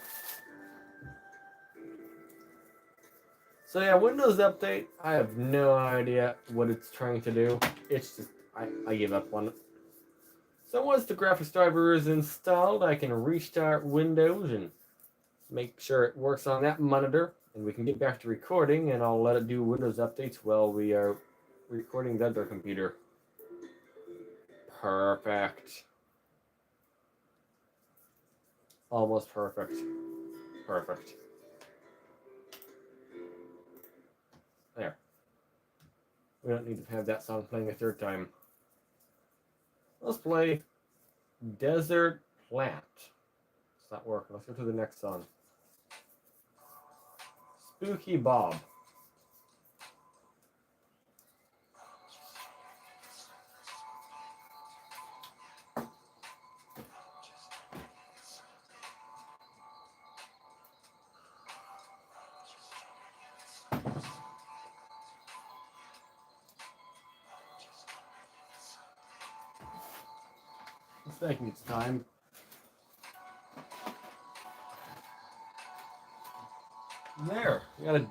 So yeah, Windows Update, I have no idea what it's trying to do. It's just, I give up on it. So once the graphics driver is installed, I can restart Windows and make sure it works on that monitor. And we can get back to recording, and I'll let it do Windows updates while we are recording the other computer. Perfect. Almost perfect. Perfect. There. We don't need to have that song playing a third time. Let's play Desert Plant. It's not working. Let's go to the next song. Spooky Bob. It's taking its time. There, we got a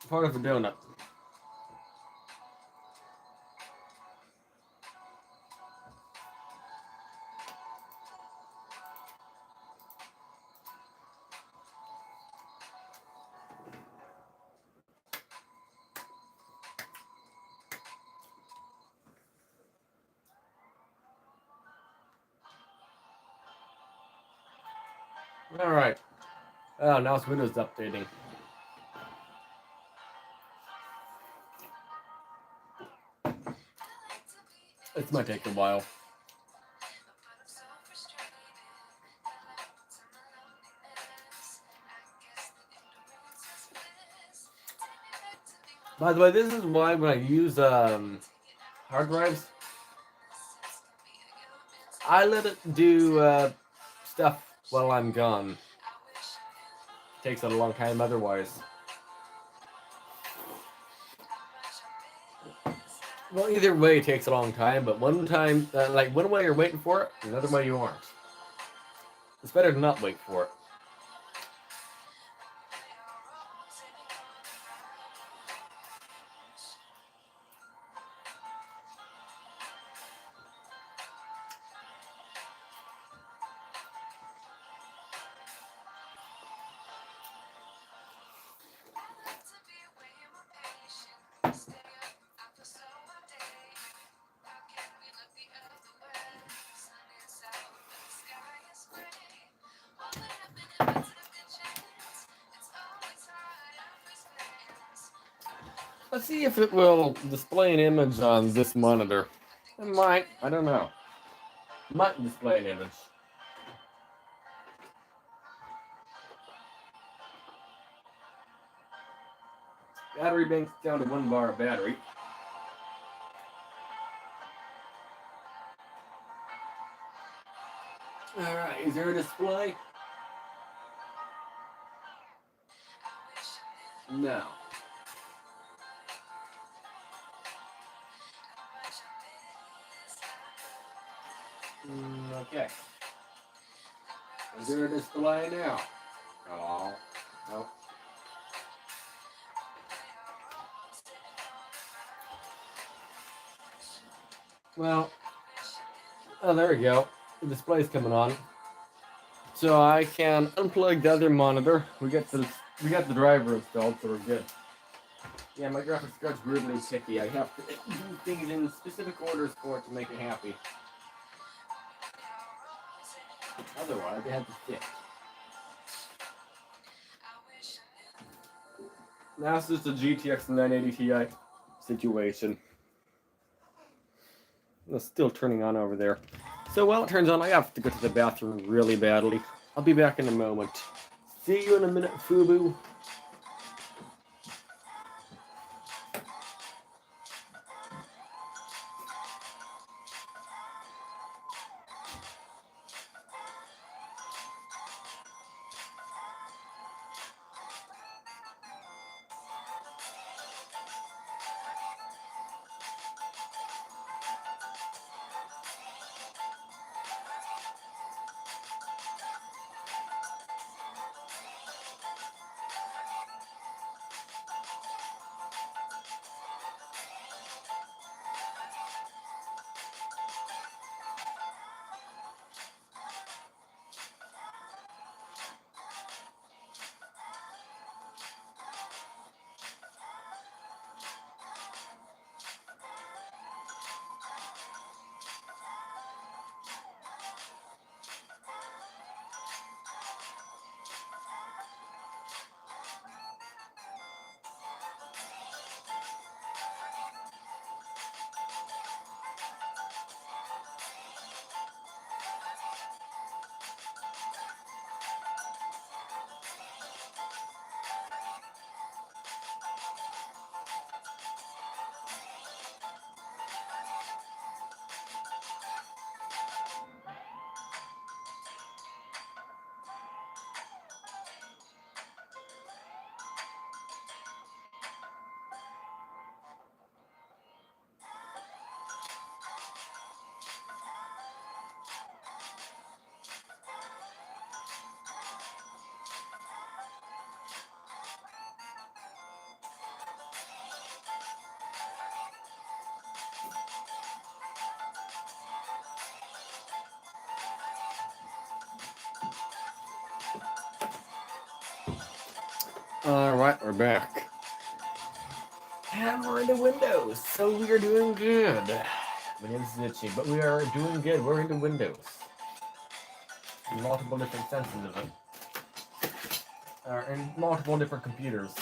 part of a donut. Alright. Oh, now it's Windows updating. It might take a while. By the way, this is why when I use hard drives, I let it do stuff while I'm gone. Takes a long time otherwise. Well, either way it takes a long time, but one time, like one way you're waiting for it, another way you aren't. It's better to not wait for it. Let's see if it will display an image on this monitor. It might. I don't know. It might display an image. Battery bank's down to 1 bar of battery. Alright, is there a display? No. Okay. Is there a display now? Oh, no. Well, oh, there we go. The display's coming on. So I can unplug the other monitor. We got the driver installed, so we're good. Yeah, my graphics card's really picky. I have to do things in specific orders for it to make it happy. Otherwise, I have to fit. Now it's just a GTX 980 Ti situation. It's still turning on over there. So while it turns on, I have to go to the bathroom really badly. I'll be back in a moment. See you in a minute, FUBU. Alright, we're back. And we're into Windows, so we are doing good. My name's itchy, but we are doing good. We're into Windows. Multiple different senses of it. and multiple different computers.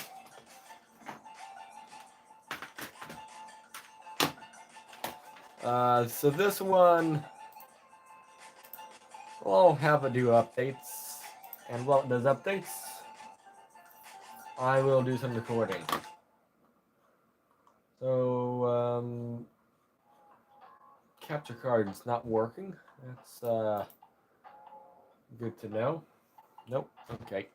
So this one will have it do updates, and while it does updates, I will do some recording. So, capture card is not working. That's good to know. Nope. Okay.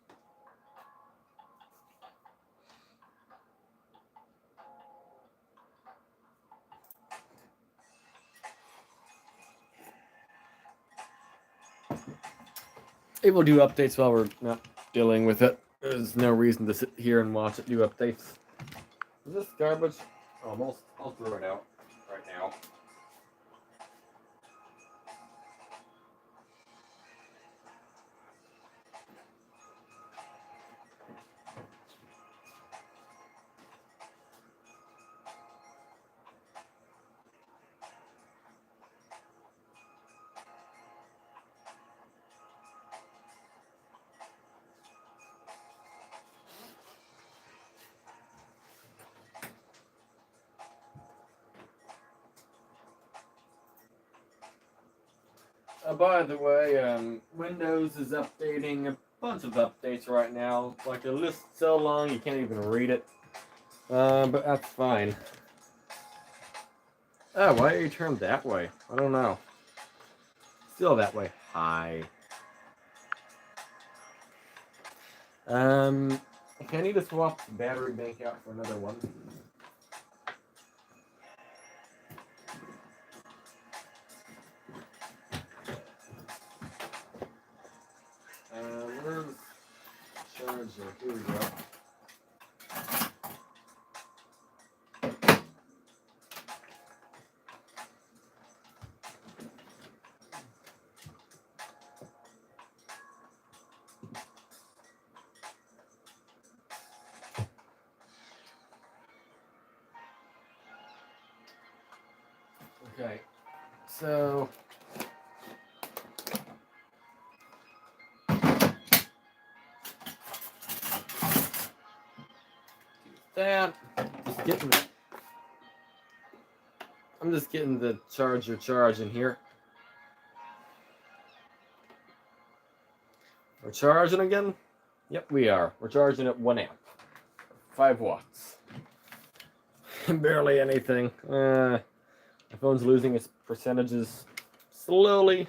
It will do updates while we're not dealing with it. There's no reason to sit here and watch it do updates. Is this garbage? Almost. I'll throw it out right now. By the way, Windows is updating a bunch of updates right now. Like, the list's so long you can't even read it. But that's fine. Oh, why are you turned that way? I don't know. Still that way. Hi. I need to swap the battery bank out for another one. Where's the charger? Here we go. Okay, so that I'm just getting the charger charging here. We're charging again? Yep, we are. We're charging at 1 amp. 5 watts. Barely anything. My phone's losing its percentages slowly,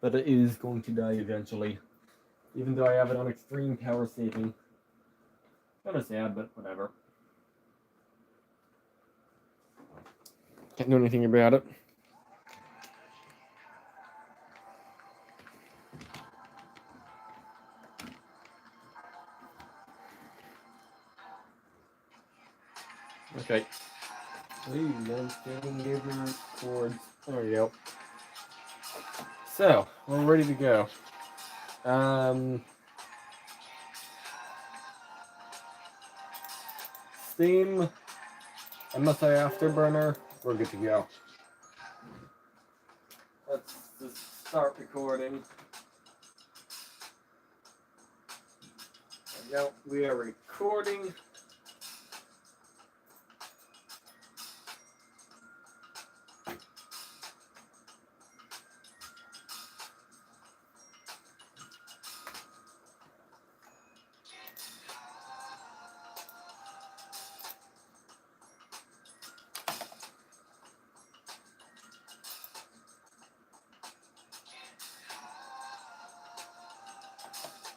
but it is going to die eventually. Even though I have it on extreme power saving. Kind of sad, but whatever. Can't do anything about it. Okay. Cords. There we go. So, we're ready to go. Steam, MSI Afterburner, we're good to go. Let's just start recording. There we go. We are recording.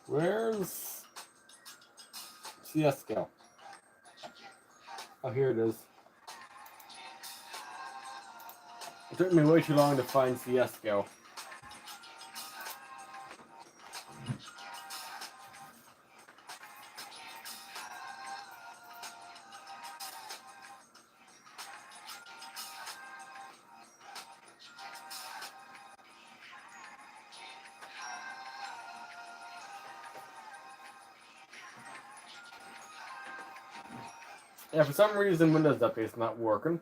Where's CSGO? Oh, here it is. It took me way too long to find CSGO. Yeah, for some reason Windows Update's not working.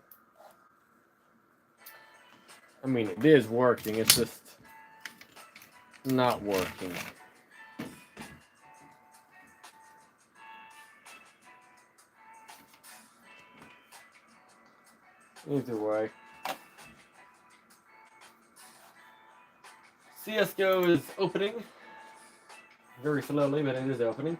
I mean, it is working, it's just not working. Either way. CSGO is opening. Very slowly, but it is opening.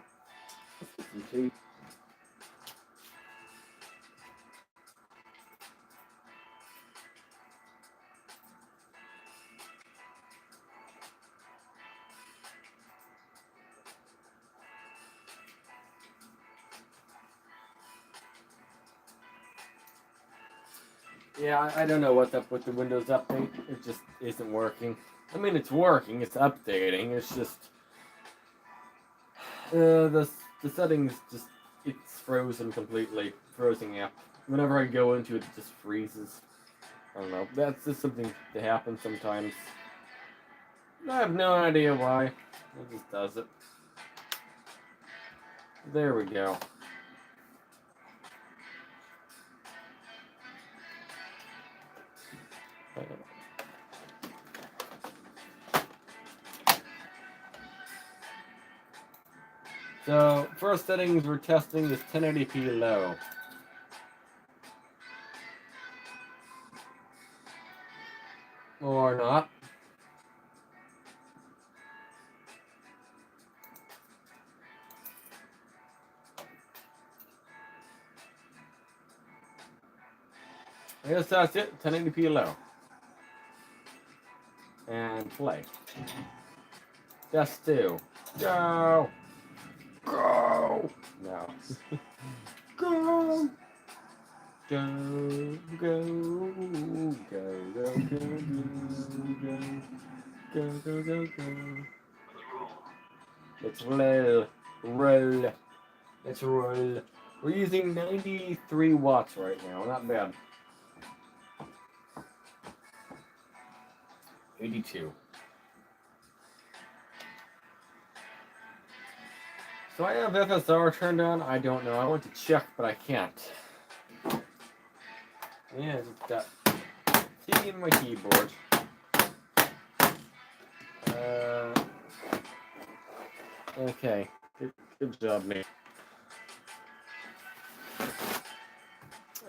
Yeah, I don't know what's up with the Windows update. It just isn't working. I mean, it's working. It's updating. It's just the settings just it's frozen completely. Frozen app. Whenever I go into it, it just freezes. I don't know. That's just something that happens sometimes. I have no idea why. It just does it. There we go. So, first settings we're testing is 1080p low. Or not. I guess that's it. 1080p low. And play. Test 2. Go! Go! No. Go! Go, go, go, go, go, go, go, go, go. Let's roll. Roll. Let's roll. We're using 93 watts right now. Not bad. 82. So I have FSR turned on. I don't know. I want to check, but I can't. Yeah, just got T in my keyboard. Okay. Good job, mate.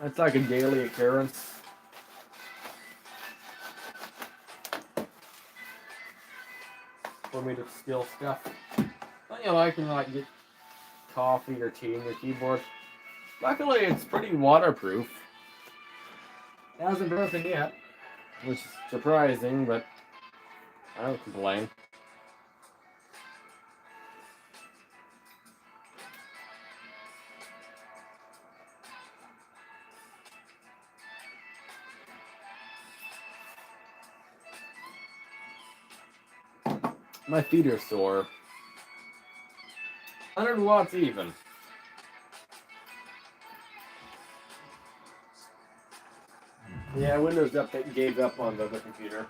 It's like a daily occurrence. For me to steal stuff. Don't you like when you like get coffee or tea in your keyboard? Luckily, it's pretty waterproof. It hasn't broken yet, which is surprising, but I don't complain. My feet are sore. 100 watts even. Yeah, Windows Update gave up on the computer.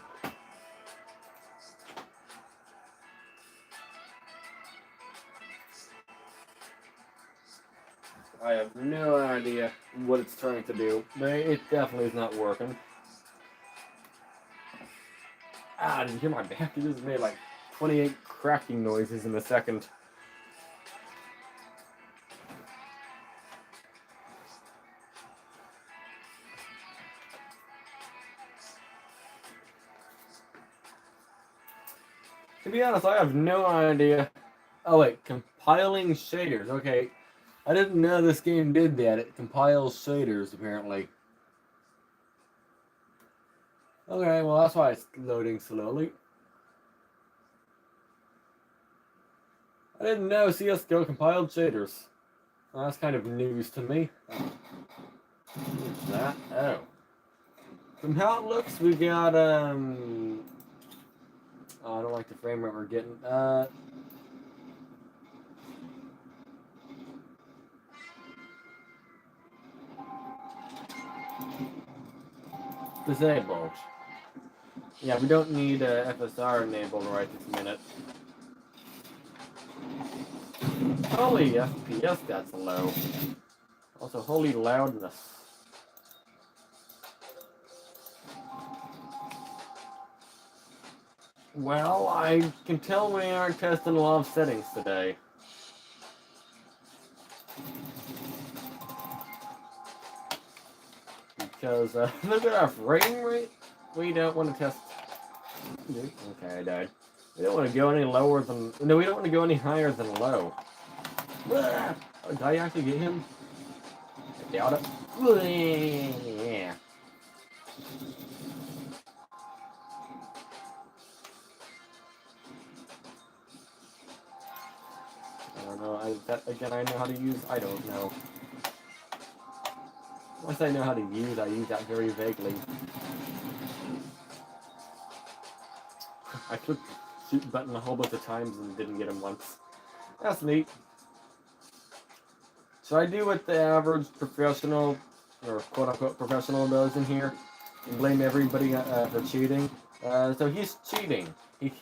I have no idea what it's trying to do, but it definitely is not working. Ah, did you hear my back? It just made like 28 cracking noises in a second. To be honest, I have no idea. Oh wait, compiling shaders. Okay, I didn't know this game did that. It compiles shaders, apparently. Okay, well that's why it's loading slowly. I didn't know CSGO compiled shaders. Well, that's kind of news to me. What's that? Oh. From how it looks, we got, oh, I don't like the frame rate we're getting. Disabled. Yeah, we don't need FSR enabled right this minute. Holy FPS, that's low. Also, holy loudness. Well, I can tell we aren't testing a lot of settings today. because look at our frame rate. We don't want to test. Okay, I died. We don't want to go any lower than. No, we don't want to go any higher than low. Oh, did I actually get him? I doubt it. Yeah. I don't know. Again, I know how to use. I don't know. Once I know how to use, I use that very vaguely. I clicked the shoot button a whole bunch of times and didn't get him once. That's neat. So I do what the average professional, or quote-unquote professional does in here, and blame everybody for cheating. So he's cheating.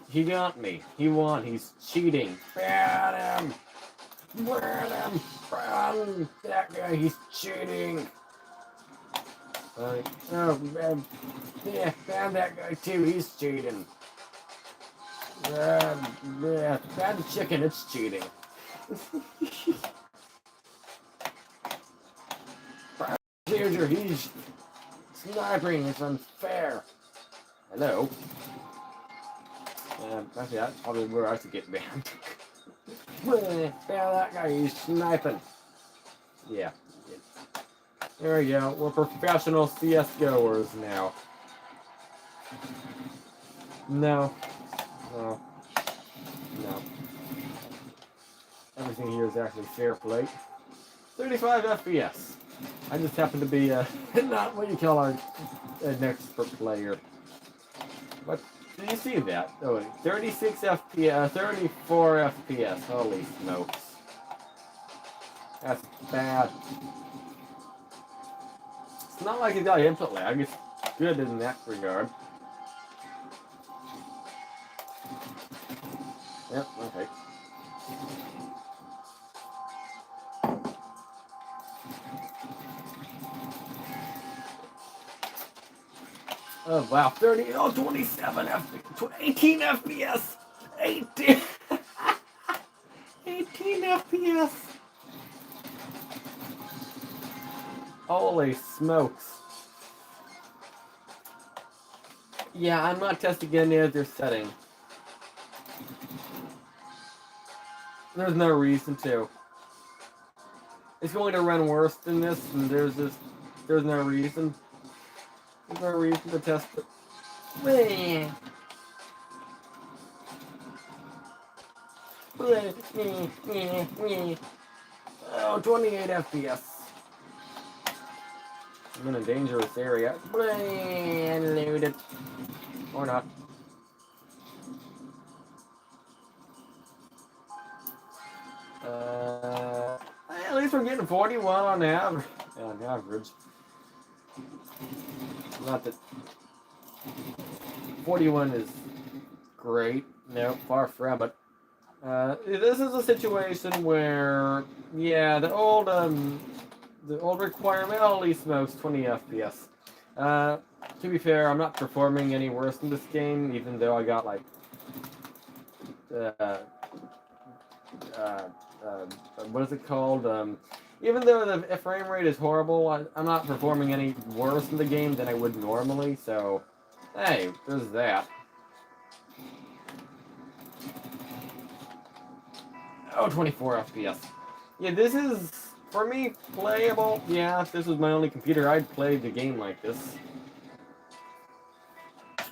He got me. He won. He's cheating. Ban him! Ban him! Ban that guy. He's cheating. Oh man, yeah, ban that guy too. He's cheating. Yeah, ban the chicken. It's cheating. Danger, he's sniping. It's unfair. Hello. Actually, that's probably where I should get banned. Ban that guy. He's sniping. Yeah. There we go. We're professional CS goers now. No. No. No. Everything here is actually fair play. 35 FPS. I just happen to be not what you call an expert player. But did you see that? Oh, 36 FPS, 34 FPS. Holy smokes. That's bad. It's not like it got input lag. It's good in that regard. Yep, okay. Oh wow, 27 FPS, 18 FPS, 18, 18 FPS. Holy smokes. Yeah, I'm not testing any other setting. There's no reason to. It's going to run worse than this, and there's no reason. There's no reason to test it. Oh, 28 FPS. I'm in a dangerous area. Loaded. Or not. At least we're getting 41 on average. On average. Not that 41 is great. No, far from it. This is a situation where, yeah, the old requirement, holy smokes, 20 FPS. To be fair, I'm not performing any worse in this game, even though I got like, what is it called? Even though the frame rate is horrible, I'm not performing any worse in the game than I would normally, so, hey, there's that. Oh, 24 FPS. Yeah, this is, for me, playable. Yeah, if this was my only computer, I'd play the game like this.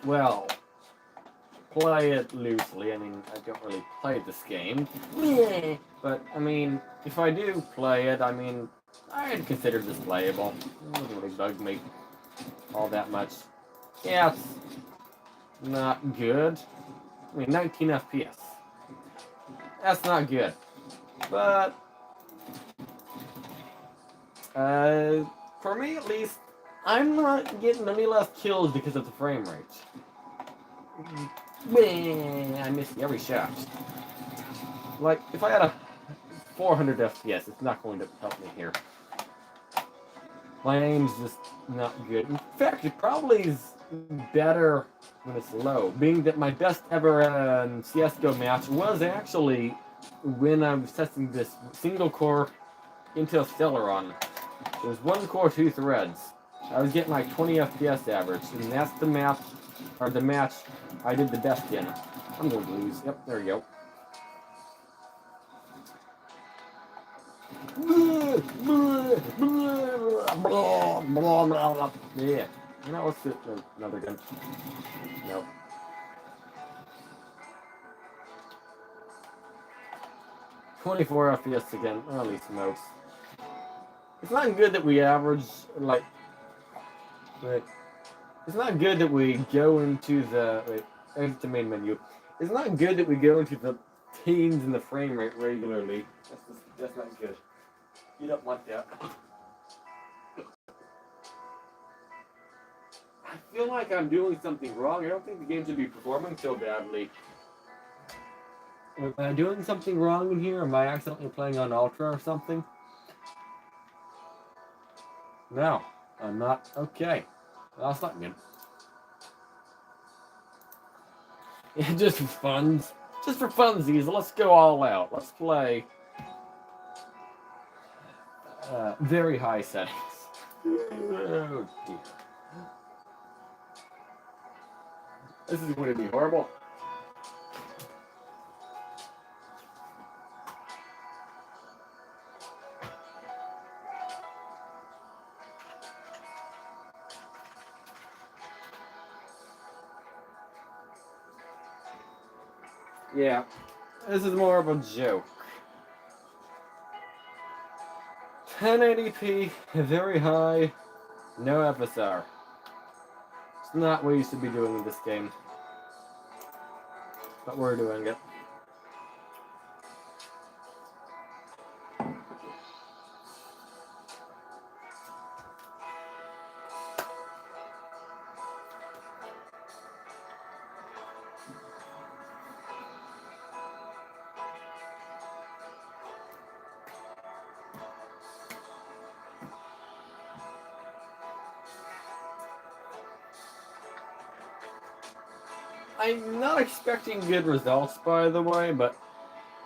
Well, play it loosely. I mean, I don't really play this game. But, I mean, if I do play it, I mean, I'd consider this playable. It doesn't really bug me all that much. Yeah, it's not good. I mean, 19 FPS. That's not good. But, for me at least, I'm not getting any less kills because of the frame rate. I missed every shot. Like, if I had a 400 FPS, it's not going to help me here. My aim's just not good. In fact, it probably is better when it's low, being that my best ever CSGO match was actually when I was testing this single core Intel Celeron. It was one core, 2 threads. I was getting like 20 FPS average, and that's the map, or the match I did the best in. I'm going to lose. Yep, there we go. Yeah. Now let's get another gun. Nope. "24 FPS again. Holy smokes. It's not good that we average, like, it's not good that we go into the, exit the main menu. It's not good that we go into the teens in the frame rate regularly. That's not good. You don't want that. I feel like I'm doing something wrong. I don't think the game should be performing so badly. Am I doing something wrong in here? Am I accidentally playing on Ultra or something? No, I'm not. Okay. That's not good. Yeah, just for funs. Just for funsies, let's go all out. Let's play very high settings. Oh dear. This is going to be horrible. Yeah, this is more of a joke. 1080p, very high, no FSR. It's not what you should be doing in this game. But we're doing it. I'm not expecting good results, by the way, but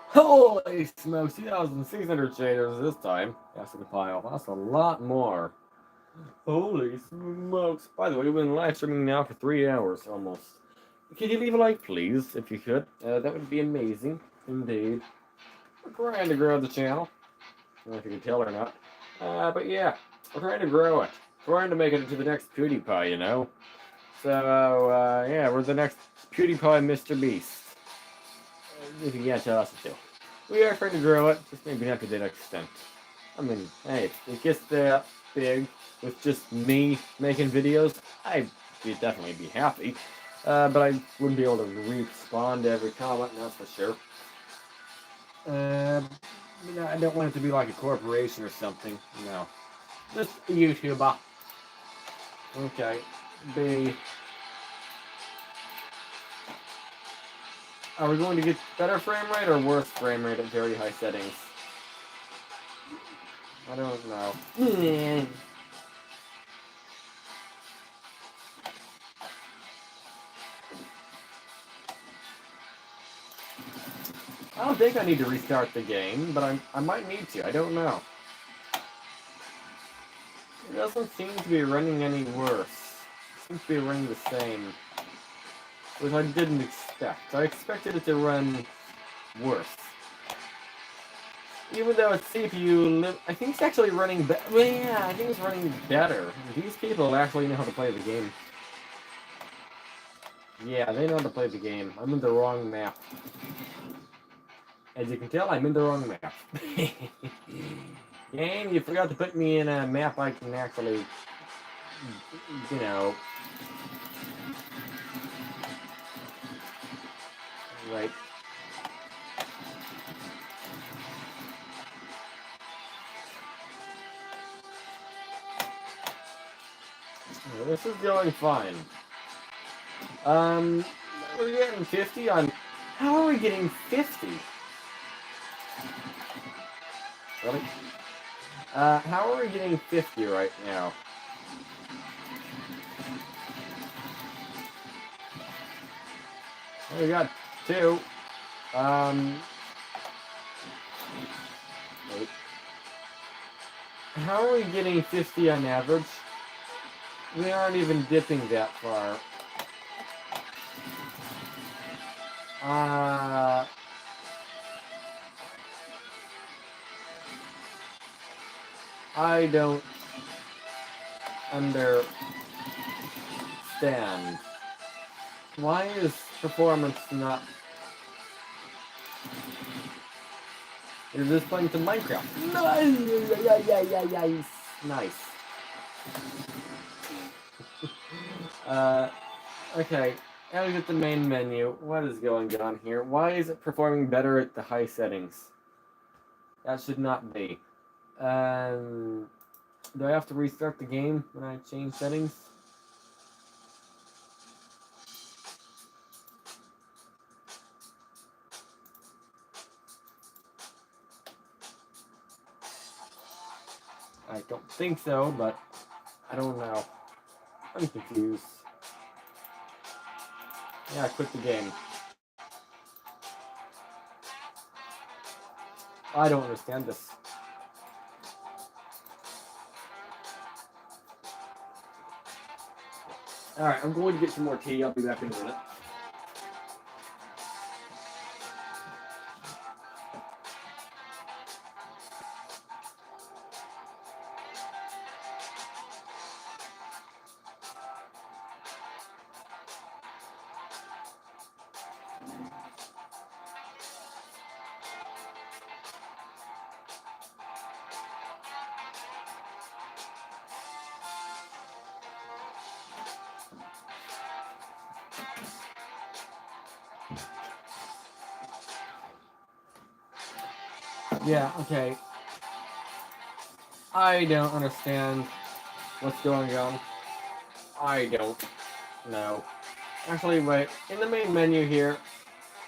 holy smokes, 2,600 shaders this time. That's a pile. That's a lot more. Holy smokes. By the way, we've been live streaming now for 3 hours almost. Could you leave a like, please, if you could? That would be amazing, indeed. We're trying to grow the channel. I don't know if you can tell or not. But yeah, we're trying to grow it. We're trying to make it into the next PewDiePie, you know? So, yeah, we're the next PewDiePie Mr. Beast. If you can't tell us to. We are trying to grow it, just maybe not to that extent. I mean, hey, if it gets that big with just me making videos, I'd definitely be happy. But I wouldn't be able to respond to every comment, that's for sure. I don't want it to be like a corporation or something. No. Just a YouTuber. Okay. Are we going to get better frame rate or worse frame rate at very high settings? I don't know. I don't think I need to restart the game, but I might need to. I don't know. It doesn't seem to be running any worse. It seems to be running the same. Which I didn't expect. I expected it to run worse. Even though it's CPU, I think it's actually running better. Well, yeah, I think it's running better. These people actually know how to play the game. Yeah, they know how to play the game. I'm in the wrong map. As you can tell, I'm in the wrong map. Game, you forgot to put me in a map I can actually, you know... Right. This is going fine. We're getting 50 on... How are we getting 50? Really? How are we getting 50 right now? We got 2. Wait. How are we getting 50 on average? We aren't even dipping that far. I don't understand. Why is performance not... Is this playing some Minecraft? Nice! Nice. Okay. Now we get the main menu. What is going on here? Why is it performing better at the high settings? That should not be. Do I have to restart the game when I change settings? I don't think so, but I don't know. I'm confused. Yeah, I quit the game. I don't understand this. Alright, I'm going to get some more tea. I'll be back in a minute. Yeah, okay. I don't understand what's going on. I don't know. Actually, wait. In the main menu here,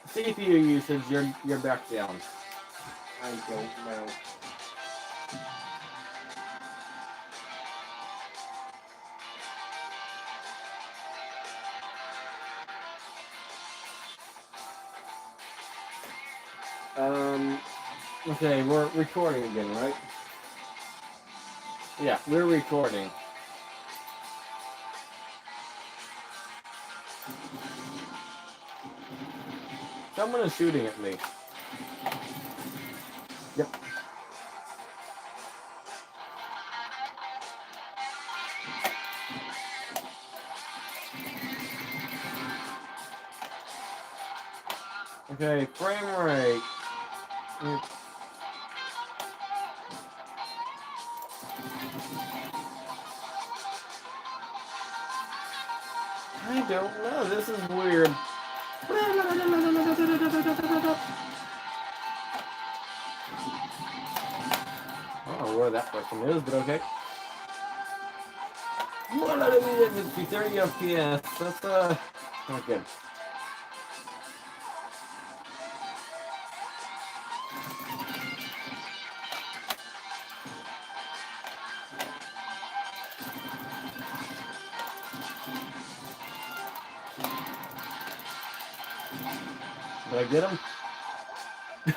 CPU usage, you're back down. I don't know. Okay, we're recording again, right? Yeah, we're recording. Someone is shooting at me. Yep. Okay, frame rate. I don't know. This is weird. I don't know where that person is, but okay. 30 FPS. That's not good. Did I get him?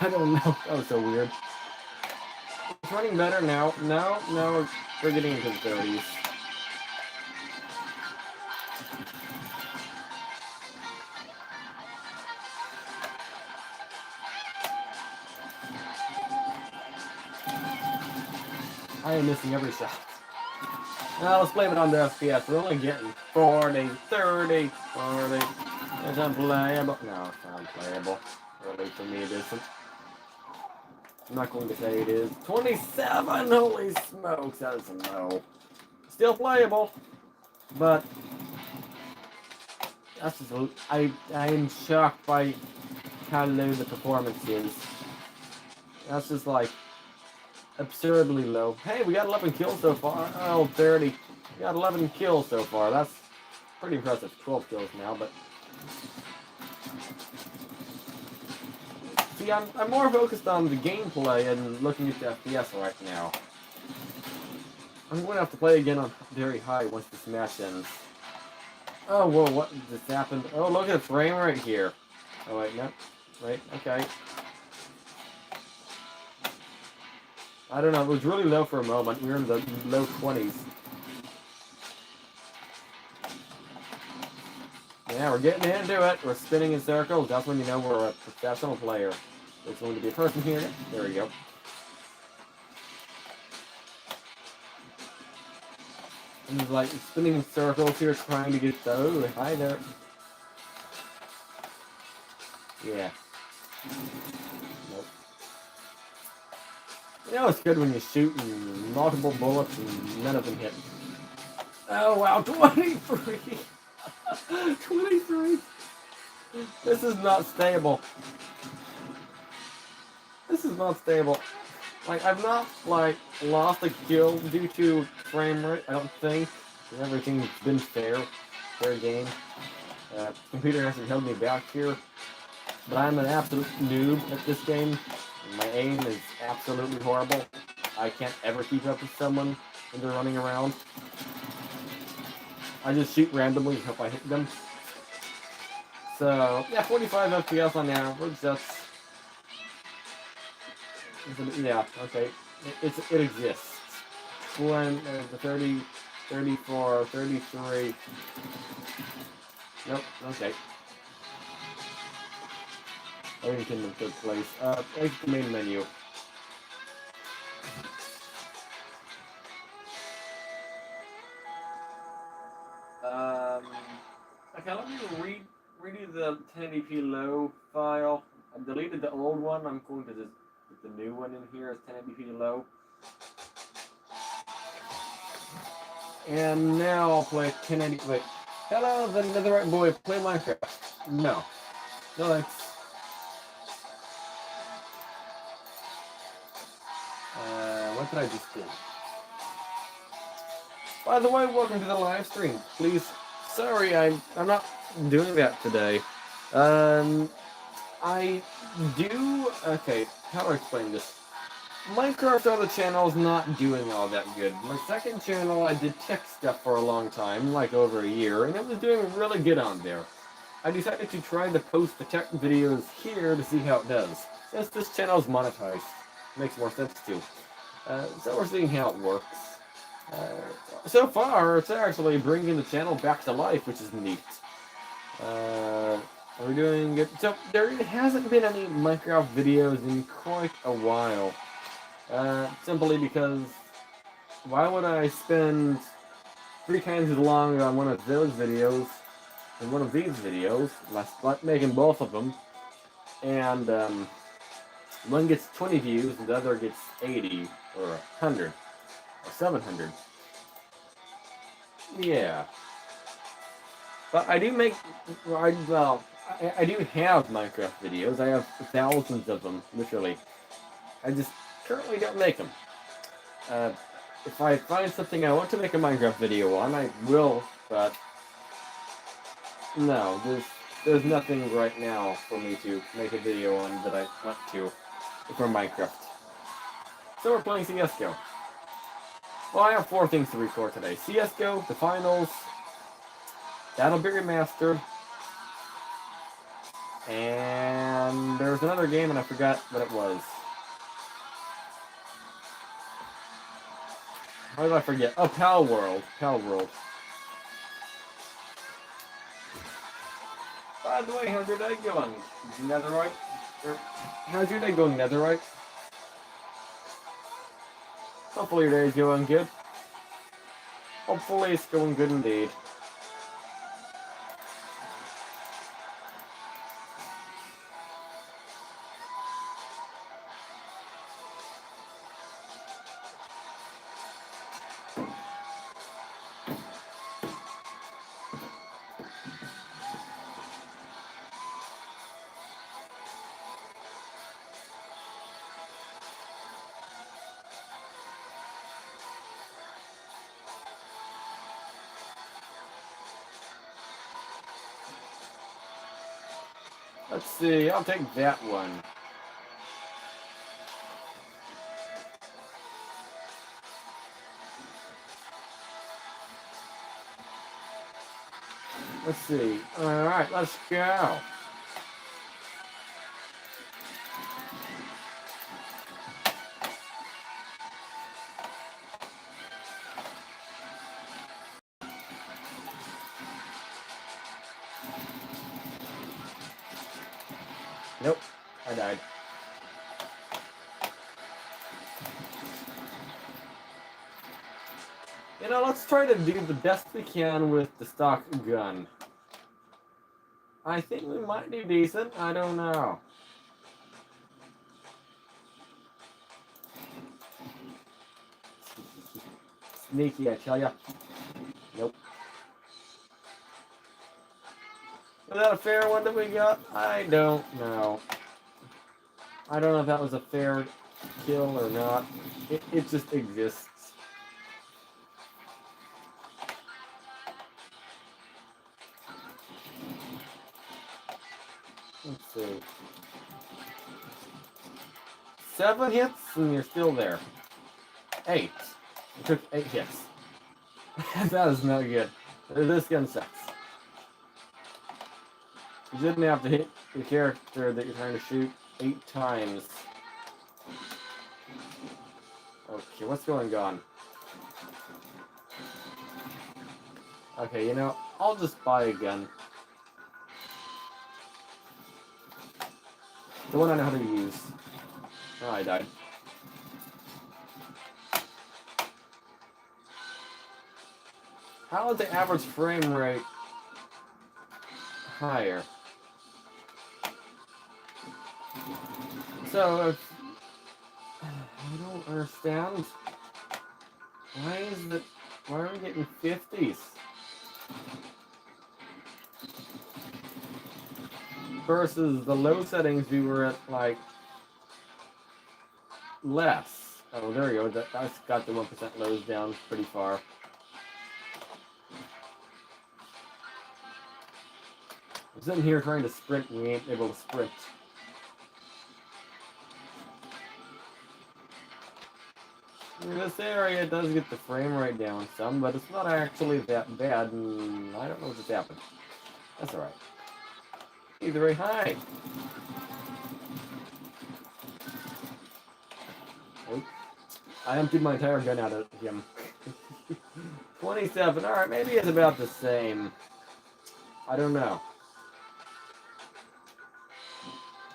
I don't know. That was so weird. It's running better now. No, we're getting into the 30s. I am missing every shot. Now let's blame it on the FPS. We're only getting 40, 30, 40. It's unplayable. No, it's not unplayable. Or at least for me it isn't. I'm not going to say it is. 27! Holy smokes, that is low. Still playable, but that's just I'm shocked by how low the performance is. That's just like absurdly low. Hey, we got 11 kills so far. Oh, 30. We got 11 kills so far. That's pretty impressive. 12 kills now, but see, I'm more focused on the gameplay and looking at the FPS right now. I'm going to have to play again on very high once this match ends. Oh, whoa, what just happened? Oh, look at the frame right here. Oh, wait, no. Wait, okay. I don't know, it was really low for a moment. We were in the low 20s. Yeah, we're getting into it. We're spinning in circles. That's when you know we're a professional player. There's going to be a person here. There we go. And he's like spinning in circles here, trying to get those. Hi there. Yeah. Nope. You know it's good when you shoot and multiple bullets and none of them hit. Oh wow, 23! 23! This is not stable. This is not stable. Like, I've not, like, lost a kill due to frame rate, I don't think. Everything's been fair. Fair game. Computer hasn't held me back here. But I'm an absolute noob at this game. My aim is absolutely horrible. I can't ever keep up with someone when they're running around. I just shoot randomly and hope I hit them. So, yeah, 45 FPS on average, that's... Yeah, okay. It exists. 30, 34, 33. Nope, okay. Living Kingdom, third place. Exit the main menu. Okay, let me redo the 1080p low file. I deleted the old one. I'm going to just put the new one in here as 1080p low. And now I'll play 1080. Wait. Hello, the Netherite boy. Play Minecraft. No. No thanks. What did I just do? By the way, welcome to the live stream. Please, sorry, I'm not doing that today. I do. Okay, how do I explain this? Minecraft other channel's not doing all that good. My second channel, I did tech stuff for a long time, like over a year, and it was doing really good on there. I decided to try to post the tech videos here to see how it does. Since this channel is monetized, makes more sense too. So we're seeing how it works. So far, it's actually bringing the channel back to life, which is neat. We're doing good. So there hasn't been any Minecraft videos in quite a while. Simply because why would I spend 3 times as long on one of those videos than one of these videos, like making both of them, and one gets 20 views and the other gets 80 or 100 or 700. Yeah. But I do make, I do have Minecraft videos. I have thousands of them, literally. I just currently don't make them. If I find something I want to make a Minecraft video on, I will, but no, there's nothing right now for me to make a video on that I want to for Minecraft. So we're playing CSGO. Well, I have 4 things to record today. CSGO, the finals, that'll be remastered, and there's another game and I forgot what it was. How did I forget? Oh, Pal World. Pal World. By the way, how's your day going? Netherite? How's your day going, Netherite? Hopefully your day's going good. Hopefully it's going good indeed. Let's see, I'll take that one. Let's see. Alright, let's go. Nope, I died. You know, let's try to do the best we can with the stock gun. I think we might do decent. I don't know. Sneaky, I tell ya. Nope. Was that a fair one that we got? I don't know. I don't know if that was a fair kill or not. It just exists. Let's see. 7 hits and you're still there. 8. It took 8 hits. That is not good. This gun sucks. You shouldn't have to hit the character that you're trying to shoot 8 times. Okay, what's going on? Okay, you know, I'll just buy a gun. The one I know how to use. Oh, I died. How is the average frame rate higher? So, if, I don't understand. Why are we getting 50s? Versus the low settings, we were at, like, less. Oh, there you go. That's got the 1% lows down pretty far. I'm sitting here trying to sprint and we ain't able to sprint. In this area, it does get the frame rate down some, but it's not actually that bad, and I don't know what just happened. That's alright. He's very high. Oh, I emptied my entire gun out of him. 27. Alright, maybe it's about the same. I don't know.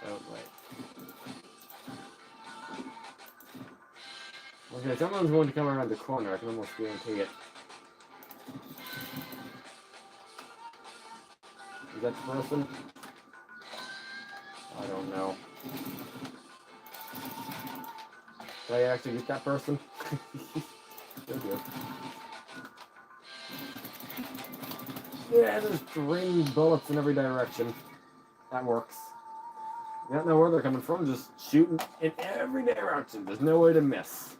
Oh, wait. Okay, someone's going to come around the corner. I can almost guarantee it. Is that the person? I don't know. Did I actually get that person? Good deal. Yeah, there's 3 bullets in every direction. That works. You don't know where they're coming from, just shooting in every direction. There's no way to miss.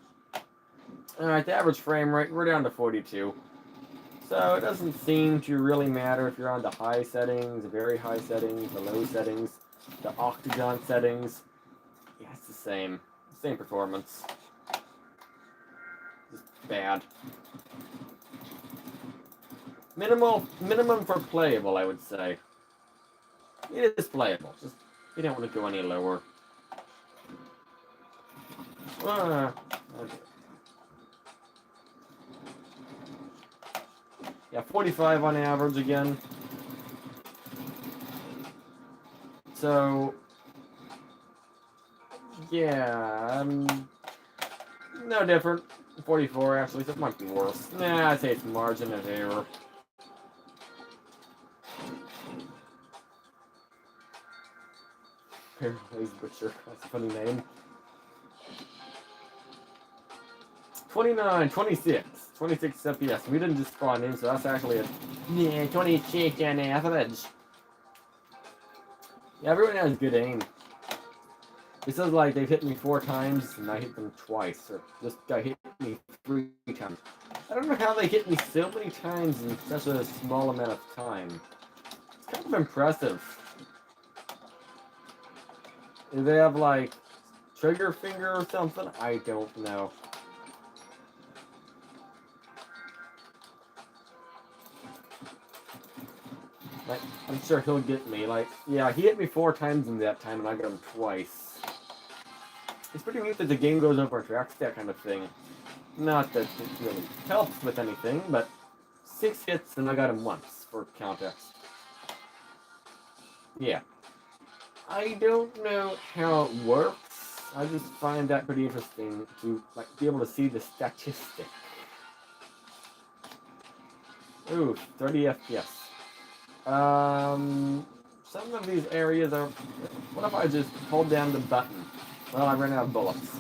Alright, the average frame rate, we're down to 42. So it doesn't seem to really matter if you're on the high settings, the very high settings, the low settings, the octagon settings. Yeah, it's the same. Same performance. Just bad. Minimum for playable, I would say. It is playable. Just you don't want to go any lower. Okay. Yeah, 45 on average again. So, yeah, no different. 44 actually, so it might be worse. Nah, I'd say it's margin of error. Paralyzed Butcher, that's a funny name. 29, 26 FPS. We didn't just spawn in, so that's actually a 26 on average. Yeah, everyone has good aim. It says like they've hit me 4 times and I hit them twice, or this guy hit me 3 times. I don't know how they hit me so many times in such a small amount of time. It's kind of impressive. Do they have like trigger finger or something? I don't know. Like, I'm sure he'll get me. Like, yeah, he hit me 4 times in that time and I got him twice. It's pretty neat that the game goes over tracks, that kind of thing. Not that it really helps with anything, but 6 hits and I got him once for context. Yeah. I don't know how it works. I just find that pretty interesting to like be able to see the statistic. Ooh, 30 FPS. Some of these areas are. What if I just hold down the button? Well, I ran out of bullets.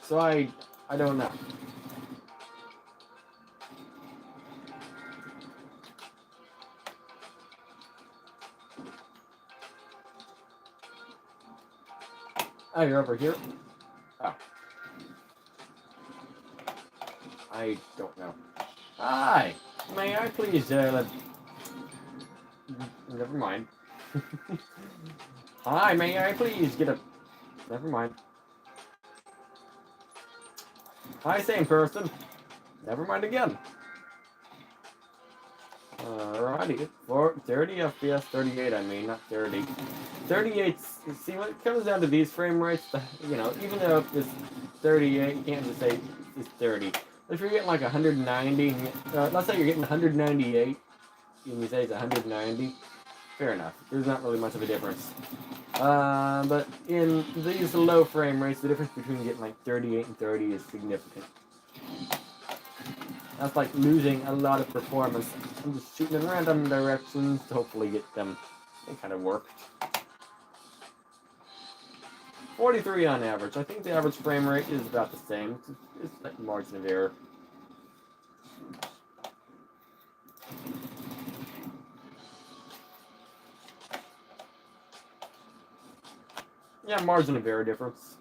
So I don't know. Oh, you're over here? Oh. I don't know. Hi! May I please, never mind. Hi, may I please get a... Never mind. Hi, same person. Never mind again. Alrighty, for 30 FPS, 38 I mean, not 30. 38, see, when it comes down to these frame rates, you know, even though it's 38, you can't just say it's 30. If you're getting like 190, let's say you're getting 198, and you say it's 190, fair enough. There's not really much of a difference. But in these low frame rates, the difference between getting like 38 and 30 is significant. That's like losing a lot of performance. I'm just shooting in random directions to hopefully get them. It kind of worked. 43 on average. I think the average frame rate is about the same. It's like margin of error. Yeah, margin of error difference.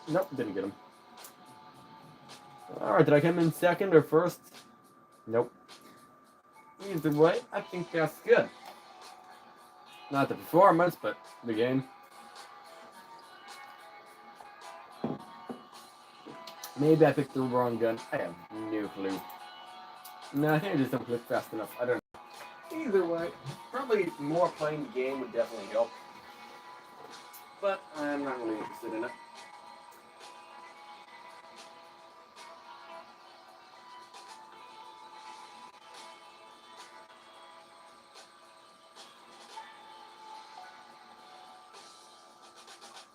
Nope, didn't get him. Alright, did I come in second or first? Nope. Either way, I think that's good. Not the performance, but the game. Maybe I picked the wrong gun. I have no clue. No, I think I just don't click fast enough. I don't know. Either way, probably more playing the game would definitely help. But I'm not really interested in it.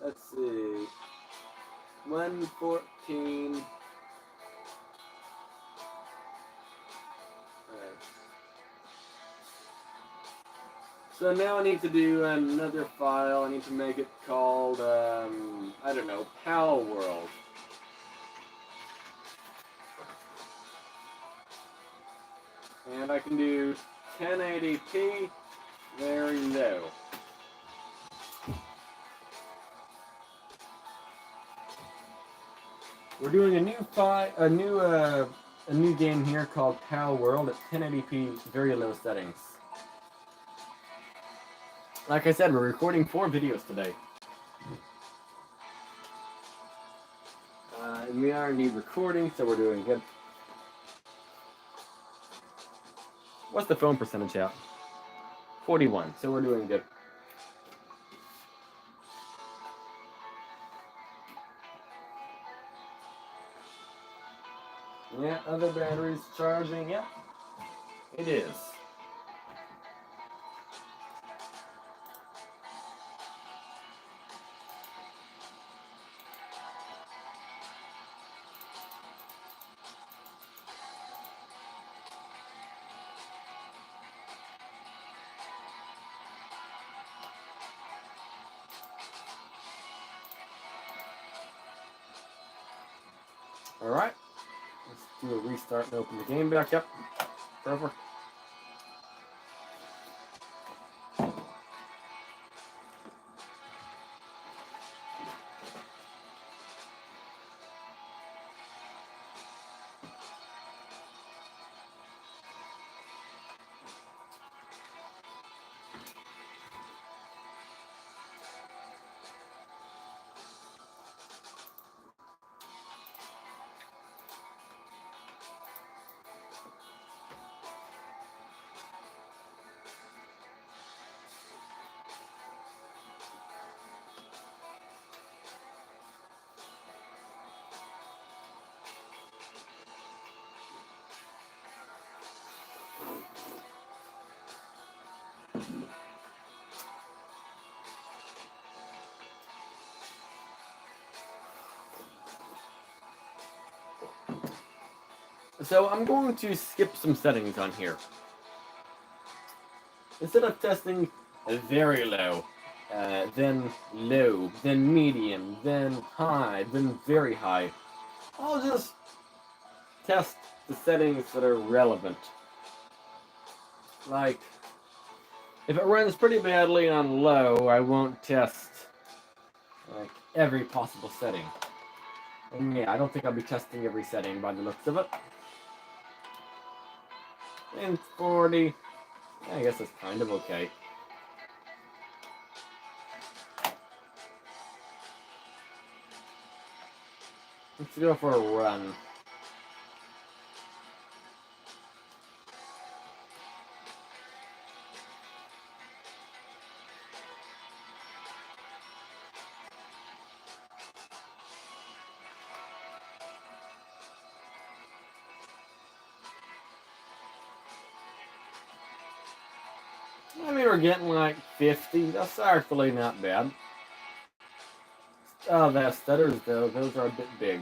Let's see. 114. Alright. So now I need to do another file. I need to make it called, I don't know, PAL World. And I can do 1080p very low. We're doing a new game here called PAL World at 1080p very low settings. Like I said, we're recording 4 videos today. And we are indeed recording, so we're doing good. What's the phone percentage at? 41, so we're doing good. Yeah, other batteries charging, yeah. It is. Alright. Let's do a restart and open the game back up. Perfect. So I'm going to skip some settings on here. Instead of testing very low, then low, then medium, then high, then very high, I'll just test the settings that are relevant. Like, if it runs pretty badly on low, I won't test like every possible setting. And yeah, I don't think I'll be testing every setting by the looks of it. And 40, I guess that's kind of okay. Let's go for a run. I mean, we're getting like 50. That's actually not bad. Oh, the stutters, though, those are a bit big.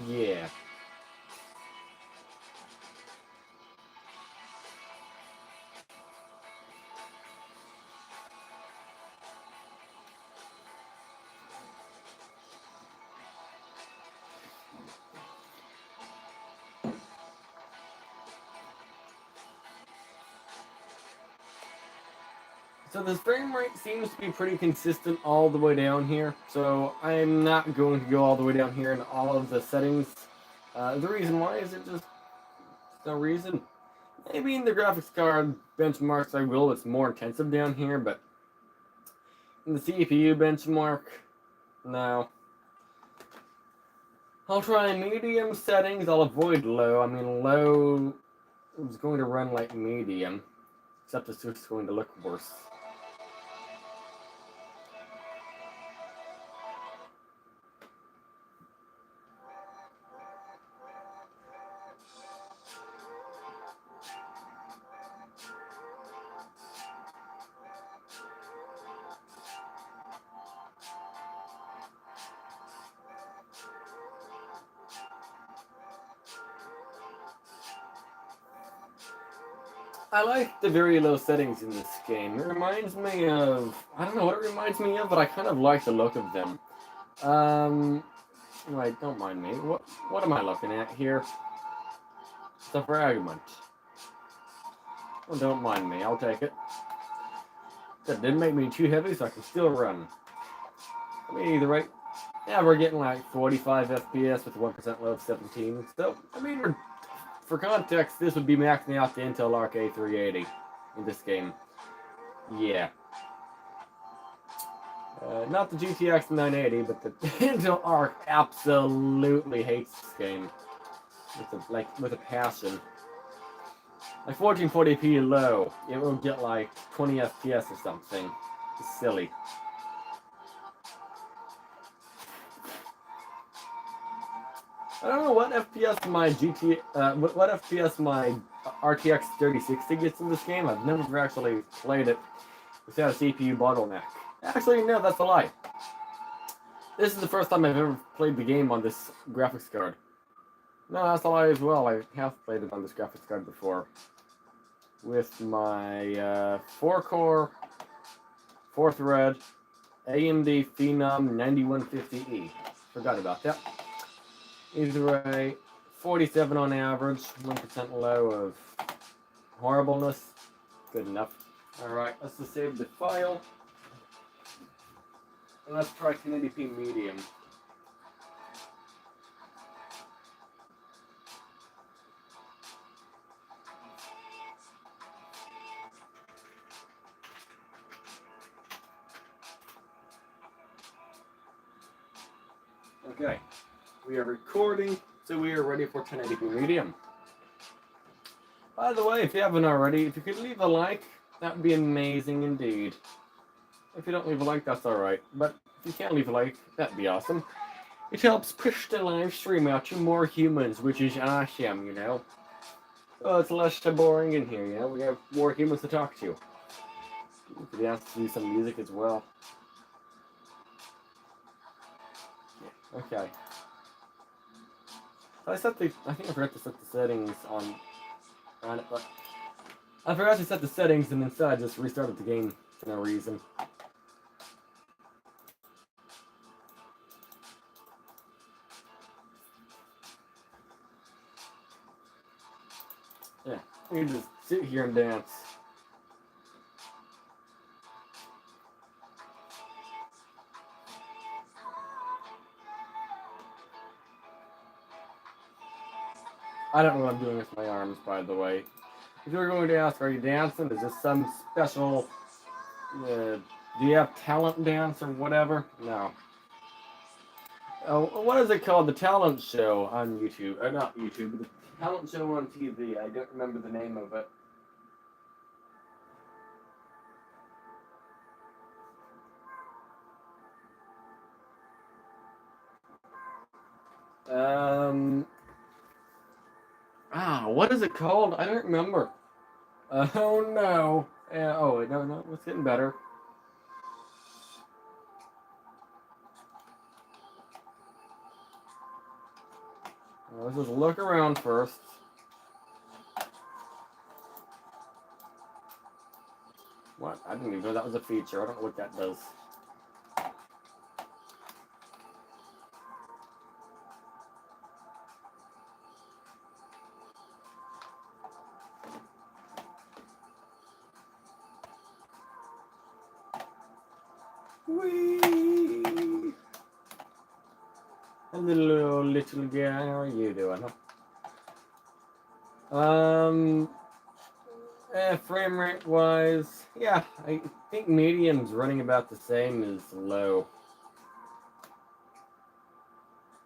Yeah. So this frame rate seems to be pretty consistent all the way down here. So I'm not going to go all the way down here in all of the settings. The reason why is it just no reason. Maybe in the graphics card benchmarks I will. It's more intensive down here, but in the CPU benchmark, no. I'll try medium settings. I'll avoid low. I mean, low is going to run like medium, except it's just going to look worse. I like the very low settings in this game. It reminds me of... I don't know what it reminds me of, but I kind of like the look of them. Wait, don't mind me. What am I looking at here? It's a fragment. Well, don't mind me. I'll take it. That didn't make me too heavy, so I can still run. I mean, the right... Yeah, we're getting like 45 FPS with 1% low of 17. So, I mean, for context, this would be maxing out the Intel Arc A380 in this game. Yeah. Not the GTX 980, but the Intel Arc absolutely hates this game. With a passion. Like 1440p low, it will get like 20 FPS or something. It's silly. I don't know what FPS my what FPS my RTX 3060 gets in this game. I've never actually played it without a CPU bottleneck. Actually, no, that's a lie. This is the first time I've ever played the game on this graphics card. No, that's a lie as well. I have played it on this graphics card before. With my 4-core, 4-thread, AMD Phenom 9150E. Forgot about that. Either way, 47 on average, 1% low of horribleness. Good enough. Alright, let's just save the file. And let's try 1080p medium. Okay, we are recording, so we are ready for 1080p medium. By the way, if you haven't already, if you could leave a like That would be amazing indeed. If you don't leave a like, that's alright. But if you can't leave a like, that'd be awesome. It helps push the live stream out to more humans, which is awesome, you know. Oh, it's less boring in here, you know. We have more humans to talk to. We could ask to do some music as well. Okay. I think I forgot to set the settings on it, but I forgot to set the settings and instead I just restarted the game for no reason. Yeah, you can just sit here and dance. I don't know what I'm doing with my arms, by the way. If you're going to ask, are you dancing? Is this some special, do you have talent dance or whatever? No. Oh, what is it called? The talent show on YouTube. Not YouTube, but the talent show on TV. I don't remember the name of it. What is it called? I don't remember. Oh no. No, it's getting better. Let's just look around first. What? I didn't even know that was a feature. I don't know what that does. Whee! Hello, little guy. How are you doing? Frame rate wise, yeah, I think medium's running about the same as low.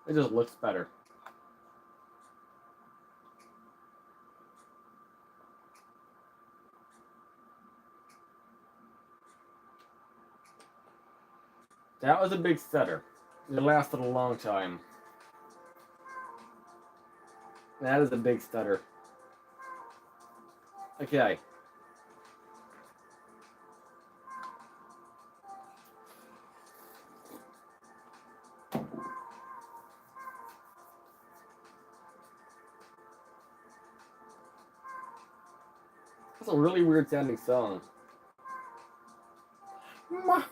It just looks better. That was a big stutter. It lasted a long time. That is a big stutter. Okay. That's a really weird sounding song. My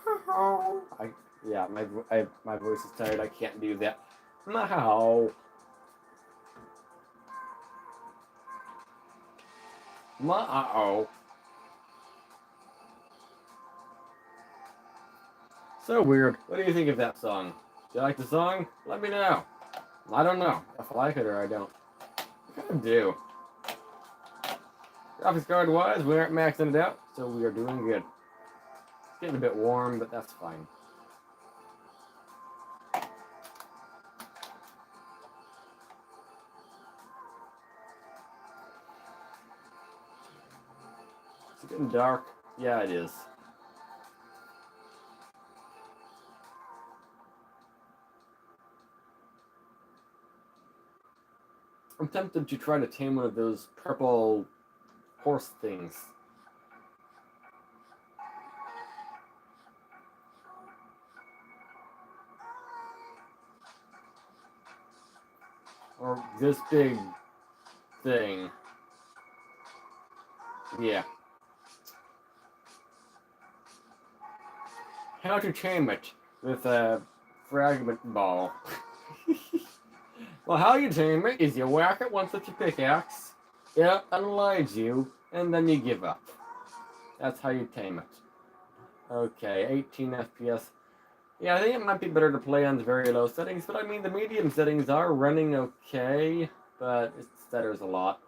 voice is tired. I can't do that. Wow. Wow. So weird. What do you think of that song? Do you like the song? Let me know. I don't know if I like it or I don't. I kind of do. Graphics card wise, we aren't maxing it out, so we are doing good. It's getting a bit warm, but that's fine. It's getting dark. Yeah, it is. I'm tempted to try to tame one of those purple horse things. Or this big thing. Yeah. How to tame it with a fragment ball. Well, how you tame it is you whack it once with your pickaxe, it unlives you, and then you give up. That's how you tame it. Okay, 18 FPS. Yeah, I think it might be better to play on the very low settings, but I mean, the medium settings are running okay, but it stutters a lot.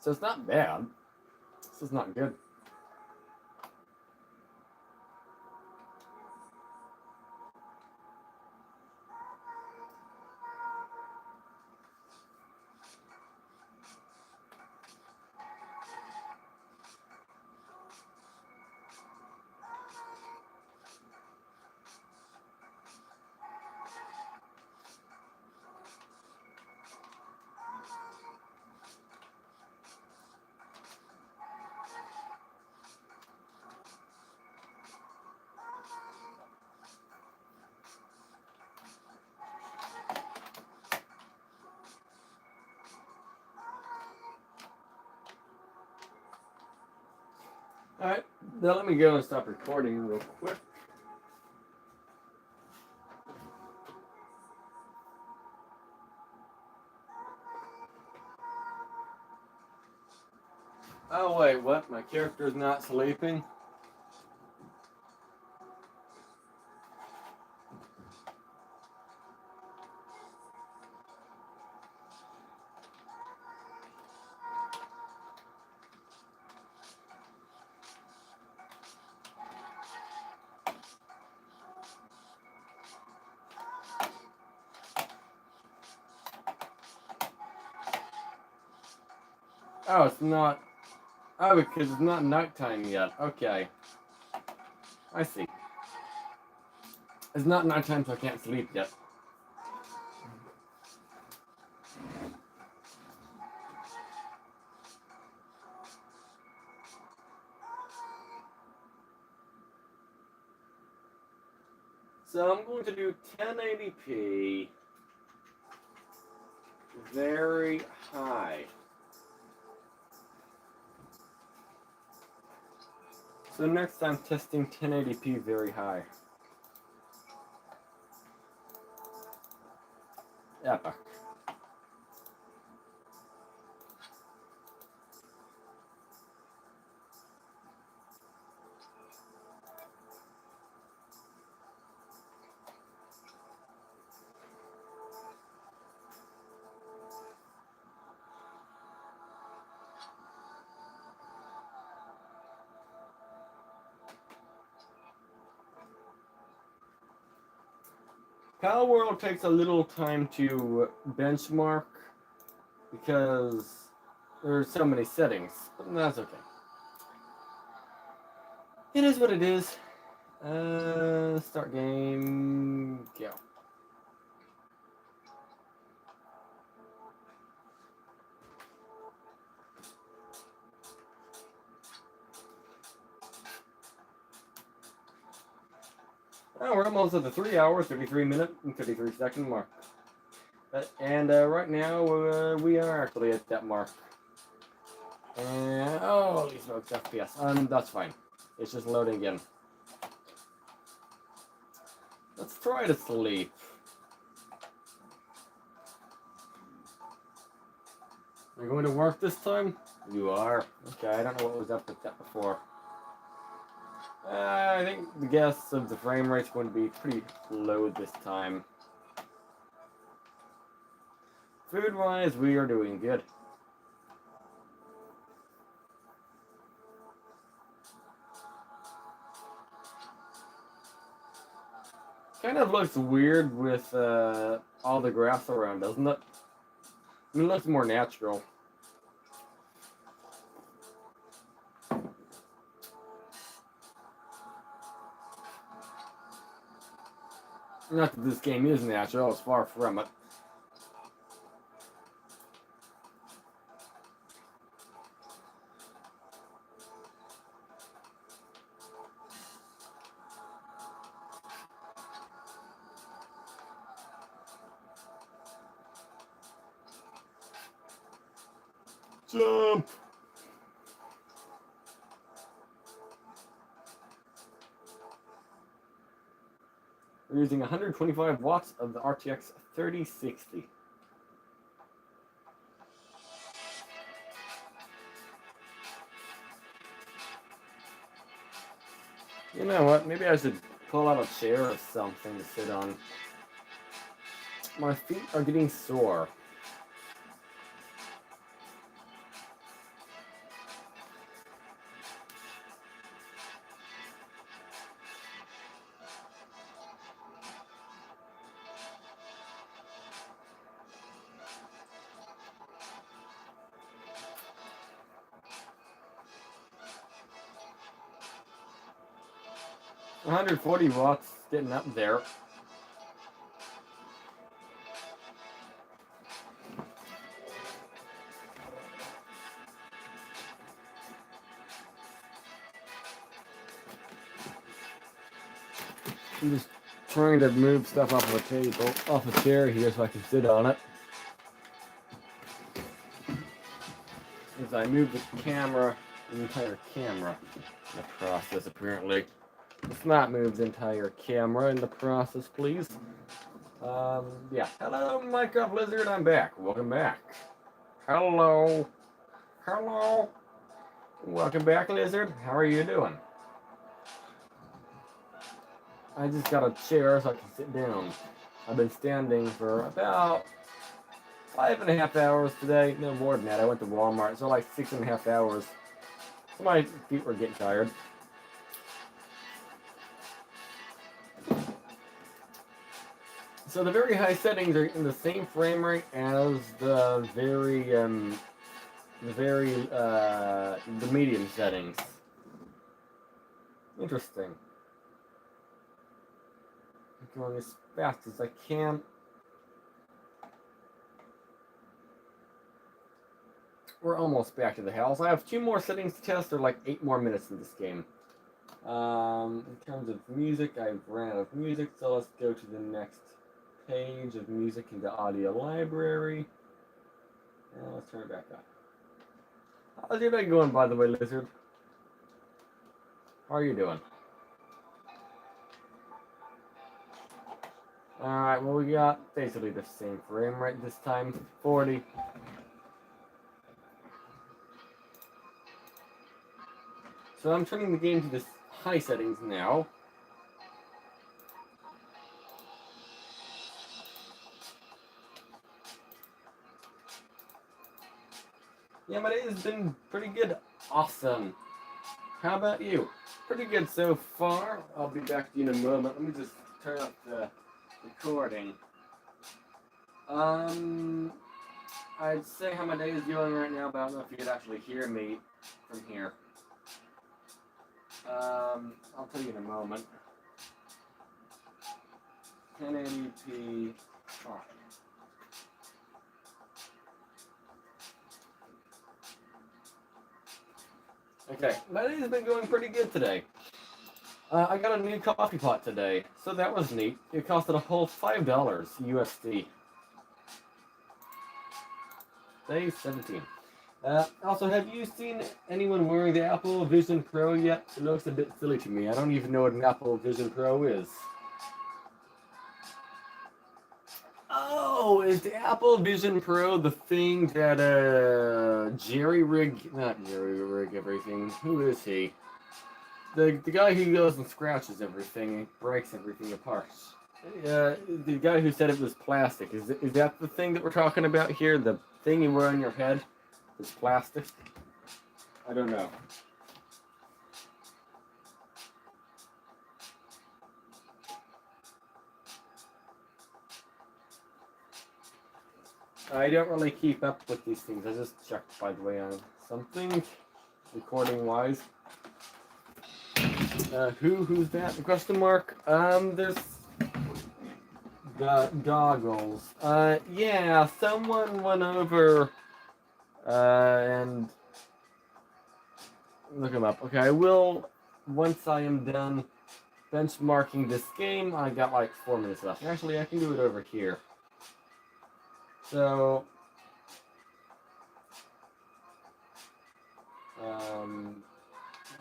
So it's not bad. This is not good. Alright, now let me go and stop recording real quick. Oh wait, what? My character's not sleeping? Oh, it's not. Oh, because it's not nighttime yet. Okay. I see. It's not nighttime, so I can't sleep yet. So I'm going to do 1080p. Very high. So next I'm testing 1080p very high. Epic. Palworld takes a little time to benchmark because there's so many settings, but that's okay. It is what it is. Start game, go. Oh, we're almost at the 3 hour, 33 minute, and 33 second mark. And right now, we are actually at that mark. And, oh, holy smokes, FPS. That's fine. It's just loading again. Let's try to sleep. Are you going to work this time? You are. Okay, I don't know what was up with that before. I think the guess of the frame rate's going to be pretty low this time. Food-wise, we are doing good. Kind of looks weird with all the grass around, doesn't it? I mean, it looks more natural. Not that this game is natural, it's far from it. Jump! We're using 125 watts of the RTX 3060. You know what? Maybe I should pull out a chair or something to sit on. My feet are getting sore. One 140 watts, getting up there. I'm just trying to move stuff off of a table, off a chair here so I can sit on it. As I move the camera, the entire camera. in the process, apparently. Let's not move the entire camera in the process, please. Yeah. Hello, Minecraft Lizard, I'm back. Welcome back. Hello. Hello. Welcome back, Lizard. How are you doing? I just got a chair so I can sit down. I've been standing for about 5.5 hours today. No more than that. I went to Walmart, so like 6.5 hours. So my feet were getting tired. So the very high settings are in the same frame rate as the the medium settings. Interesting. I'm going as fast as I can. We're almost back to the house. I have 2 more settings to test. There are like 8 more minutes in this game. In terms of music, I've ran out of music, so let's go to the next page of music in the audio library. And let's turn it back on. How's your day going, by the way, Lizard? How are you doing? Alright, well, we got basically the same frame rate this time, 40. So I'm turning the game to the high settings now. Yeah, my day has been pretty good. Awesome. How about you? Pretty good so far. I'll be back to you in a moment. Let me just turn up the recording. I'd say how my day is going right now, but I don't know if you could actually hear me from here. I'll tell you in a moment. 1080p. Oh. Okay, my day has been going pretty good today. I got a new coffee pot today, so that was neat. It costed a whole $5 USD. Day 17. Also, have you seen anyone wearing the Apple Vision Pro yet? It looks a bit silly to me. I don't even know what an Apple Vision Pro is. Oh, is the Apple Vision Pro the thing that not jerry rig everything? Who is he? The guy who goes and scratches everything and breaks everything apart. The guy who said it was plastic. Is that the thing that we're talking about here? The thing you wear on your head is plastic? I don't know. I don't really keep up with these things. I just checked, by the way, on something, recording-wise. Who's that? Question mark. There's the goggles. Yeah, someone went over, and look them up. Okay, I will, once I am done benchmarking this game. I got like 4 minutes left. Actually, I can do it over here. So,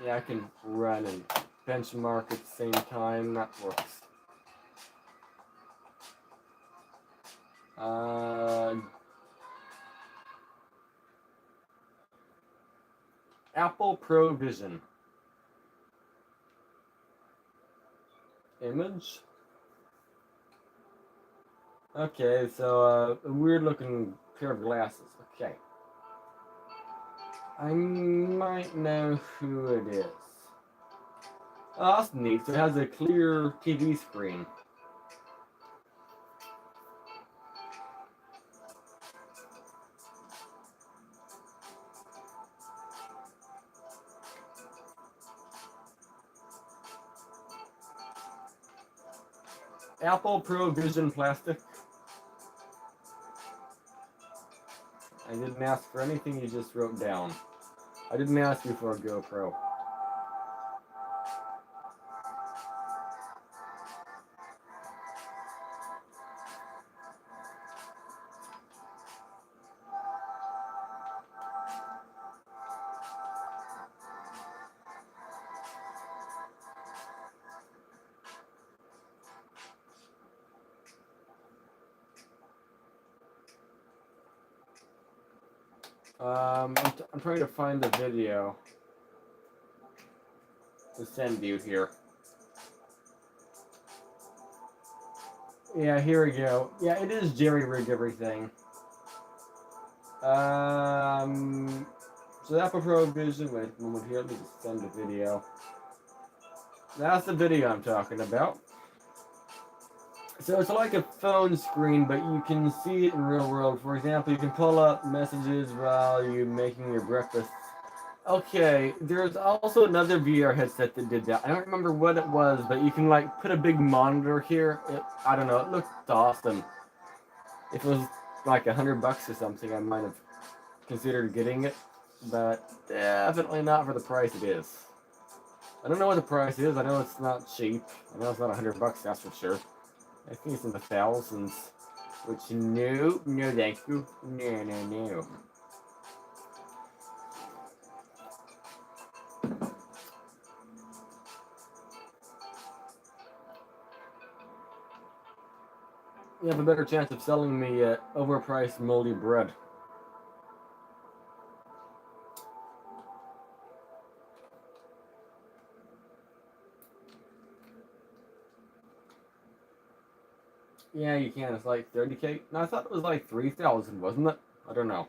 yeah, I can run and benchmark at the same time. That works. Apple Pro Vision. Image. Okay, so a weird looking pair of glasses. Okay. I might know who it is. Oh, that's neat. So it has a clear TV screen. Apple Pro Vision Plastic. I didn't ask for anything you just wrote down. I didn't ask you for a GoPro. I'm trying to find the video to send you here. Yeah, here we go. Yeah, it is jerry-rigged everything. So Apple Pro Vision, wait a moment here, let me just send the video. That's the video I'm talking about. So it's like a phone screen, but you can see it in real world. For example, you can pull up messages while you're making your breakfast. Okay, there's also another VR headset that did that. I don't remember what it was, but you can like put a big monitor here. I don't know, it looked awesome. If it was like $100 or something, I might have considered getting it, but definitely not for the price it is. I don't know what the price is. I know it's not cheap. I know it's not $100, that's for sure. I think it's in the thousands. Which, no, thank you. No. You have a better chance of selling me overpriced moldy bread. Yeah, you can. It's like 30K. No, I thought it was like 3,000, wasn't it? I don't know.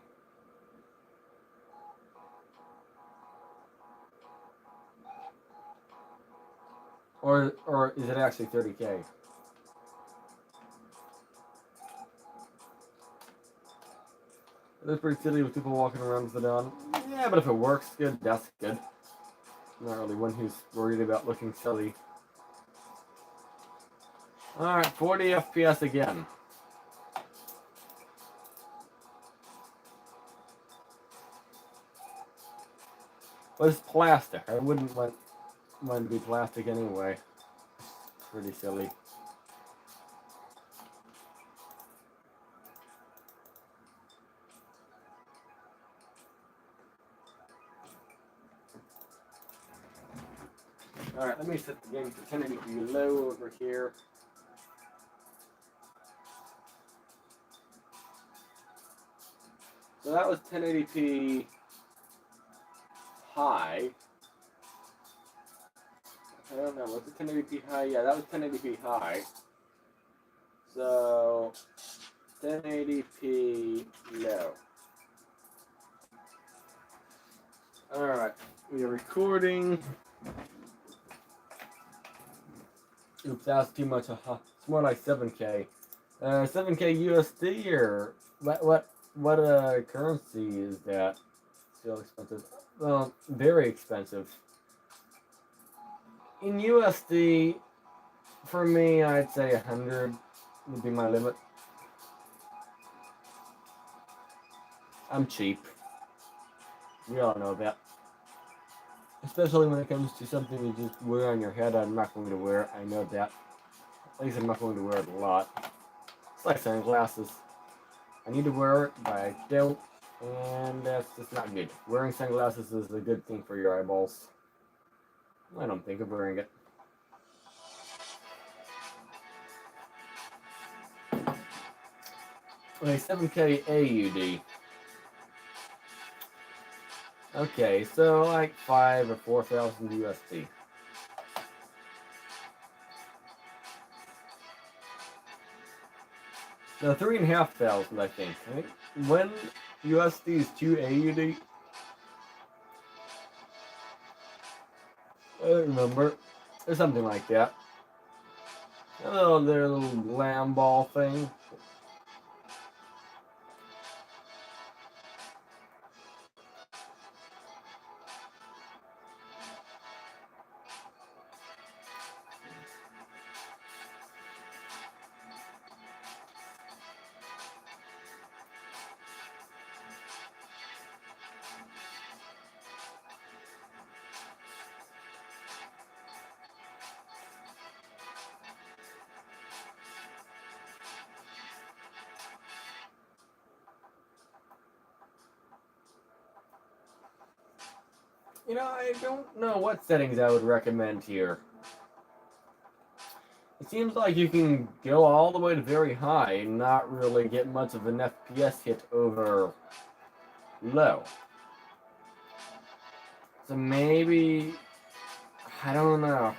Or is it actually 30K? It's pretty silly with people walking around with it on. Yeah, but if it works good, that's good. I'm not really one who's worried about looking silly. Alright, 40 FPS again. But it's plastic. I wouldn't want mine to be plastic anyway. Pretty silly. Alright, let me set the game for 1080p low over here. So that was 1080p high. I don't know, was it 1080p high? Yeah, that was 1080p high. So 1080p low. Alright, we are recording. Oops, that's too much. It's more like 7K. 7K USD or what currency is that? Still expensive. Well, very expensive. In USD, for me, I'd say 100 would be my limit. I'm cheap. We all know that. Especially when it comes to something you just wear on your head, I'm not going to wear it. I know that. At least I'm not going to wear it a lot. It's like sunglasses. I need to wear it, but I don't. And that's just not good. Wearing sunglasses is a good thing for your eyeballs. I don't think of wearing it. Okay, 7K AUD. Okay, so like 5 or 4,000 USD. No, 3,500, I think. When USD is 2 AUD? I don't remember. Or something like that. Their little lamb ball thing. You know, I don't know what settings I would recommend here. It seems like you can go all the way to very high and not really get much of an FPS hit over low. So maybe, I don't know.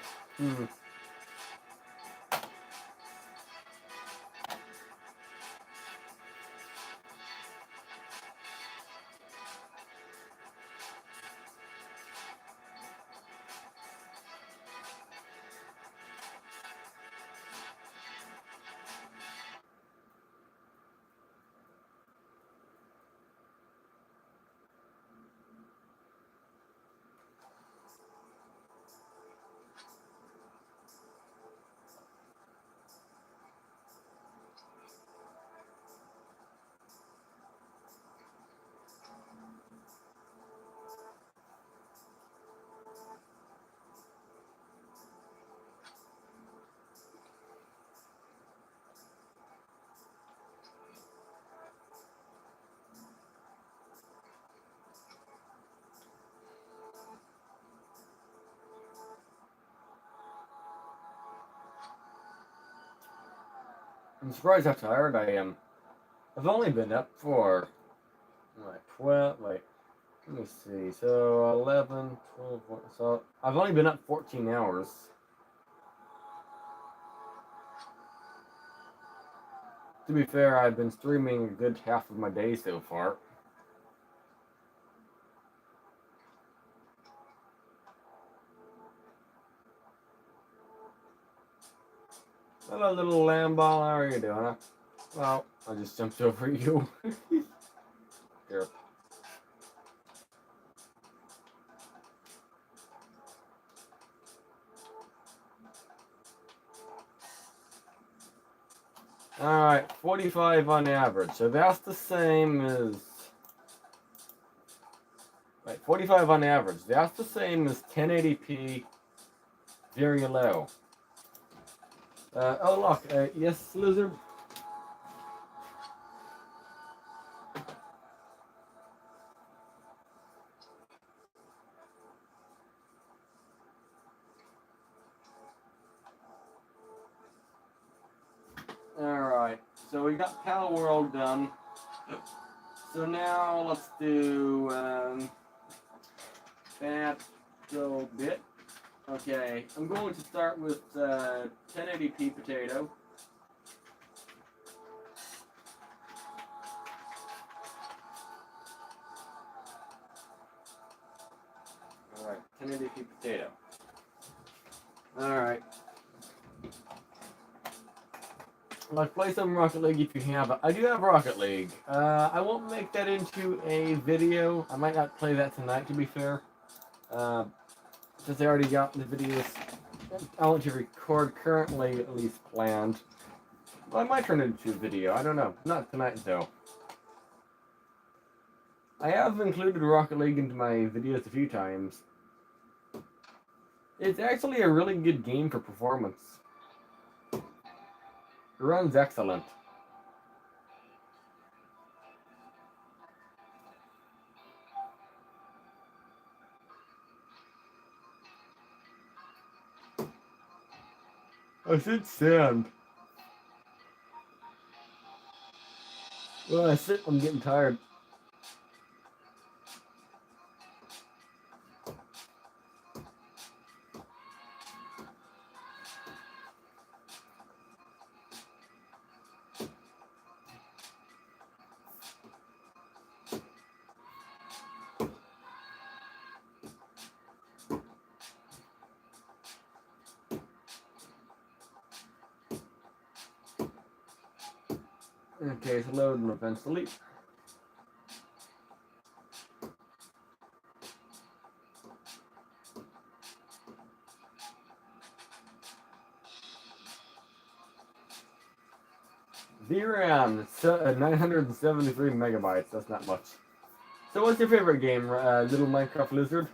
I'm surprised how tired I am. I've only been up for, like, 12, wait, let me see, so 11, 12, so I've only been up 14 hours. To be fair, I've been streaming a good half of my day so far. Hello, little lamb ball, how are you doing? Well, I just jumped over you. Here. Alright, 45 on average. So that's the same as... Right, 45 on average. That's the same as 1080p very low. Oh look, yes, Lizard? Alright, so we got Pal World done. So now let's do that little bit. Okay, I'm going to start with 1080p potato. Alright, 1080p potato. Alright. Let's play some Rocket League if you have it. I do have Rocket League. I won't make that into a video. I might not play that tonight, to be fair. Since I already got the videos I want to record currently at least planned. Well, I might turn it into a video. I don't know. Not tonight, though. I have included Rocket League into my videos a few times. It's actually a really good game for performance. It runs excellent. I said sand. Well, I said I'm getting tired. Okay, it's loading eventually. VRAM, it's 973 megabytes. That's not much. So, what's your favorite game, Little Minecraft Lizard?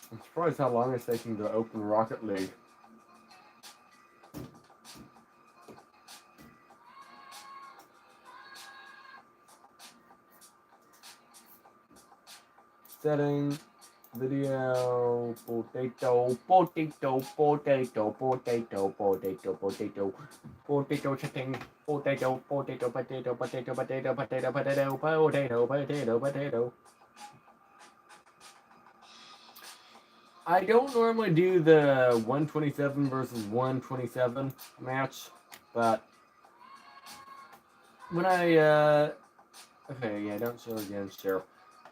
I'm surprised how long it's taking to open Rocket League. setting, video, potato, potato, potato, potato, potato, potato, potato setting, potato, potato, potato, potato, potato, potato, potato, potato, potato, potato. I don't normally do the 127 versus 127 match, but when okay, yeah, don't show again, sure.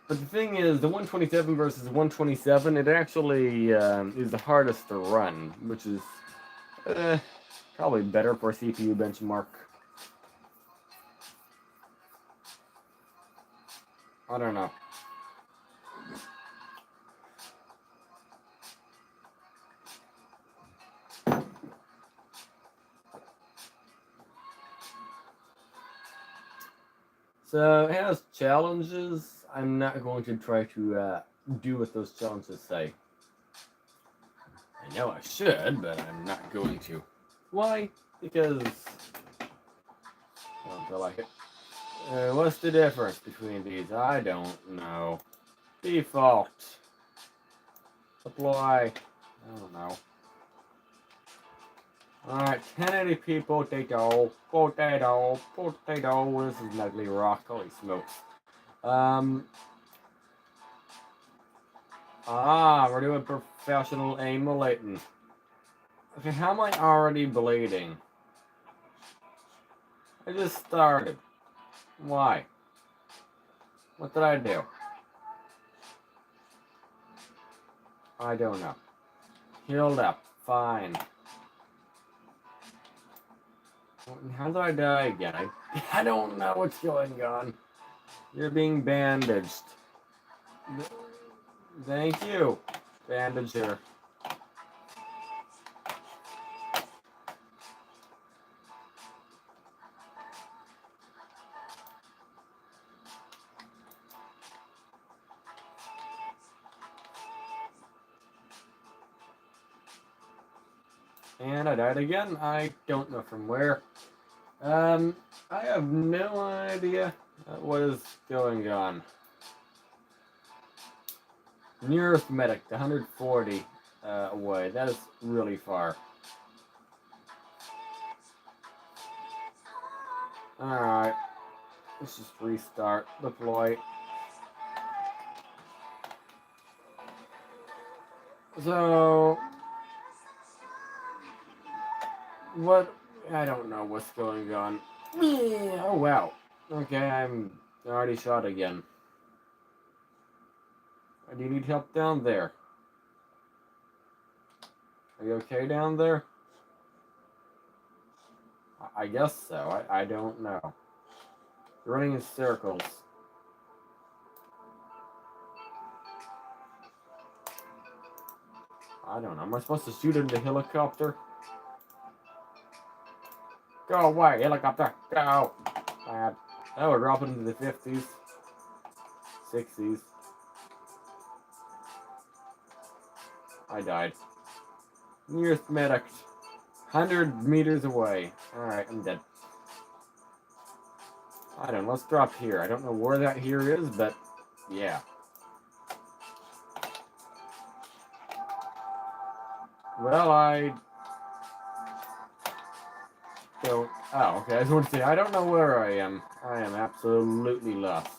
But the thing is, the 127 versus 127, it actually is the hardest to run, which is probably better for a CPU benchmark. I don't know. So it has challenges. I'm not going to try to do what those challenges say. I know I should, but I'm not going to. Why? Because I don't feel like it. What's the difference between these? I don't know. Default. Apply. I don't know. Alright, 1080p potato. Potato. Potato. This is an ugly rock. Holy smokes. We're doing professional emulating. Okay, how am I already bleeding? I just started. Why? What did I do? I don't know. Healed up. Fine. How did I die again? I don't know what's going on. You're being bandaged. Thank you, bandager. And I died again. I don't know from where. I have no idea what is going on. Nearest medic, 140 away. That is really far. Alright. Let's just restart. Deploy. So... what? I don't know what's going on. Oh, wow. Okay, I'm already shot again. Do you need help down there? Are you okay down there? I guess so. I don't know. You're running in circles. I don't know. Am I supposed to shoot at the helicopter? Go away, helicopter! Go! Bad. Oh, we're dropping into the 50s. 60s. I died. Nearest medic. 100 meters away. Alright, I'm dead. I don't know, let's drop here. I don't know where that here is, but yeah. Well, I don't... oh, okay, I just want to say, I don't know where I am. I am absolutely lost.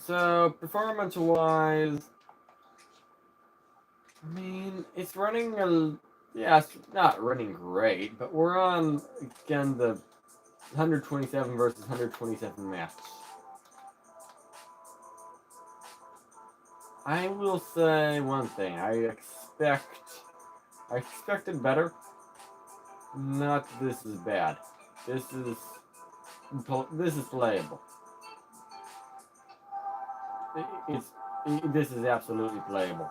So, performance-wise, I mean, it's running yeah, it's not running great, but we're on, again, the 127 versus 127 match. I will say one thing. I expected better. Not this is bad. This is playable. This is absolutely playable.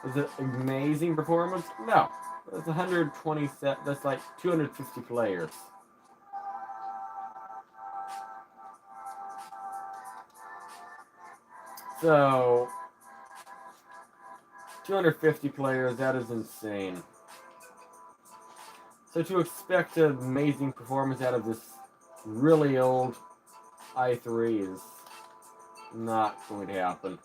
Is it amazing performance? No. That's 120 set. That's like 250 players. So 250 players, that is insane. So to expect an amazing performance out of this really old i3 is not going to happen.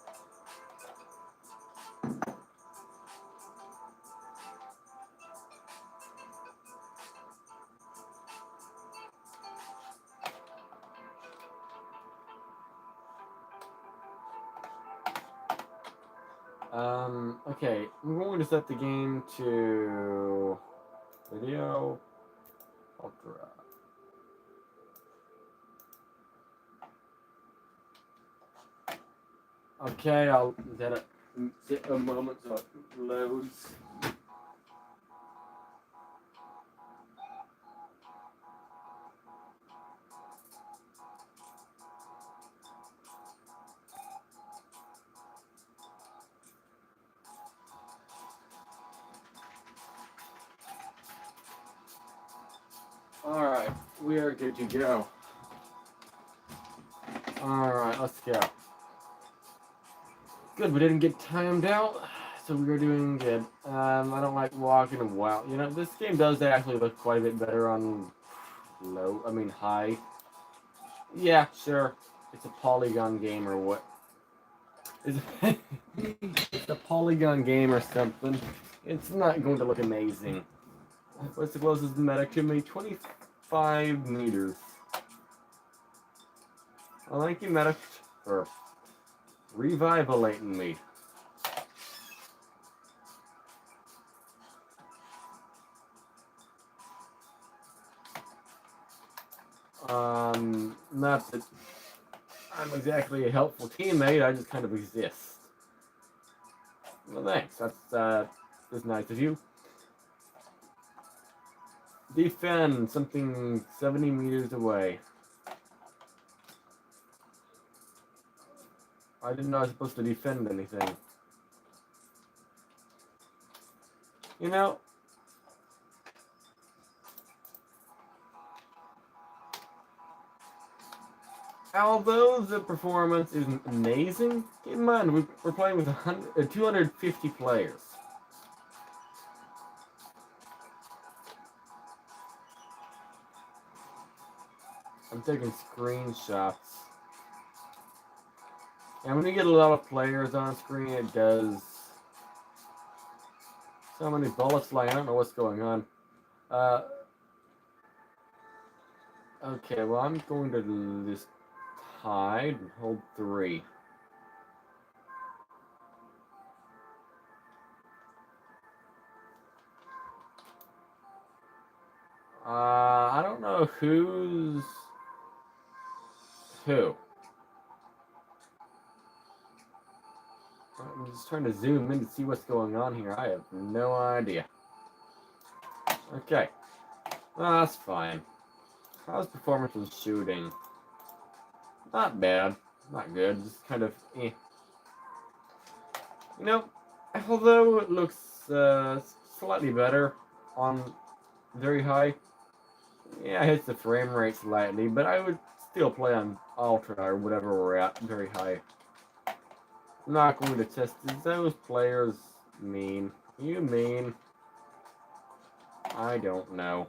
Okay, I'm going to set the game to video ultra. Okay, I'll let it sit a moment so it loads. Alright, we are good to go. Alright, let's go. Good, we didn't get timed out, so we are doing good. I don't like walking a while. You know, this game does actually look quite a bit better on high. Yeah, sure. It's a polygon game or what? It's a polygon game or something. It's not going to look amazing. What's the closest medic to me? 25 meters. Well, thank you, medic, for revivalating me. Not that I'm exactly a helpful teammate, I just kind of exist. Well, thanks. That's nice of you. Defend something 70 meters away. I didn't know I was supposed to defend anything. You know, although the performance isn't amazing, keep in mind we're playing with 250 players. I'm taking screenshots. And when you get a lot of players on screen, it does so many bullets flying. I don't know what's going on. Okay, well, I'm going to just hide and hold 3. I don't know who's who. I'm just trying to zoom in to see what's going on here. I have no idea. Okay. Well, that's fine. How's performance with shooting? Not bad. Not good. Just kind of eh. You know, although it looks slightly better on very high, yeah, it hits the frame rate slightly, but I would still play on ultra or whatever we're at, very high. I'm not going to test those players mean. You mean? I don't know.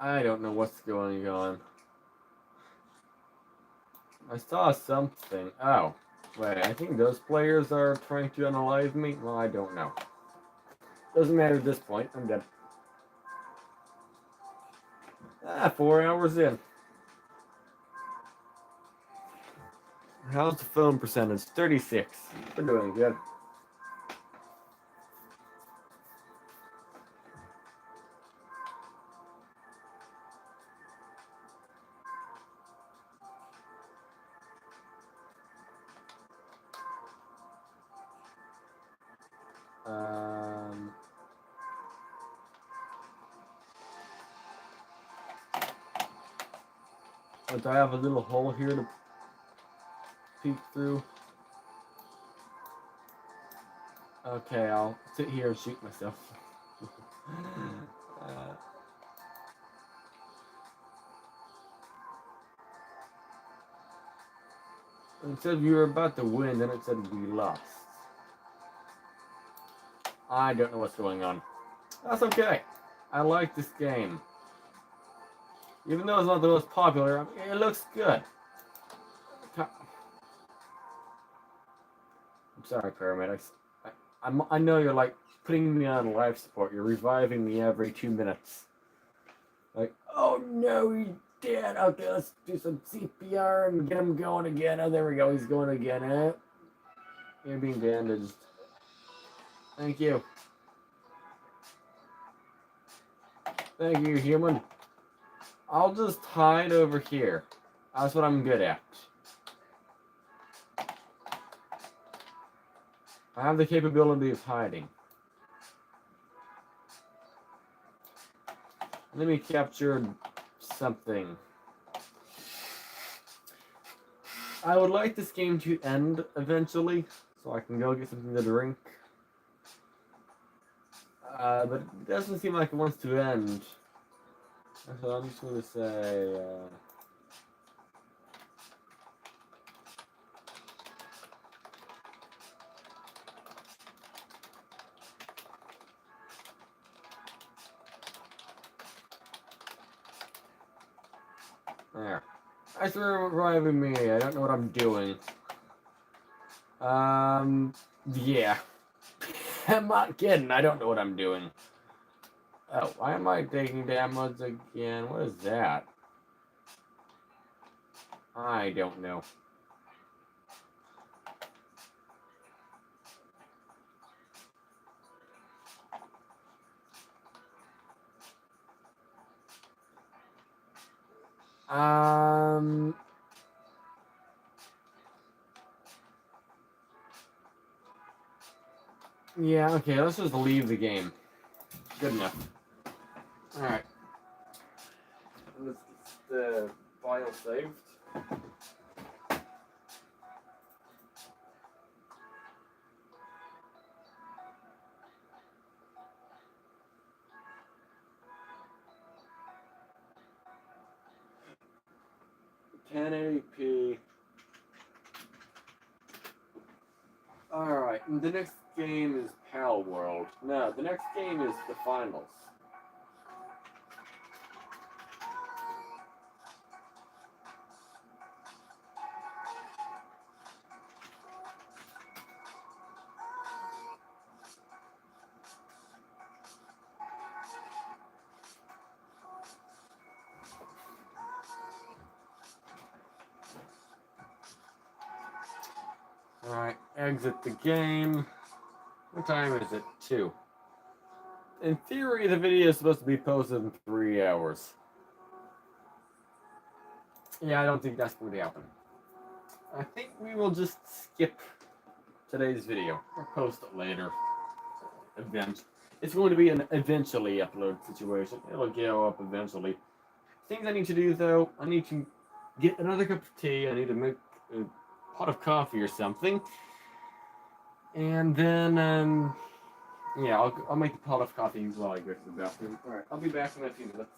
I don't know what's going on. I saw something. Oh, wait, I think those players are trying to unalive me. Well, I don't know. Doesn't matter at this point. I'm dead. 4 hours in. How's the phone percentage? 36. We're doing good. But I have a little hole here to peek through. Okay, I'll sit here and shoot myself. It said you were about to win, then it said we lost. I don't know what's going on. That's okay. I like this game. Even though it's not the most popular, I mean, it looks good. I'm sorry, paramedics. I know you're like putting me on life support. You're reviving me every 2 minutes. Like, oh no, he's dead. Okay, let's do some CPR and get him going again. Oh, there we go. He's going again. You're being bandaged. Thank you. Thank you, human. I'll just hide over here. That's what I'm good at. I have the capability of hiding. Let me capture something. I would like this game to end eventually, so I can go get something to drink. But it doesn't seem like it wants to end. So I'm just going to say... there. Thanks for reviving me. I don't know what I'm doing. Yeah. I'm not kidding. I don't know what I'm doing. Oh, why am I taking damage again? What is that? I don't know. Yeah, okay, let's just leave the game. Good enough. Alright. Let's get the file saved. $1080p. Alright, the next game is Pal World. No, the next game is the finals. Alright, exit the game. What time is it? 2. In theory, the video is supposed to be posted in 3 hours. Yeah, I don't think that's going to happen. I think we will just skip today's video or post it later. It's going to be an eventually upload situation. It'll go up eventually. Things I need to do though, I need to get another cup of tea. I need to make a pot of coffee or something. And then, yeah, I'll make the pot of coffee while I go to the bathroom. Alright, I'll be back in a few minutes.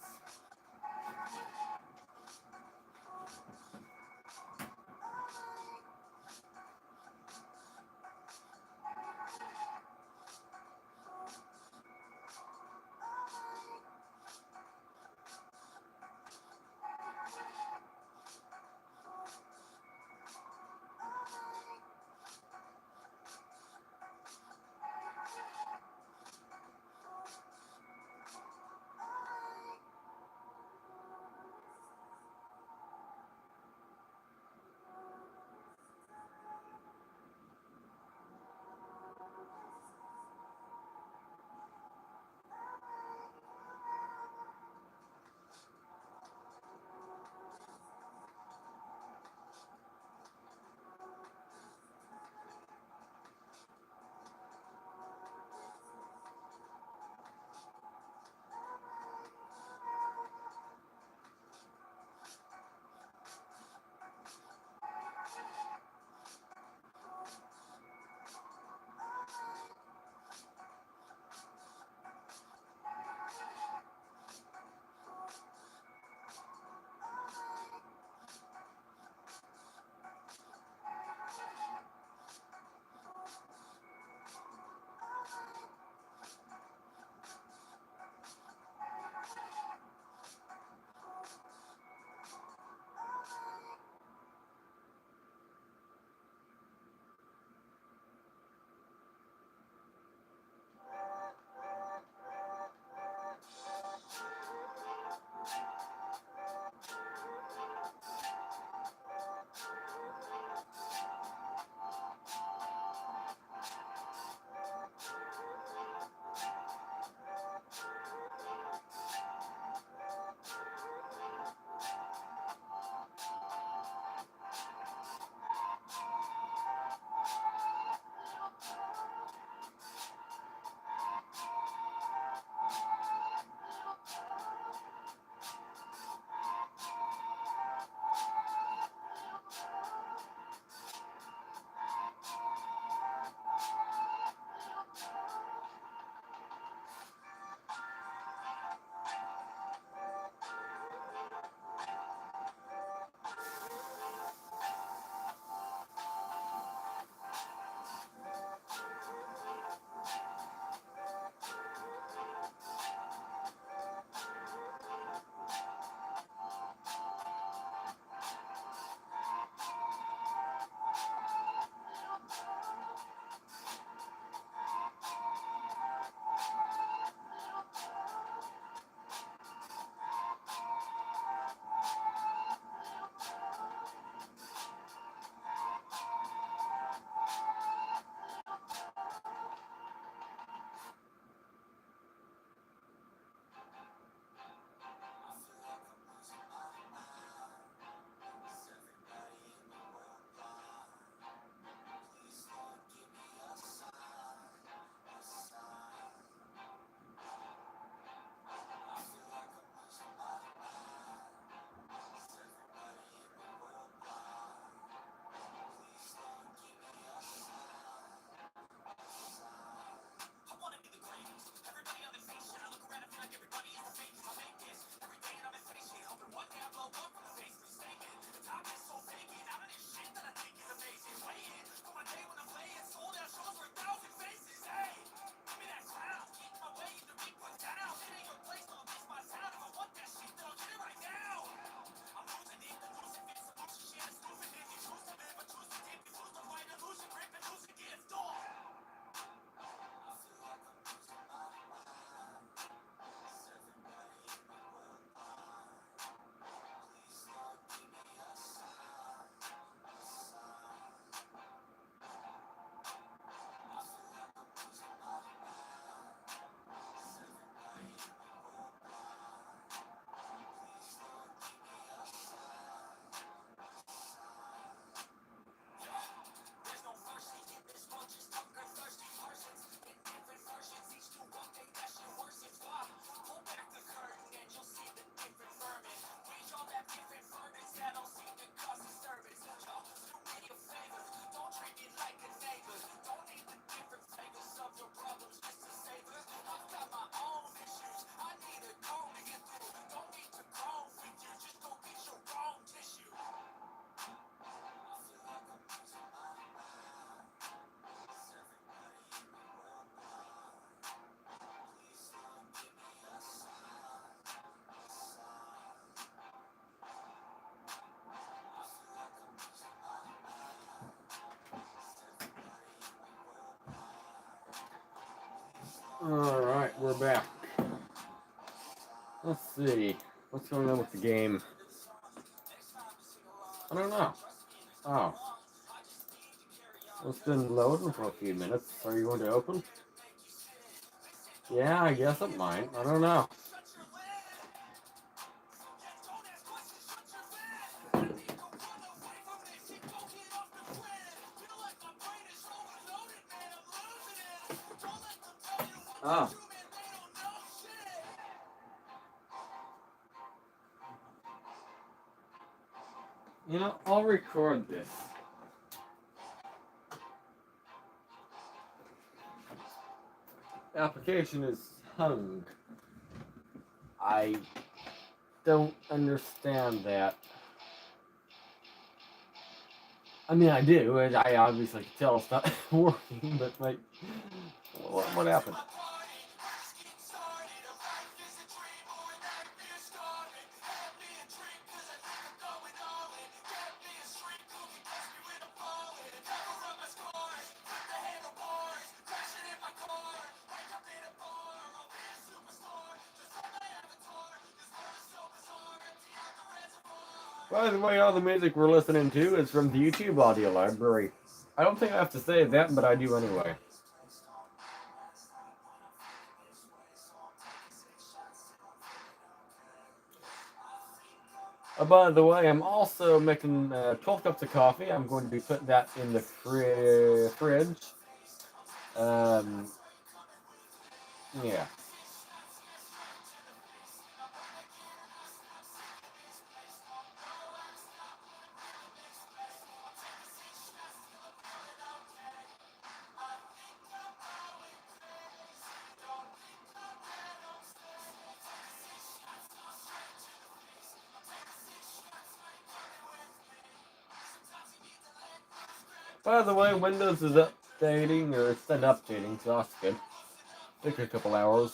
Alright, we're back. Let's see. What's going on with the game? I don't know. Oh. It's been loading for a few minutes. Are you going to open? Yeah, I guess it might. I don't know. Oh. You know, I'll record this. Application is hung. I don't understand that. I mean, I do. I obviously can tell it's not working, but like, what happened? By the way, all the music we're listening to is from the YouTube audio library. I don't think I have to say that, but I do anyway. By the way, I'm also making 12 cups of coffee. I'm going to be putting that in the fridge. Yeah. By the way, Windows is updating, or it's been updating, so that's good. Take a couple hours.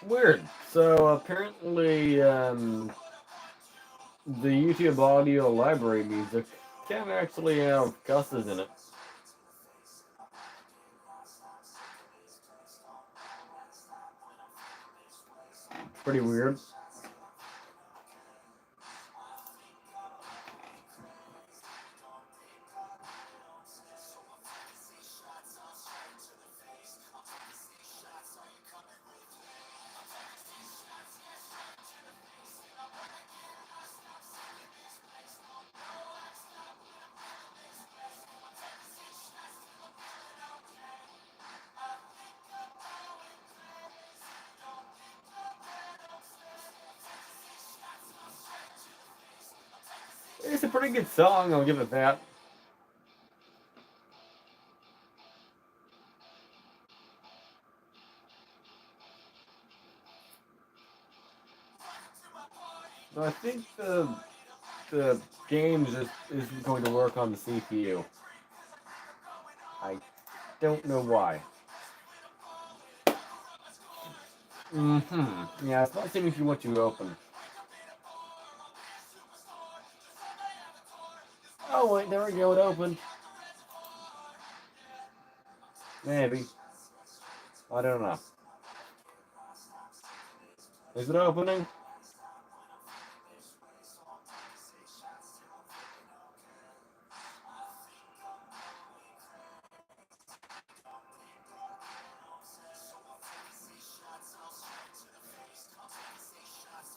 Weird. So apparently, the YouTube audio library music can actually have cusses in it. Pretty weird. It's a pretty good song, I'll give it that. So I think the game isn't going to work on the CPU. I don't know why. Yeah, it's not seeming to what you open. Oh wait, there we go, it opened. Maybe. I don't know. Is it opening?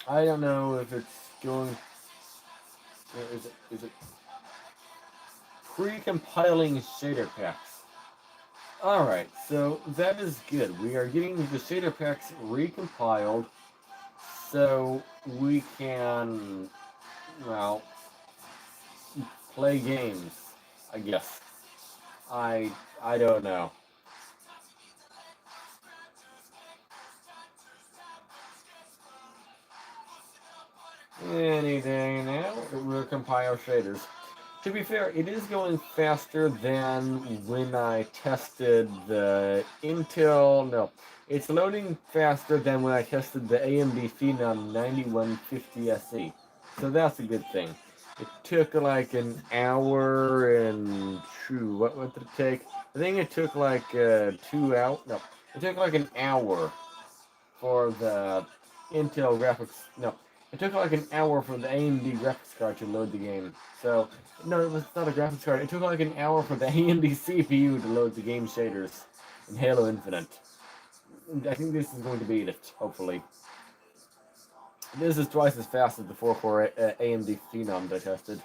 I don't know if it's going. Is it pre-compiling shader packs? All right, so that is good. We are getting the shader packs recompiled, so we can, well, play games. I guess. I don't know. Any day now, it will compile shaders. To be fair, it is going faster than when I tested the Intel. No, it's loading faster than when I tested the AMD Phenom 9150 SE. So that's a good thing. It took like an hour and what did it take? I think it took like 2 hours. No, it took like an hour for the Intel graphics. No, it took like an hour for the AMD graphics card to load the game. So, no, it was not a graphics card. It took like an hour for the AMD CPU to load the game shaders in Halo Infinite. I think this is going to beat it, hopefully. This is twice as fast as the 4-core AMD Phenom that I tested.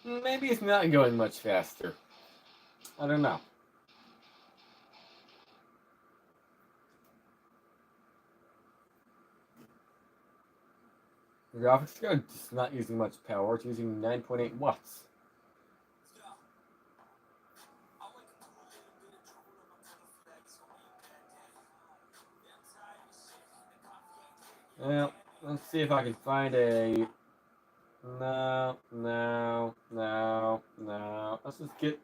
Maybe it's not going much faster. I don't know. The graphics card is not using much power. It's using 9.8 watts. Well, let's see if I can find a... No. Let's just get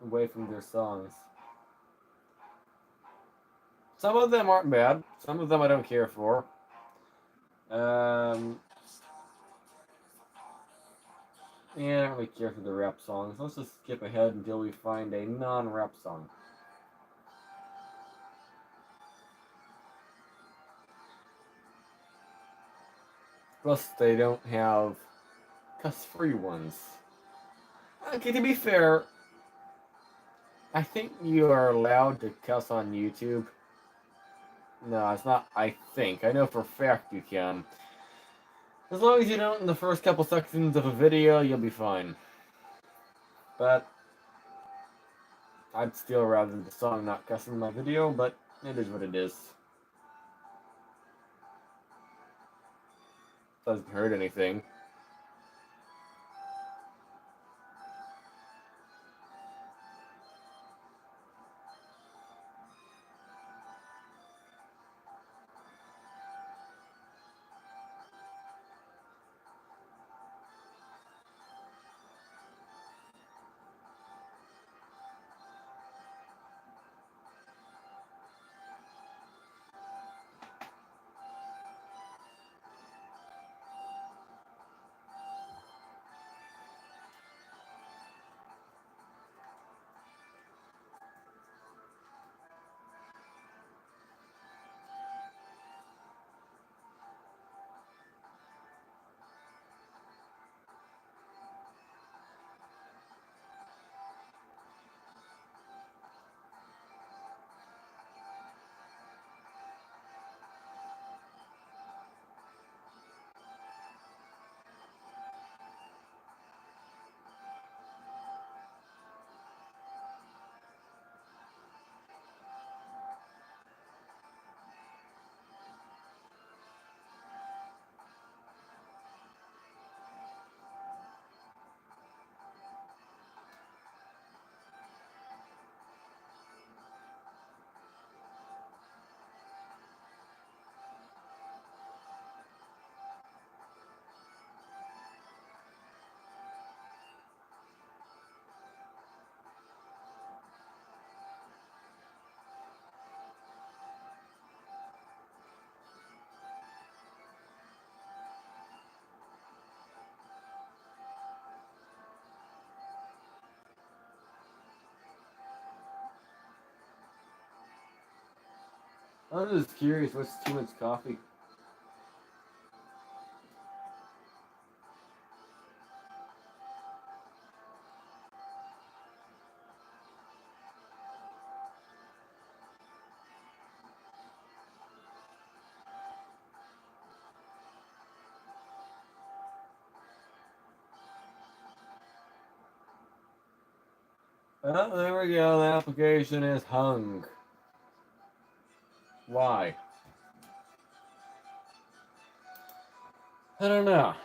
away from their songs. Some of them aren't bad. Some of them I don't care for. Yeah, I don't really care for the rap songs. Let's just skip ahead until we find a non-rap song. Plus, they don't have cuss-free ones. Okay, to be fair, I think you are allowed to cuss on YouTube. No, it's not. I think. I know for a fact you can. As long as you don't in the first couple seconds of a video, you'll be fine. But I'd still rather the song not cuss in my video, but it is what it is. Doesn't hurt anything. I'm just curious, what's too much coffee? Oh, there we go. The application is hung. Why? I don't know.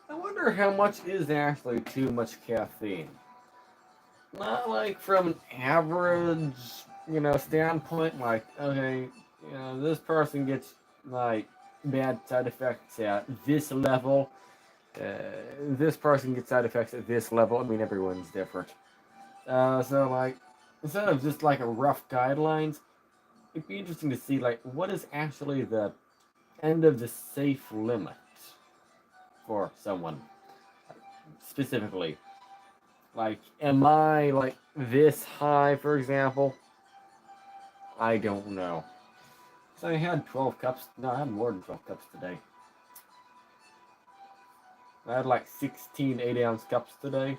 I wonder how much is actually too much caffeine. Not like from an average, standpoint. Like, okay, this person gets like bad side effects at this level. This person gets side effects at this level. I mean, everyone's different. So like, instead of just like a rough guidelines, it'd be interesting to see like what is actually the end of the safe limit for someone specifically. Like, am I like this high, for example? I don't know. So I had 12 cups. No, I had more than 12 cups today. I had like 16 8-ounce cups today.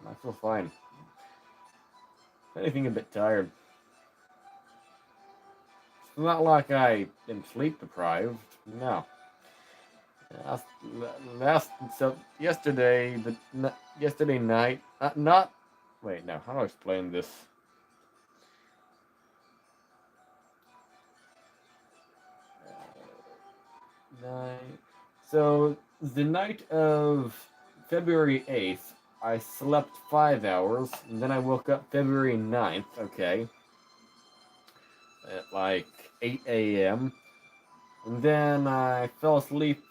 I feel fine. If anything, a bit tired. It's not like I am sleep deprived. No. So yesterday, yesterday night, not. Wait, no. How do I explain this? Night. So the night of February 8th, I slept 5 hours, and then I woke up February 9th, okay, at like 8 a.m. And then I fell asleep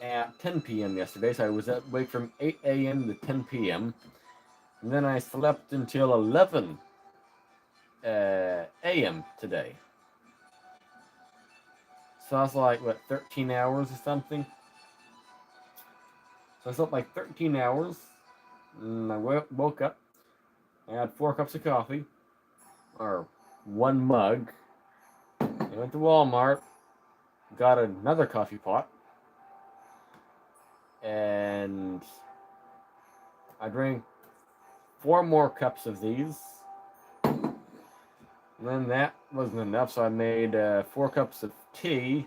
at 10 p.m. yesterday, so I was awake from 8 a.m. to 10 p.m. And then I slept until 11 a.m. today. So that's like, what, 13 hours or something? So I slept like 13 hours, and I woke up. I had 4 cups of coffee, or 1 mug. I went to Walmart, got another coffee pot, and I drank 4 more cups of these. And then that wasn't enough, so I made 4 cups of tea,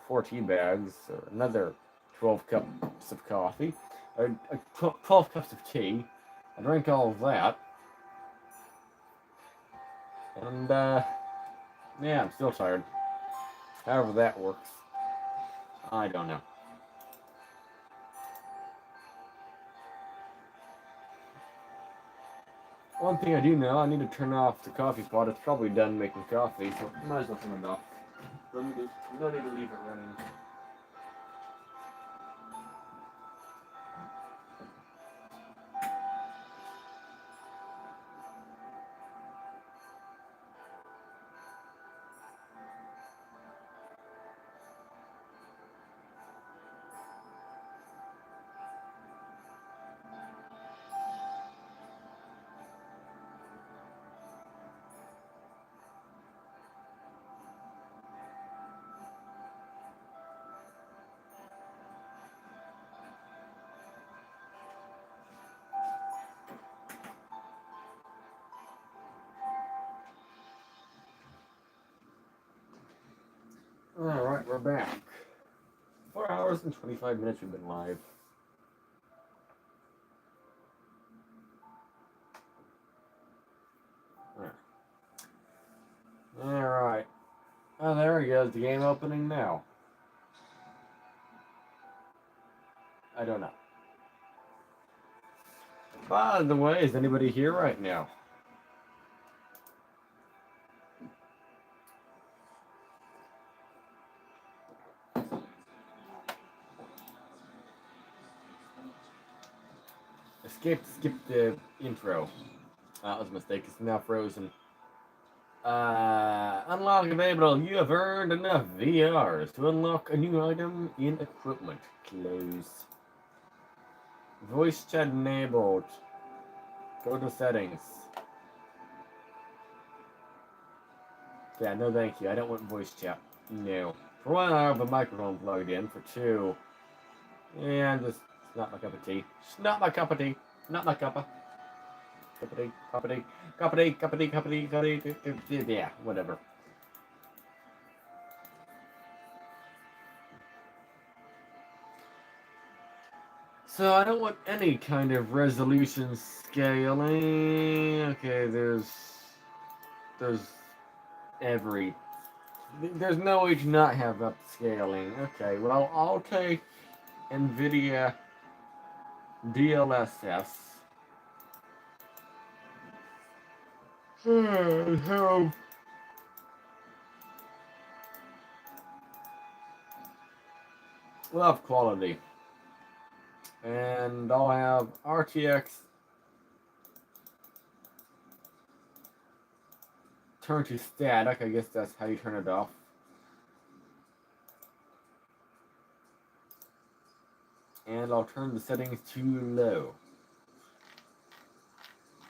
4 tea bags, so another 12 cups of coffee, or 12 cups of tea. I drank all of that, and yeah, I'm still tired. However that works, I don't know. One thing I do know, I need to turn off the coffee pot. It's probably done making coffee, so I might as well turn it off. No need to leave it running. Alright, we're back. 4 hours and 25 minutes we've been live. Alright. Oh, there he goes. The game opening now. I don't know. By the way, is anybody here right now? Skip the intro. That was a mistake. It's now frozen. Unlock available. You have earned enough VRs to unlock a new item in equipment. Close. Voice chat enabled. Go to settings. Yeah, no thank you. I don't want voice chat. No. For one, I have a microphone plugged in. For two, yeah, it's not my cup of tea. It's not my cup of tea. Not my cuppa. Cup of tea. Cup of tea. Cup of tea. Cup of tea. Cup of tea. Cup of tea. Yeah, whatever. So I don't want any kind of resolution scaling. Okay, there's every there's no way to not have upscaling. Okay, well I'll take NVIDIA DLSS. Have we'll have quality, and I'll have RTX turn to static. I guess that's how you turn it off. And I'll turn the settings to low.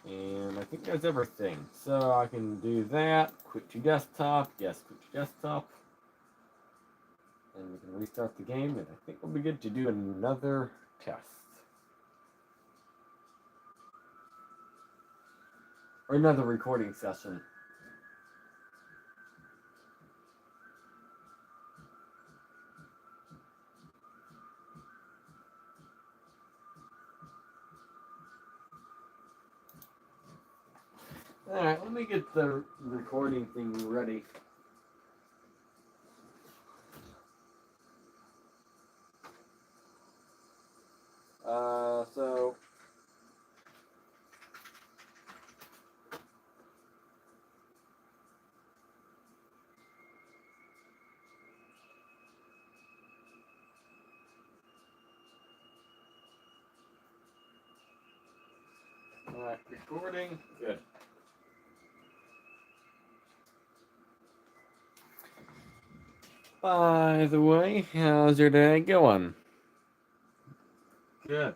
And I think that's everything. So I can do that. Quit to desktop. Yes, quit to desktop. And we can restart the game. And I think we'll be good to do another test. Or another recording session. Alright, let me get the recording thing ready. So alright, recording. Good. By the way, how's your day going? Good.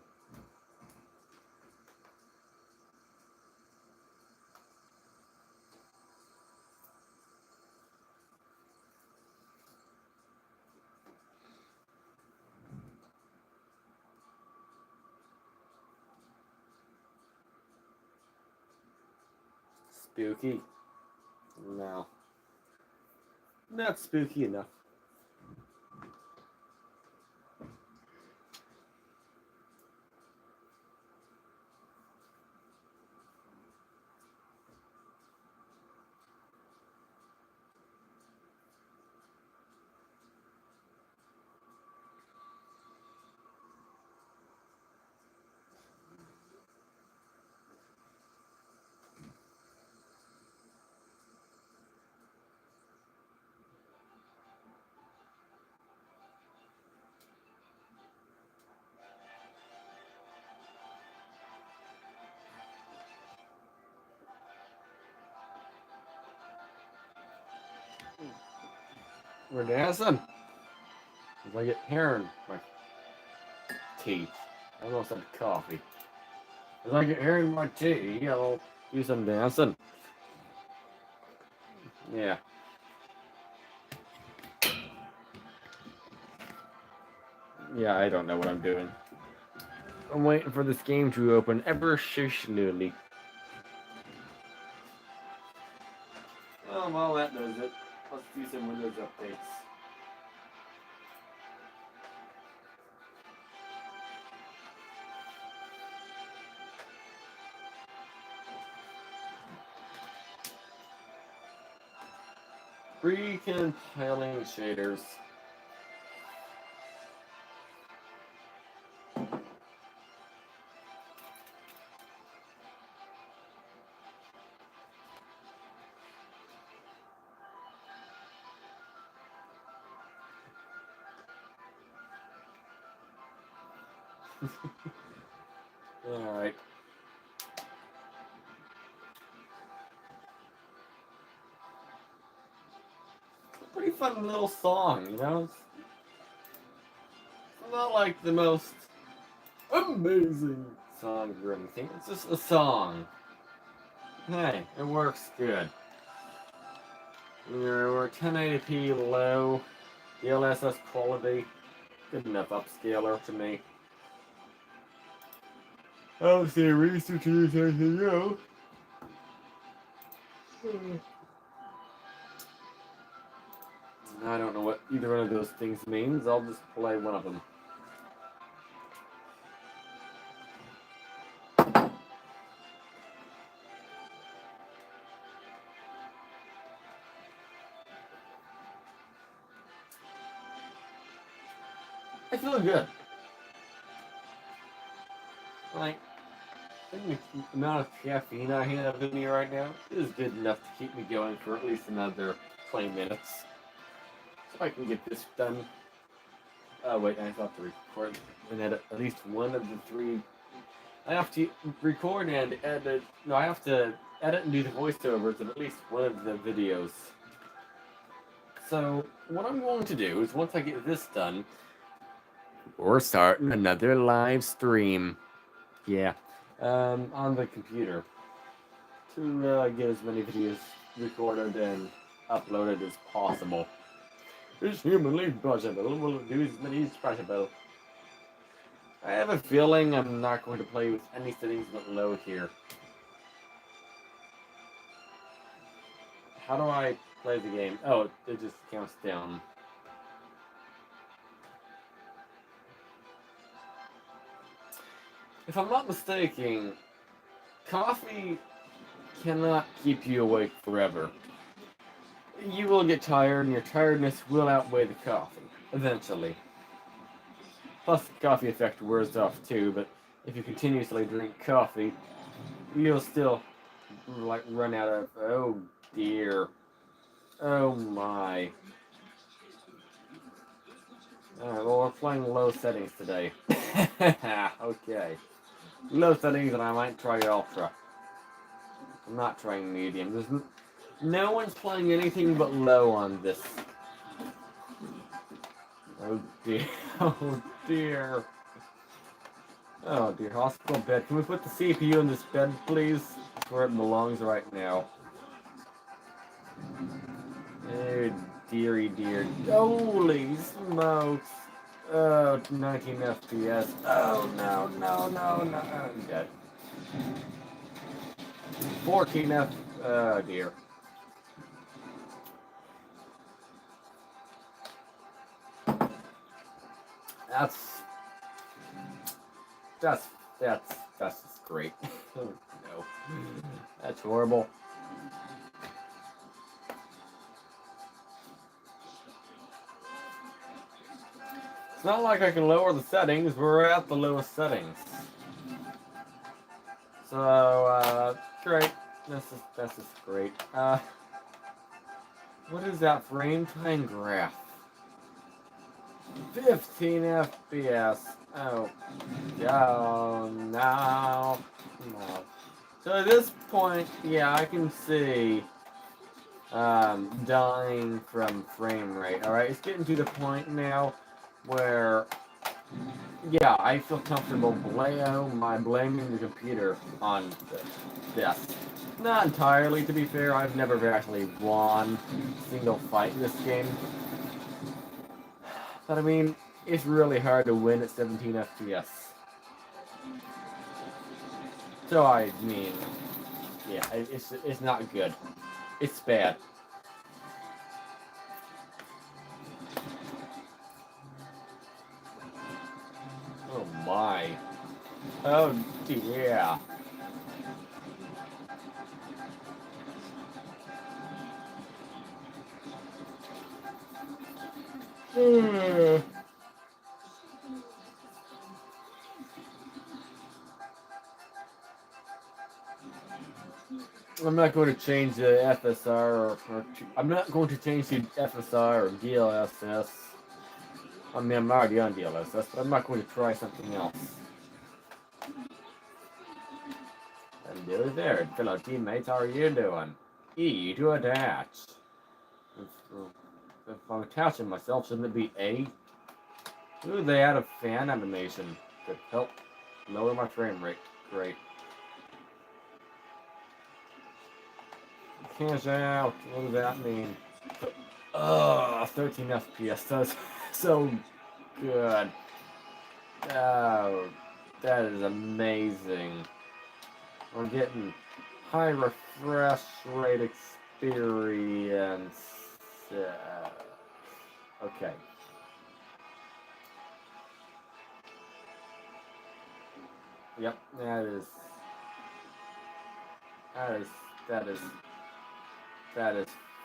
Spooky? No. Not spooky enough. We're dancing. If I get hair in my teeth, I almost had coffee. If I get hair in my teeth, I'll do some dancing. Yeah. Yeah, I don't know what I'm doing. I'm waiting for this game to open ever so slowly. Oh, well, that does it. Let's do some Windows updates. Pre-compiling shaders. Alright. fun little song, you know? It's not like the most amazing song or anything. It's just a song. Hey, it works good. We're 1080p low, DLSS quality, good enough upscaler to me. I don't see a reason to use anything else. I don't know what either one of those things means. I'll just play one of them. I feel good. Like, I think the amount of caffeine I have in me right now is good enough to keep me going for at least another 20 minutes. So I can get this done. Oh wait, I have to record and edit at least one of the three. I have to record and edit. No, I have to edit and do the voiceovers of at least one of the videos. So what I'm going to do is once I get this done, we're starting another live stream. Yeah, on the computer to get as many videos recorded and uploaded as possible. It's humanly possible. We'll do as many as possible. I have a feeling I'm not going to play with any settings but low here. How do I play the game? Oh, it just counts down. If I'm not mistaken, coffee cannot keep you awake forever. You will get tired, and your tiredness will outweigh the coffee, eventually. Plus, the coffee effect wears off too, but if you continuously drink coffee, you'll still, like, run out of... Oh, dear. Oh, my. Alright, well, we're playing low settings today. Okay. Low settings, and I might try ultra. I'm not trying medium. There's no one's playing anything but low on this. Oh dear. Oh dear. Oh dear. Hospital bed. Can we put the CPU in this bed, please? That's where it belongs right now. Oh dearie dear. Holy smokes. Oh, 19 FPS. Oh no, no, no, no. I'm dead. 14 F. Oh dear. That's just great. Oh no. That's horrible. It's not like I can lower the settings, we're at the lowest settings. So, great. That's just great. What is that frame time graph? 15 FPS. Oh, no. So at this point, yeah, I can see dying from frame rate. Alright, it's getting to the point now where, yeah, I feel comfortable blaming the computer on this. Not entirely, to be fair. I've never actually won a single fight in this game. But I mean, it's really hard to win at 17 FPS. So I mean, yeah, it's not good. It's bad. Oh my. Oh dear. I'm not going to change the FSR I'm not going to change the FSR or DLSS. I mean, I'm already on DLSS, but I'm not going to try something else. Hello there, fellow teammates. How are you doing? E to attach. if I'm attaching myself, shouldn't it be A? Ooh, they add a fan animation to help lower my frame rate. Great. Cash out. What does that mean? 13 FPS. That's so good. Oh, that is amazing. We're getting high refresh rate experience. Okay. Yep, that is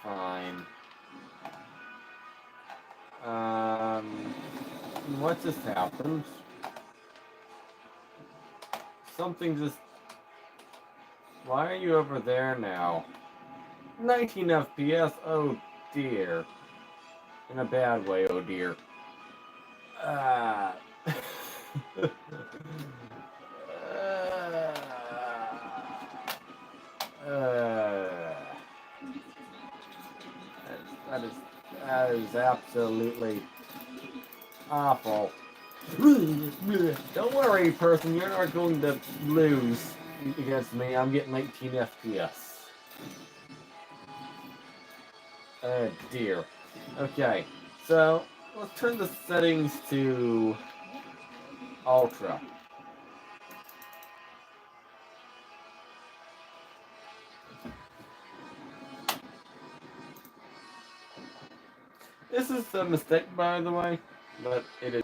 fine. What just happened? Something just... Why are you over there now? 19 FPS, oh dear. In a bad way, oh dear. That is absolutely awful. Don't worry, person, you're not going to lose against me. I'm getting 19 FPS. Oh dear. Okay, so let's turn the settings to Ultra. This is a mistake, by the way, but it is.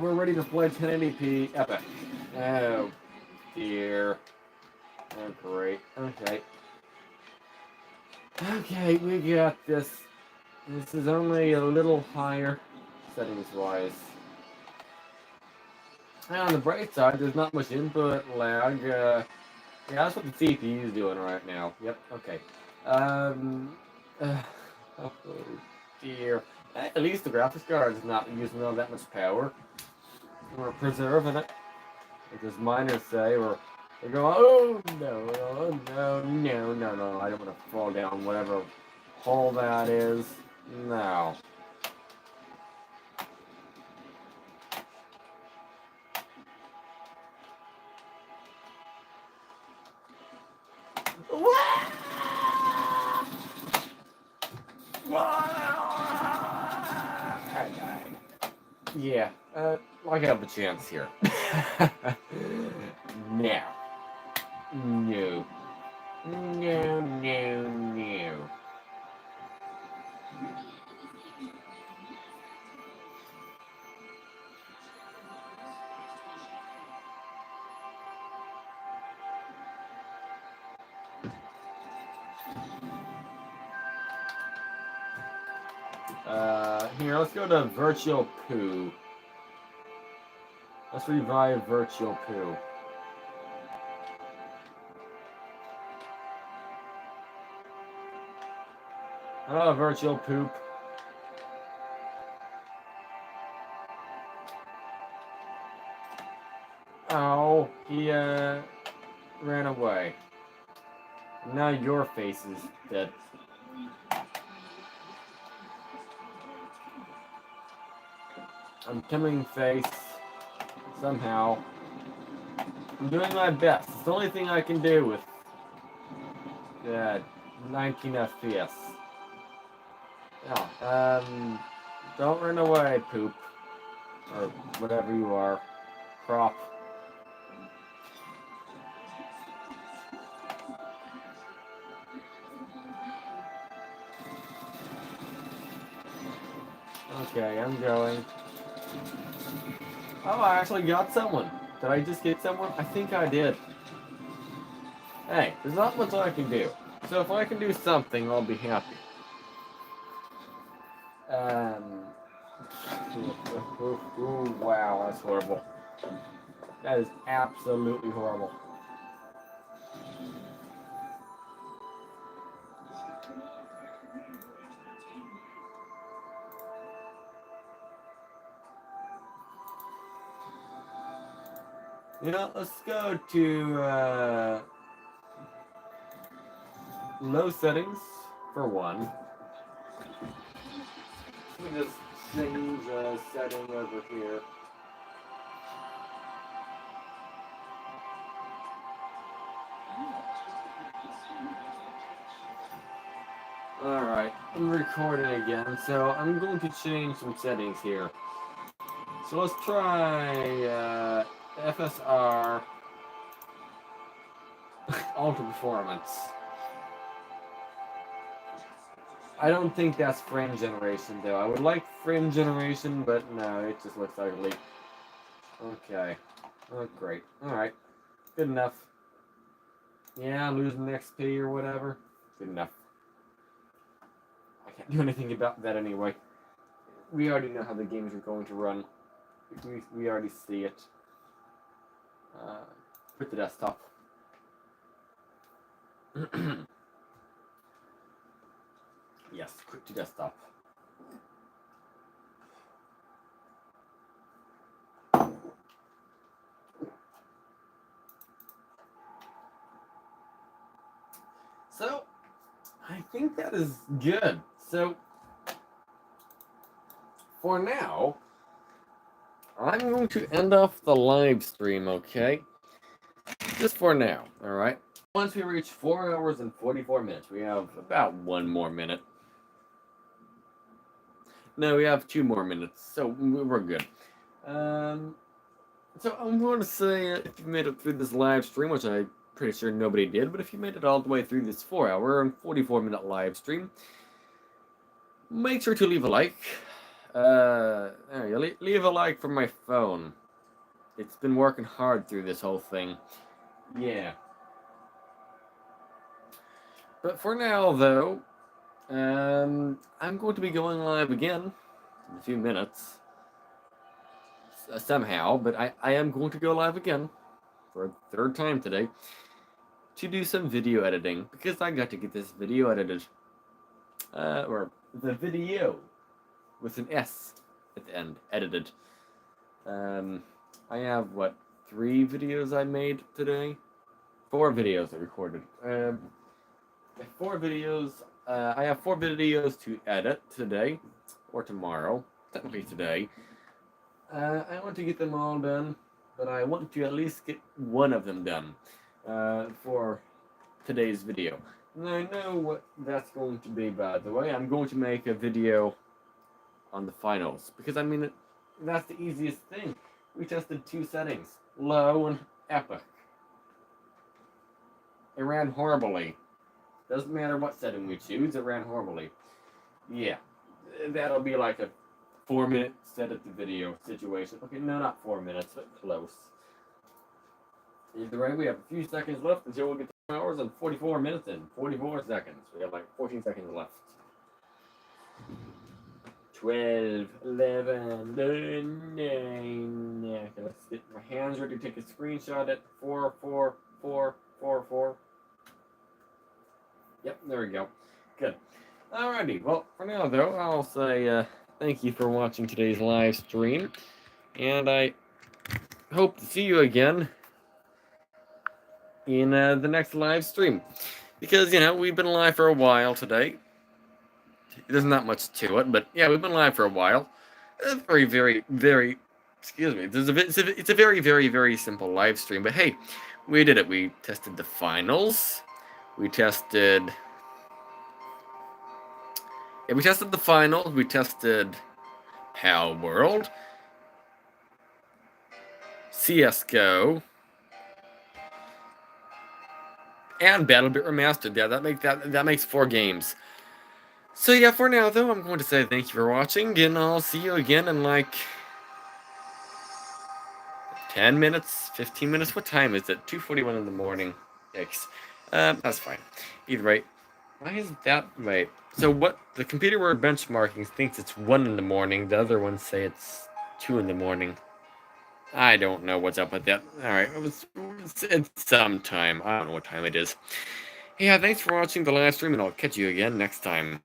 We're ready to play 1080p Epic. Oh dear. Oh great. Okay. Okay, we got this. This is only a little higher, settings-wise. And on the bright side, there's not much input lag. Yeah, that's what the CPU is doing right now. Yep, okay. Oh dear. At least the graphics card is not using all that much power. We're preserving it. Like as miners say, we're going, oh no, I don't want to fall down whatever hole that is. No. Yeah, I have a chance here. No. No. No, no, no. Here, let's go to Virtual Poo. Let's revive Virtual Poo. Oh, Virtual Poop. Oh, he, ran away. Now your face is dead. I'm coming face. Somehow. I'm doing my best. It's the only thing I can do with 19 FPS. Yeah, don't run away, poop. Or whatever you are. Crop. Okay, I'm going. Oh, I actually got someone. Did I just get someone? I think I did. Hey, there's not much I can do. So if I can do something, I'll be happy. Wow, that's horrible. That is absolutely horrible. You know, let's go to low settings for one. Let me just change a setting over here. Alright, I'm recording again, so I'm going to change some settings here. So let's try FSR Ultra Performance. I don't think that's frame generation though. I would like frame generation, but no, it just looks ugly. Okay. Oh, great. Alright. Good enough. Yeah, losing XP or whatever. Good enough. I can't do anything about that anyway. We already know how the games are going to run. We already see it. Quit the desktop. Yes, quit to desktop. So, I think that is good. So, for now, I'm going to end off the live stream, okay? Just for now, alright? Once we reach 4 hours and 44 minutes, we have about 1 more minute. No, we have 2 more minutes, so we're good. So I'm going to say, if you made it through this live stream, which I'm pretty sure nobody did, but if you made it all the way through this 4 hour and 44 minute live stream, make sure to leave a like. There you go. Leave a like for my phone. It's been working hard through this whole thing. Yeah. But for now, though, I'm going to be going live again in a few minutes. Somehow, but I am going to go live again for a third time today to do some video editing because I got to get this video edited. Or the video with an S at the end, edited. I have, 3 videos I made today? 4 videos I recorded. 4 videos. I have 4 videos to edit today, or tomorrow, technically today. I want to get them all done, but I want to at least get one of them done for today's video. And I know what that's going to be, by the way. I'm going to make a video on the finals, because I mean, that's the easiest thing. We tested 2 settings, low and epic. It ran horribly. Doesn't matter what setting we choose, it ran horribly. Yeah, that'll be like a 4-minute set at the video situation. Okay, no, not 4 minutes, but close. Either way, we have a few seconds left until we get to 2 hours and 44 minutes and 44 seconds. We have like 14 seconds left. 12, 11, 9. Yeah, okay, let's get my hands ready to take a screenshot at 4, 4, 4, 4, 4. Yep, there we go. Good. Alrighty, well, for now, though, I'll say thank you for watching today's live stream, and I hope to see you again in the next live stream, because, you know, we've been live for a while today. There's not much to it, but yeah, we've been live for a while. Very, very, very, excuse me, it's a very, very, very simple live stream, but hey, we did it. We tested the finals. We tested the finals. We tested Pal World, CS:GO, and BattleBit Remastered. Yeah, that makes 4 games. So yeah, for now though, I'm going to say thank you for watching, and I'll see you again in like 10 minutes, 15 minutes. What time is it? 2:41 in the morning. Yikes. That's fine. Either way, why is that right? So what the computer we're benchmarking thinks it's 1 in the morning. The other ones say it's 2 in the morning. I don't know what's up with that. Alright, it's some time. I don't know what time it is. Yeah, thanks for watching the live stream, and I'll catch you again next time.